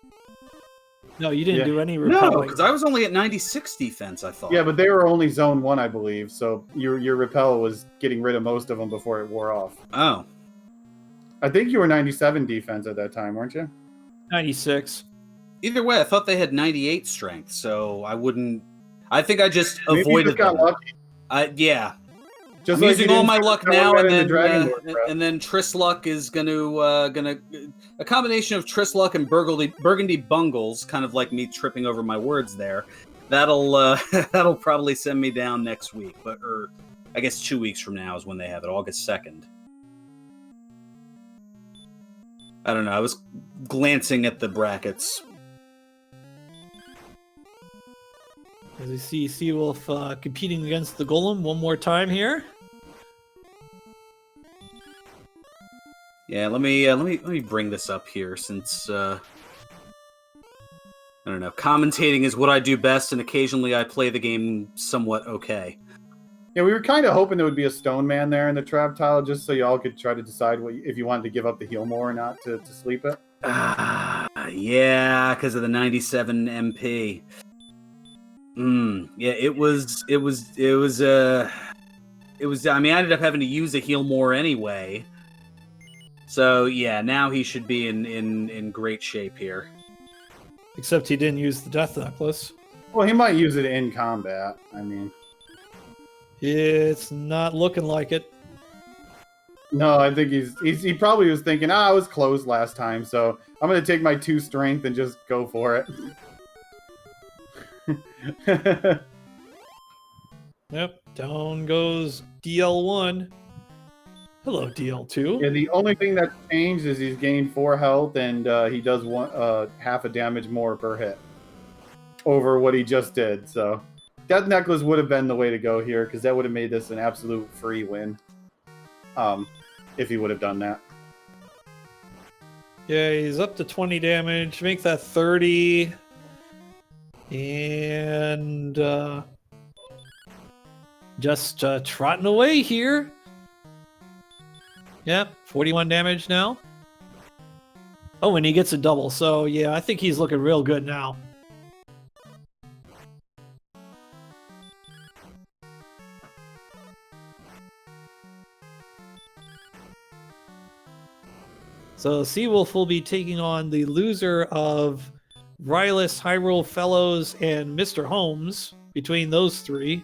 No, you didn't do any repelling. No, because I was only at 96 defense, I thought. Yeah, but they were only zone 1, I believe. So your repel was getting rid of most of them before it wore off. Oh. I think you were 97 defense at that time, weren't you? 96. Either way, I thought they had 98 strength, so I wouldn't... I think I just Maybe avoided you just got them. lucky. Yeah. Just I'm like using all my luck now, and then Tristluck is gonna a combination of Tristluck and Burgundy Bungles, kind of like me tripping over my words there. That'll probably send me down next week, or I guess 2 weeks from now is when they have it, August 2nd. I don't know. I was glancing at the brackets. As we see Seawolf competing against the Golem one more time here. Yeah, let me bring this up here since I don't know. Commentating is what I do best, and occasionally I play the game somewhat okay. Yeah, we were kind of hoping there would be a stone man there in the trap tile, just so y'all could try to decide if you wanted to give up the heal more or not to sleep it. Yeah, because of the 97 MP. Yeah, it was it was. I mean, I ended up having to use a heal more anyway. So yeah, now he should be in great shape here. Except he didn't use the death necklace. Well, he might use it in combat. I mean, It's not looking like it. no, I think he probably was thinking, I was close last time, so I'm gonna take my 2 strength and just go for it. Yep, down goes DL1. Hello, DL2. Yeah, the only thing that's changed is he's gained 4 health and he does half a damage more per hit over what he just did. So Death Necklace would have been the way to go here because that would have made this an absolute free win if he would have done that. Yeah, he's up to 20 damage. Make that 30. And just trotting away here. Yep, 41 damage now. Oh, and he gets a double. So, yeah, I think he's looking real good now. So, Seawolf will be taking on the loser of Rylus, Hyrule Fellows, and Mr. Holmes. Between those 3.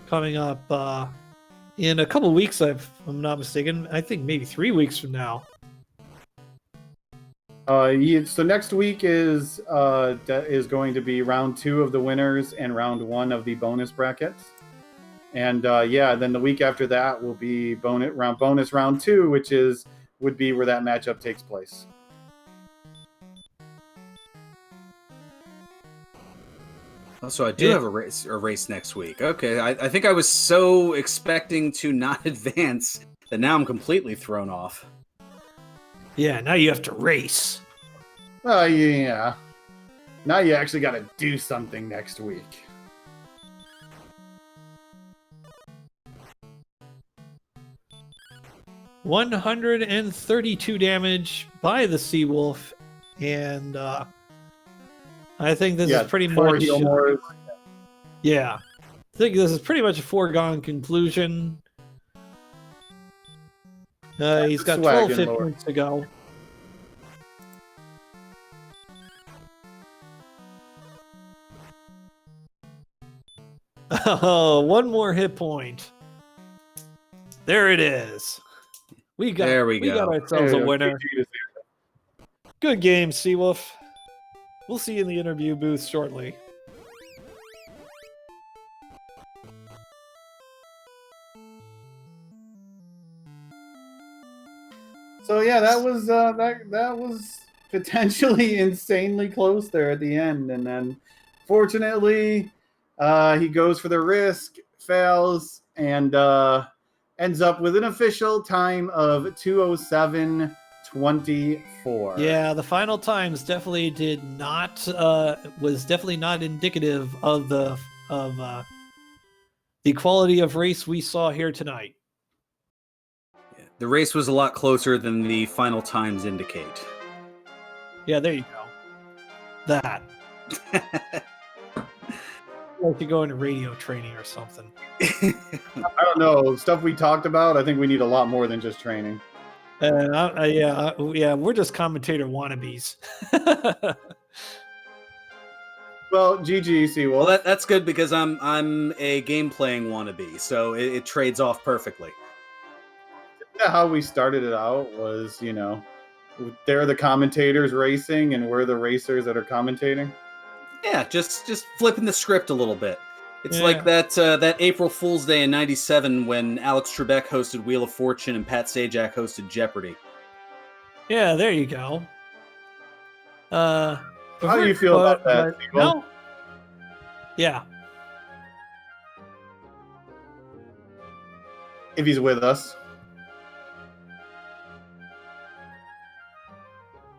Coming up in a couple weeks, if I'm not mistaken. I think maybe 3 weeks from now. So next week is going to be round 2 of the winners and round 1 of the bonus brackets. And yeah, then the week after that will be bonus round 2, which would be where that matchup takes place. So I do have a race next week. Okay, I think I was so expecting to not advance that now I'm completely thrown off. Yeah, now you have to race. Yeah. Now you actually got to do something next week. $132 damage by the Seawolf, and I think this is pretty much. Yeah, I think this is pretty much a foregone conclusion. He's got 12 hit points to go. Oh, one more hit point. There it is. We got ourselves a winner. Good game, Seawolf. We'll see you in the interview booth shortly. So yeah, that was potentially insanely close there at the end, and then fortunately he goes for the risk, fails, and ends up with an official time of 2:07:24. Yeah, the final times definitely was definitely not indicative of the quality of race we saw here tonight. The race was a lot closer than the final times indicate. Yeah, there you go. That. Like to go into radio training or something. I don't know. Stuff we talked about, I think we need a lot more than just training. Yeah, we're just commentator wannabes. Well, GG, Seawolf. Well, that's good because I'm a game playing wannabe, so it trades off perfectly. How we started it out was, they're the commentators racing and we're the racers that are commentating. Yeah, just flipping the script a little bit. It's like that April Fool's Day in '97 when Alex Trebek hosted Wheel of Fortune and Pat Sajak hosted Jeopardy. Yeah, there you go. How do you feel about that? No. Yeah. If he's with us.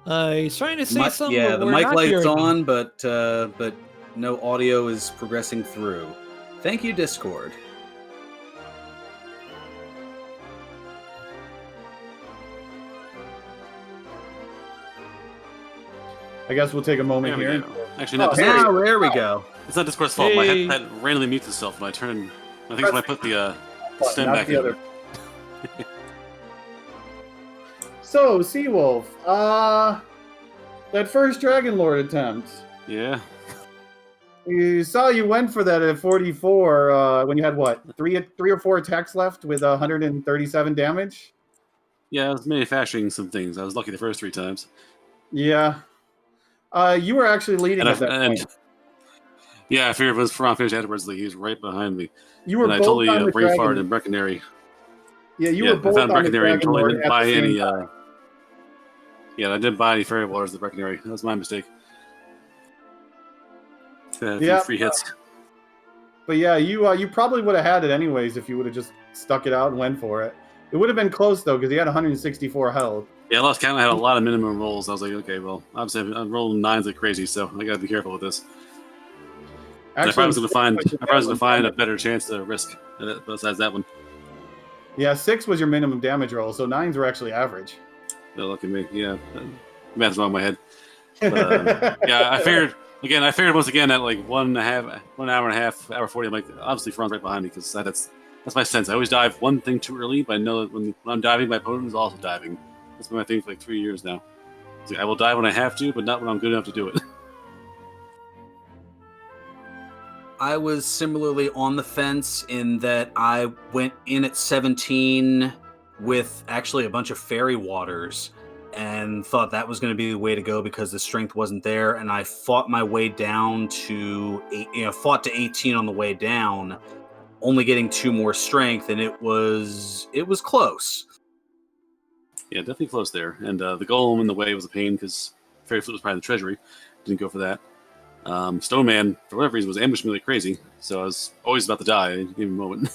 He's trying to say something. Yeah, but the we're mic not light's hearing on, him. but no audio is progressing through. Thank you, Discord. I guess we'll take a moment There we here. go. Actually, no, There we go. it's not Discord's fault. My headset randomly mutes itself when I turn I think it's when I put the stem not back the in. other. So, Seawolf, that first Dragon Lord attempt. Yeah. You saw you went for that at 44 when you had what, three or four attacks left with 137 damage. Yeah, I was manufacturing some things. I was lucky the first 3 times. Yeah. You were actually leading at that point. Yeah, I figured it was from finished afterwards. Like, he was right behind me. You were And I both totally on the brain dragon. farted in Breckenary. Yeah, you Yeah, were both I found on the Breckenary and Dragon totally Lord didn't at buy the same any. time. Yeah, I didn't buy any fairy waters at the Breckenary. That was my mistake. A few Yeah. free hits. But yeah, you probably would have had it anyways if you would have just stuck it out and went for it. It would have been close though because he had 164 health. Yeah, I lost count. I had a lot of minimum rolls. I was like, okay, well, obviously I'm rolling 9s like crazy, so I gotta be careful with this. And I probably was gonna find a better chance to risk besides that one. Yeah, 6 was your minimum damage roll, so 9s were actually average. Yeah, look at me. Yeah, math's wrong in my head. But, yeah, I figured once again at like 1 hour and a half, hour 40. I'm like, obviously, Fran's right behind me because that's my sense. I always dive one thing too early, but I know that when I'm diving, my opponent is also diving. That's been my thing for like 3 years now. It's like, I will dive when I have to, but not when I'm good enough to do it. I was similarly on the fence in that I went in at 17 with actually a bunch of fairy waters and thought that was going to be the way to go because the strength wasn't there. And I fought my way down to 18 on the way down, only getting 2 more strength, and it was close. Yeah, definitely close there. And the golem in the way was a pain because Fairy Flute was probably in the treasury. Didn't go for that. Stone Man, for whatever reason, was ambushing me like crazy, so I was always about to die at any moment.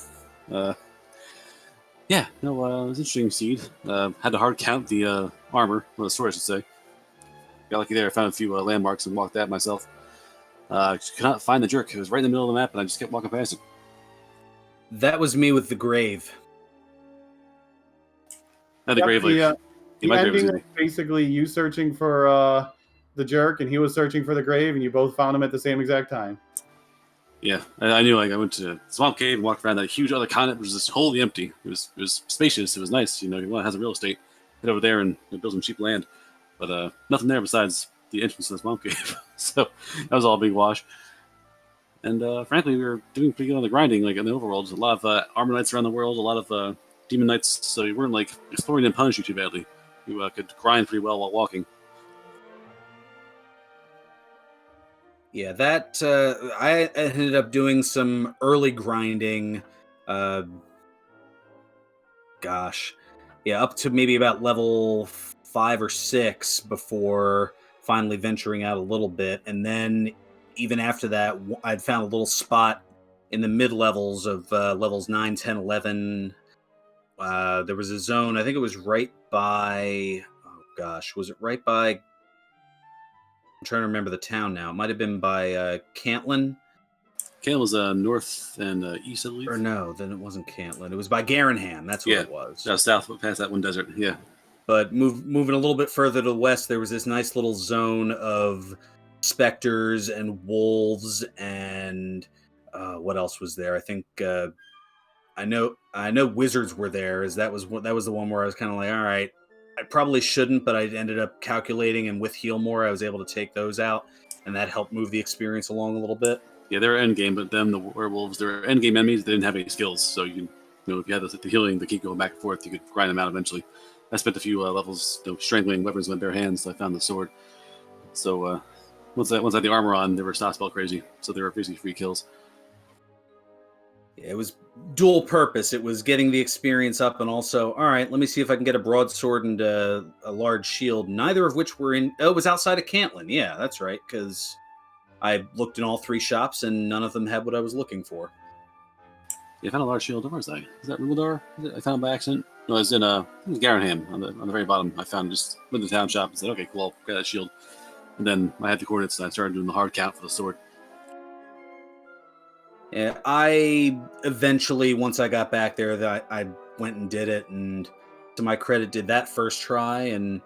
Yeah, no, it was interesting seed. Had to hard count the armor, or the sword, I should say. Got lucky there. I found a few landmarks and walked that myself. Just could not find the jerk. It was right in the middle of the map, and I just kept walking past it. That was me with the grave. Not the grave, like, the ending was basically you searching for the jerk, and he was searching for the grave, and you both found him at the same exact time. Yeah, I knew. Like, I went to Swamp Cave and walked around that huge other continent, which was just wholly empty. It was spacious. It was nice. You know, it has a real estate. Head over there and build some cheap land, but nothing there besides the entrance to the Swamp Cave. So that was all a big wash. And frankly, we were doing pretty good on the grinding, like in the overworld. There's a lot of armor knights around the world, a lot of demon knights. So we weren't like exploring didn't punish you too badly. You could grind pretty well while walking. Yeah, that I ended up doing some early grinding. Gosh, yeah, up to maybe about level 5 or 6 before finally venturing out a little bit, and then even after that, I'd found a little spot in the mid levels of levels 9, 10, 11. There was a zone. I think it was right by. Oh gosh, was it right by? I'm trying to remember the town now. It might have been by Cantlin. Cantlin was north and east, I believe. Or no, then it wasn't Cantlin. It was by Garanham. That's what it was. South, past that one desert. Yeah. But moving a little bit further to the west, there was this nice little zone of specters and wolves and what else was there? I think I know wizards were there. That was the one where I was kind of like, all right, I probably shouldn't, but I ended up calculating, and with heal more, I was able to take those out, and that helped move the experience along a little bit. Yeah, they were end game, but then the werewolves, they were end game enemies. They didn't have any skills, so if you had the healing, they keep going back and forth. You could grind them out eventually. I spent a few levels strangling weapons with bare hands. So I found the sword. So once I had the armor on, they were stop spell crazy, so they were basically free kills. It was dual purpose. It was getting the experience up, and also, all right, let me see if I can get a broadsword and a large shield. Neither of which were in. Oh, it was outside of Cantlin. Yeah, that's right. Because I looked in all 3 shops, and none of them had what I was looking for. Yeah, I found a large shield. Where was I? Is that Rumeldar? I found it by accident. No, it was in Garanham on the very bottom. I found just went to the town shop and said, okay, cool, I'll grab that shield. And then I had the coordinates, and I started doing the hard count for the sword. Yeah, I eventually, once I got back there, I went and did it, and to my credit, did that first try. And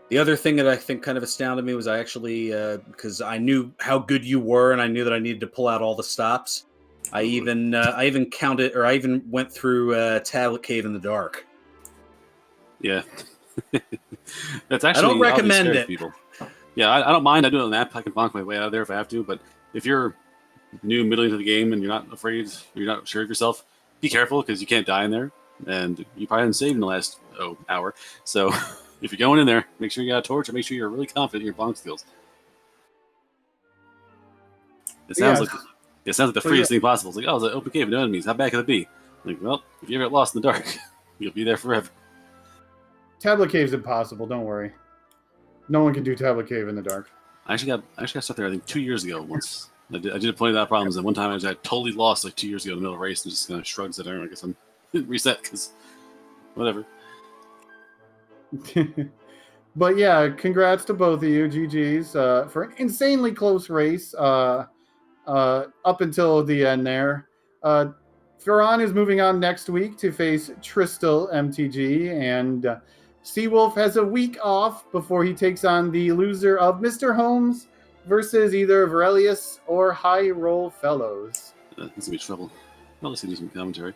the other thing that I think kind of astounded me was I actually, because I knew how good you were, and I knew that I needed to pull out all the stops, I even counted, or I even went through Tablet Cave in the dark. Yeah. That's actually I don't recommend scary it. for people. Yeah, I don't mind. I do it on an app. I can bonk my way out of there if I have to. But if you're new, middle into the game, and you're not afraid, or you're not sure of yourself, be careful because you can't die in there, and you probably haven't saved in the last hour. So if you're going in there, make sure you got a torch, and make sure you're really confident in your bonk skills. It sounds like the freest thing possible. It's like, oh, it's an open cave, no enemies. How bad can it be? Like, well, if you ever get lost in the dark, you'll be there forever. Tablet Cave's impossible. Don't worry. No one can do Tablet Cave in the dark. I actually got stuck there, I think, 2 years ago once. I did plenty of that problems, and one time I got totally lost like 2 years ago in the middle of the race and just kind of shrugs it. I guess I'm reset because whatever. But yeah, congrats to both of you, GG's, for an insanely close race up until the end there. Fearon is moving on next week to face Tristal MTG, and Seawolf has a week off before he takes on the loser of Mr. Holmes versus either Varelius or High Roll Fellows. That's gonna be trouble. Well, let's do some commentary.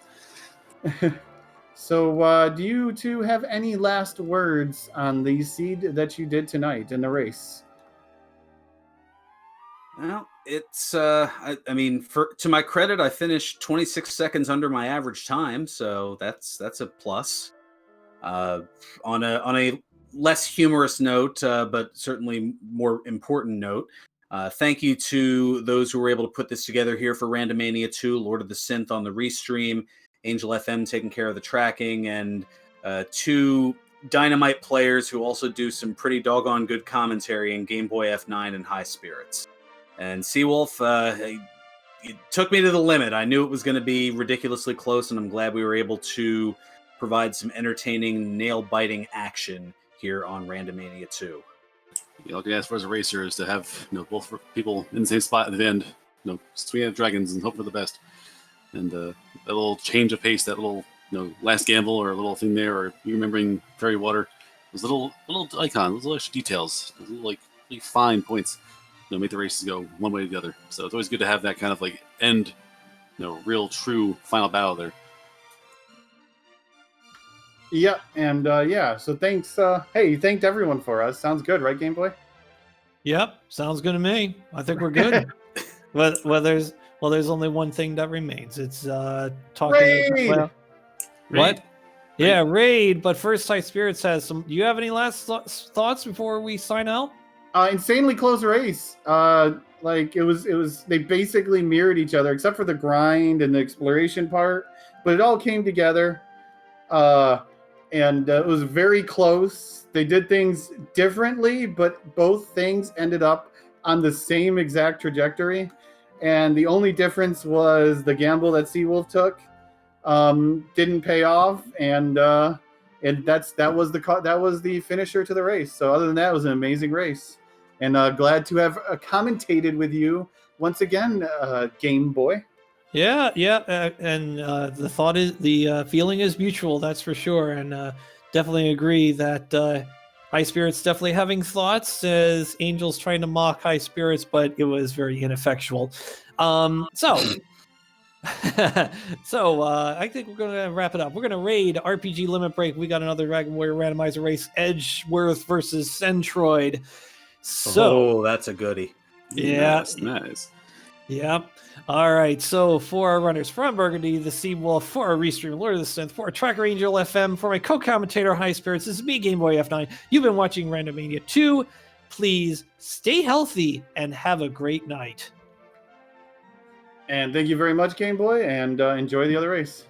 So, do you two have any last words on the seed that you did tonight in the race? Well, it's I mean, to my credit, I finished 26 seconds under my average time, so that's a plus. On a less humorous note, but certainly more important note, thank you to those who were able to put this together here for Randomania 2, Lord of the Synth on the restream, Angel FM taking care of the tracking, and two Dynamite players who also do some pretty doggone good commentary in Game Boy F9 and High Spirits. And Seawolf, it took me to the limit. I knew it was going to be ridiculously close, and I'm glad we were able to provide some entertaining, nail-biting action here on Randomania 2. All I can ask for as a racer is to have both people in the same spot at the end, swing at dragons and hope for the best. And that little change of pace, that little last gamble or a little thing there, or you remembering Fairy Water, those little icons, those little extra details, those little really fine points, make the races go one way or the other. So it's always good to have that kind of end, real true final battle there. Yeah, and so thanks. Hey, you thanked everyone for us. Sounds good, right, Game Boy? Yep, sounds good to me. I think we're good. Well, there's only one thing that remains. It's talking. Raid! What? Raid. Yeah, raid. But first, High Spirits has some. Do you have any last thoughts before we sign out? Insanely close race. It was. They basically mirrored each other, except for the grind and the exploration part. But it all came together. And it was very close. They did things differently, but both things ended up on the same exact trajectory. And the only difference was the gamble that Seawolf took didn't pay off, and that was the finisher to the race. So other than that, it was an amazing race, and glad to have commentated with you once again, Game Boy. Yeah, and the feeling is mutual, that's for sure, and definitely agree that High Spirits definitely having thoughts as Angel's trying to mock High Spirits, but it was very ineffectual. So I think we're going to wrap it up. We're going to raid RPG Limit Break. We got another Dragon Warrior Randomizer race, Edgeworth versus Centroid. So that's a goodie. Yeah, nice. Yep. All right. So for our runners from Burgundy, the Seawolf, for our restream, Lord of the Synth, for our Tracker Angel FM, for my co-commentator, High Spirits, this is me, Game Boy F9. You've been watching Randomania 2. Please stay healthy and have a great night. And thank you very much, Game Boy, and enjoy the other race.